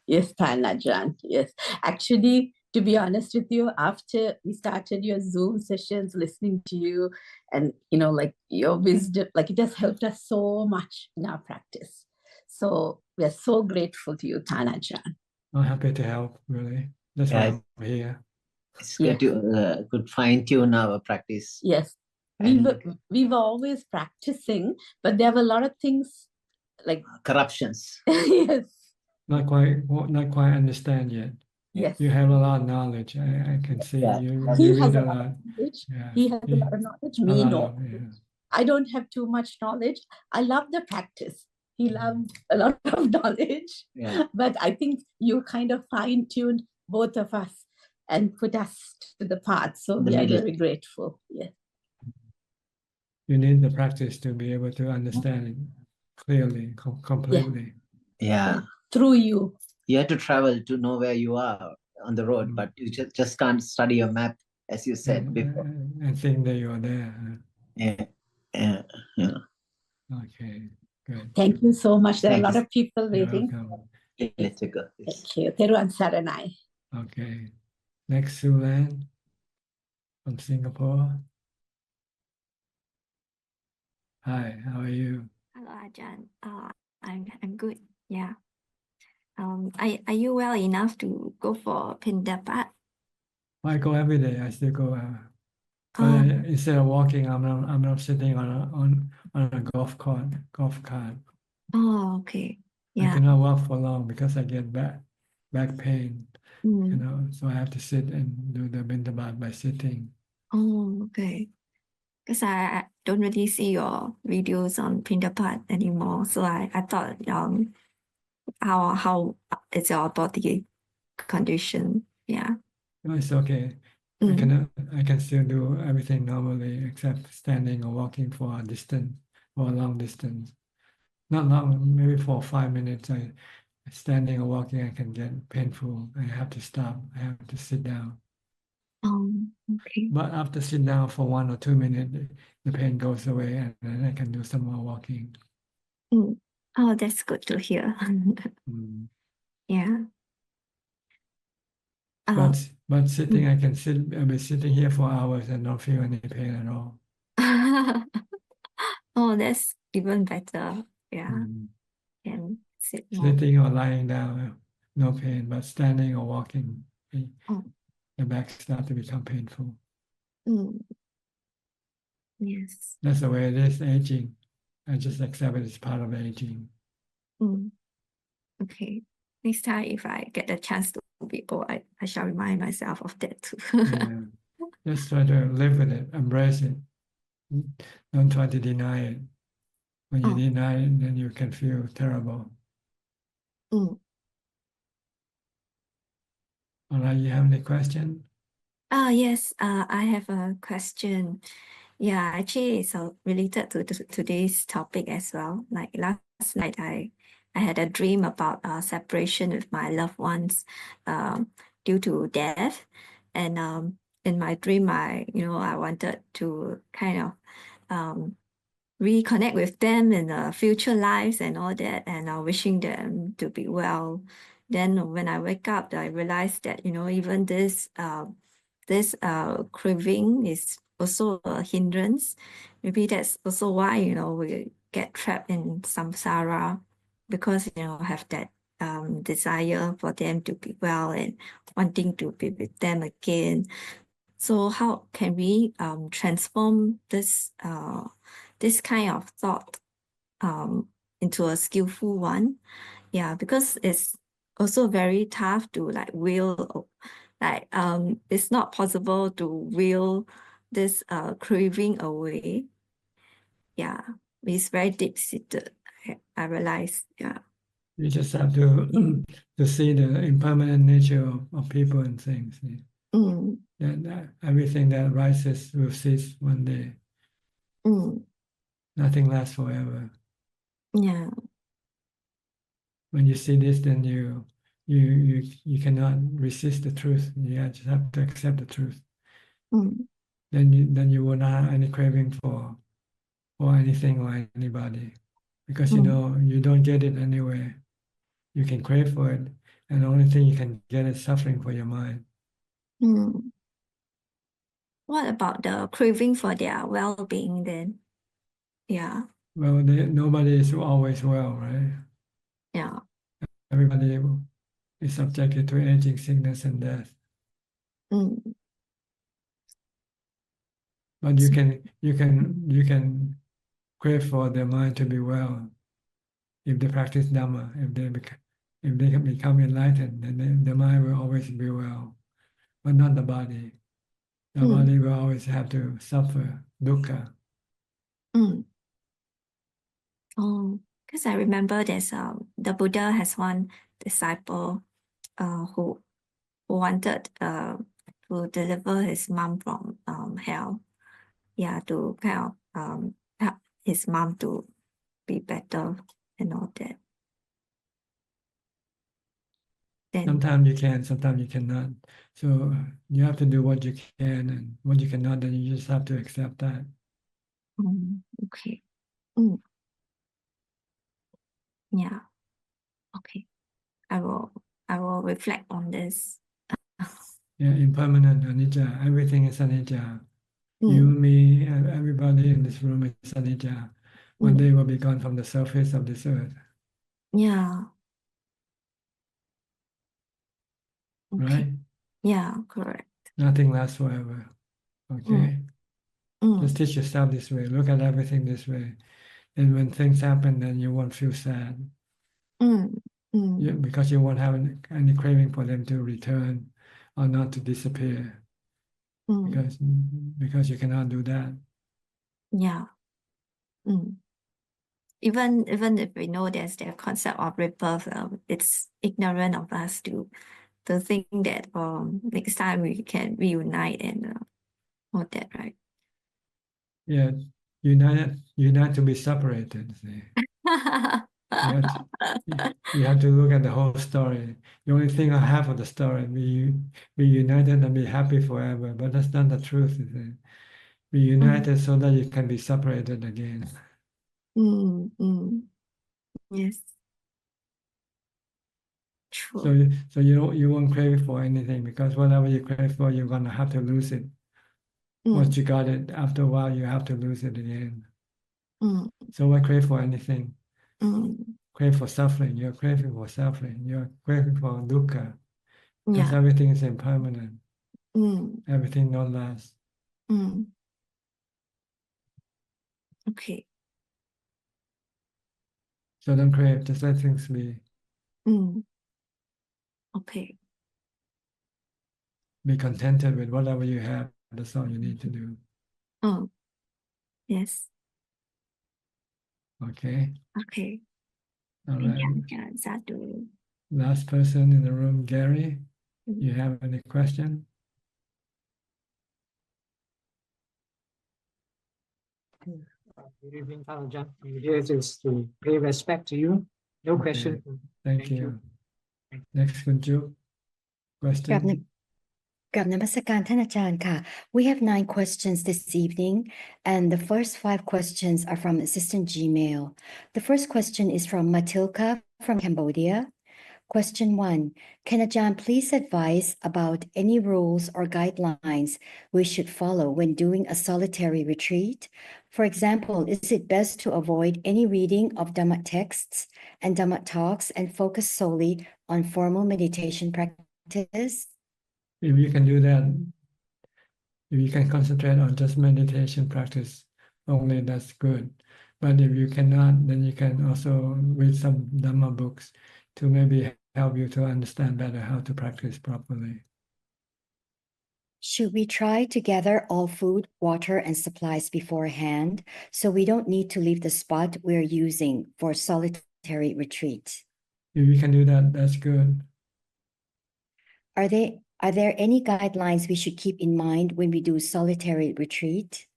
Yes, Thanajan. Yes. Actually, to be honest with you, after we started your Zoom sessions, listening to you and, like your wisdom, like it has helped us so much in our practice. So we're so grateful to you, Thanajan. I'm happy to help, really. That's why I'm here. It's good to could fine tune our practice. Yes. We were always practicing, but there were a lot of things like corruptions. Yes. Not quite understand yet. Yes. You have a lot of knowledge. I can see you read a lot. He has a lot of knowledge. Me, no. I don't have too much knowledge. I love the practice. He loves a lot of knowledge. Yeah. But I think you kind of fine-tuned both of us and put us to the path. So we are very grateful. Yeah. You need the practice to be able to understand it clearly, completely. Yeah. Through you. You have to travel to know where you are on the road, but you just can't study a map, as you said before. And think that you're there. Yeah. Okay, good. Thank you so much. There are a Thank lot you. of people You're waiting. welcome. Let's go. Thank you. Teruan Saranai. Okay. Next, Sulan from Singapore. Hi, how are you? Hello, Ajahn. I'm good. Yeah. Are you well enough to go for Pindapat? I go every day. I still go. But instead of walking, I'm not sitting on a golf cart. Oh, okay. I Yeah. cannot walk for long because I get back pain. Mm. So I have to sit and do the Pindapat by sitting. Oh, okay. Because I don't really see your videos on Pindapat anymore. So I thought how is your body condition? Yeah. No, it's okay. I can still do everything normally except standing or walking for a long distance. not long, maybe for 5 minutes. Standing or walking, I can get painful. I have to stop. I have to sit down. Okay. But after sit down for 1 or 2 minutes, the pain goes away, and then I can do some more walking. Oh, that's good to hear. Yeah. But sitting, I can sit. I'll be sitting here for hours and not feel any pain at all. Oh, that's even better. Yeah. Can sit more. Sitting or lying down, no pain. But standing or walking, the back starts to become painful. Yes. That's the way it is. Aging. I just accept it as part of aging. Okay. Next time, if I get a chance to be old, I shall remind myself of that too. Yeah. Just try to live with it, embrace it. Don't try to deny it. When you deny it, then you can feel terrible. All right, you have any question? Yes, I have a question. Yeah, actually, it's related to today's topic as well. Like last night, I had a dream about separation with my loved ones due to death. And in my dream, I wanted to kind of reconnect with them in future lives and all that, and wishing them to be well. Then when I wake up, I realized that, even this craving is also a hindrance. Maybe that's also why, we get trapped in samsara, because, have that desire for them to be well and wanting to be with them again. So how can we transform this kind of thought into a skillful one? Yeah, because it's also very tough to will, it's not possible to will this craving away. Yeah, it's very deep seated. I realize. Yeah. You just have to see the impermanent nature of people and things. That everything that rises will cease one day. Nothing lasts forever. Yeah. When you see this, then you cannot resist the truth. You just have to accept the truth. Then you will not have any craving for anything or anybody, because you don't get it anyway. You can crave for it, and the only thing you can get is suffering for your mind. What about the craving for their well-being then? Yeah. Well, nobody is always well, right? Yeah. Everybody is subjected to aging, sickness, and death. But you can crave for their mind to be well if they practice Dhamma. If they can become enlightened, then the mind will always be well, but not the body. The body will always have to suffer dukkha. Oh, because I remember there's the Buddha has one disciple who wanted to deliver his mom from hell. Yeah, to kind of help his mom to be better and all that. Then, sometimes you can, sometimes you cannot. So you have to do what you can, and what you cannot, then you just have to accept that. okay. Yeah. Okay. I will reflect on this. Yeah, impermanent, anicca. Everything is anicca. You, me, and everybody in this room is anicca. One day will be gone from the surface of this earth. Yeah. Okay. Right? Yeah, correct. Nothing lasts forever. Okay? Just teach yourself this way. Look at everything this way. And when things happen, then you won't feel sad. Because you won't have any craving for them to return or not to disappear. Because you cannot do that. Yeah. Even if we know there's the concept of rebirth, it's ignorant of us to think that next time we can reunite and all that, right? Yeah, unite to be separated. See? You have to look at the whole story. You only think of half of the story, be united and be happy forever. But that's not the truth, is it? Be united so that you can be separated again. Yes. True. So you won't crave for anything, because whatever you crave for, you're gonna have to lose it. Once you got it, after a while, you have to lose it again. So why crave for anything? Crave for suffering. You're craving for suffering. You're craving for dukkha. Because Yeah. everything is impermanent. Everything don't last. Okay. So don't crave. Just let things be. Okay. Be contented with whatever you have. That's all you need to do. Oh, yes. Okay. Okay. All right. Yeah, Sadhu. Last person in the room, Gary. You have any question? Good evening, Ajahn. I'm here just to pay respect to you. No question. Thank you. Next, Kunju. Question. กราบนมัสการท่านอาจารย์ค่ะ We have 9 questions this evening, and the first 5 questions are from Assistant Gmail. The first question is from Matilka from Cambodia. Question 1. Can Ajahn please advise about any rules or guidelines we should follow when doing a solitary retreat? For example, is it best to avoid any reading of Dhamma texts and Dhamma talks and focus solely on formal meditation practice? If you can do that, if you can concentrate on just meditation practice only, that's good. But if you cannot, then you can also read some Dhamma books to maybe help you to understand better how to practice properly. Should we try to gather all food, water, and supplies beforehand so we don't need to leave the spot we're using for solitary retreat? If you can do that, that's good. Are there any guidelines we should keep in mind when we do solitary retreat?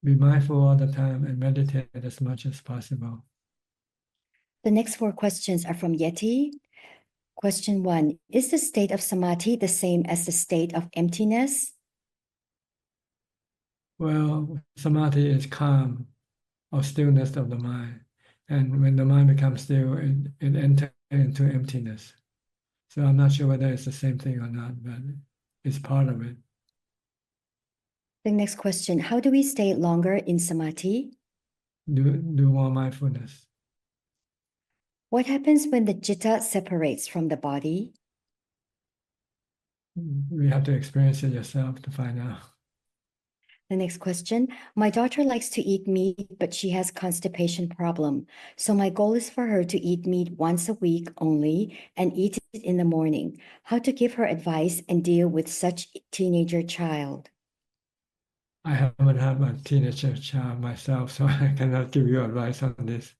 Be mindful all the time and meditate as much as possible. The next 4 questions are from Yeti. Question 1. Is the state of samadhi the same as the state of emptiness? Well, samadhi is calm or stillness of the mind. And when the mind becomes still, it enters into emptiness. So I'm not sure whether it's the same thing or not, but it's part of it. The next question, how do we stay longer in samadhi? Do more mindfulness. What happens when the citta separates from the body? You have to experience it yourself to find out. The next question, my daughter likes to eat meat, but she has constipation problem. So my goal is for her to eat meat once a week only and eat it in the morning. How to give her advice and deal with such a teenager child? I haven't had a teenager child myself, so I cannot give you advice on this.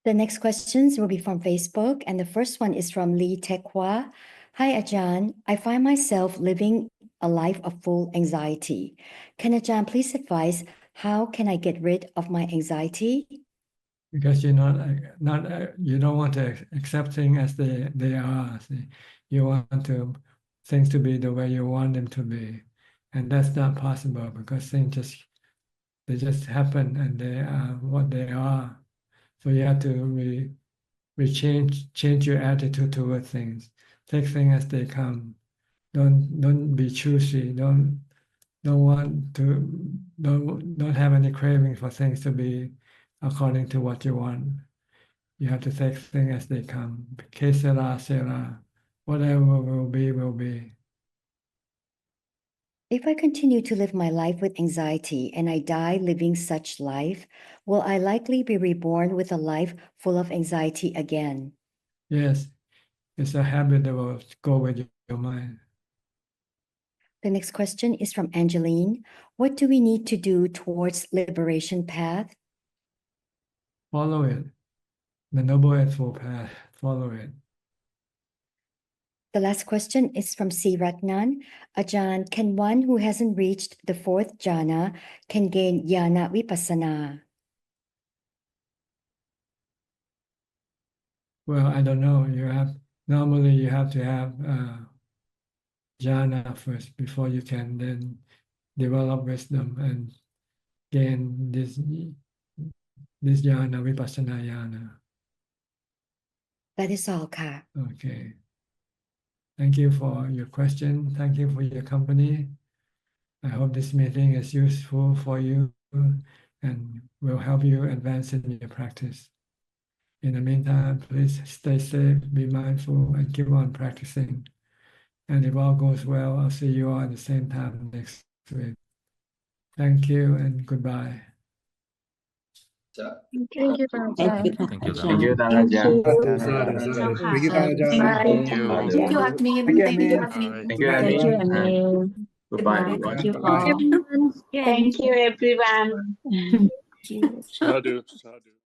The next questions will be from Facebook, and the first one is from Lee Tekwa. Hi, Ajahn. I find myself living a life of full anxiety. Can Ajahn please advise how can I get rid of my anxiety? Because you don't want to accept things as they are. See? You want things to be the way you want them to be, and that's not possible because things just happen and they are what they are. So you have to change your attitude toward things. Take things as they come. Don't be choosy. Don't have any craving for things to be according to what you want. You have to take things as they come. Que sera, sera. Whatever will be, will be. If I continue to live my life with anxiety and I die living such life, will I likely be reborn with a life full of anxiety again? Yes, it's a habit that will go with your mind. The next question is from Angeline. What do we need to do towards liberation path? Follow it. The Noble Eightfold Path. Follow it. The last question is from C. Ratnan. Ajahn, can one who hasn't reached the 4th jhana can gain jnana vipassana? Well, I don't know. Normally you have to have jhana first before you can then develop wisdom and gain this jhana, vipassana jhana. That is all, ka. Okay. Thank you for your question. Thank you for your company. I hope this meeting is useful for you and will help you advance in your practice. In the meantime, please stay safe, be mindful, and keep on practicing. And if all goes well, I'll see you all at the same time next week. Thank you and goodbye. Thank you, Ajahn. Thank you, Thank you, Dhamma. Dhanajan. Thank you, Tanajan. Thank you. Thank you, Admin. Thank you, Admin. Thank you, Thank you, Admin. Anil. Goodbye, Goodbye. everyone. Thank you Bye. all. Thank you, everyone. Thank you. Sadhu, sadhu.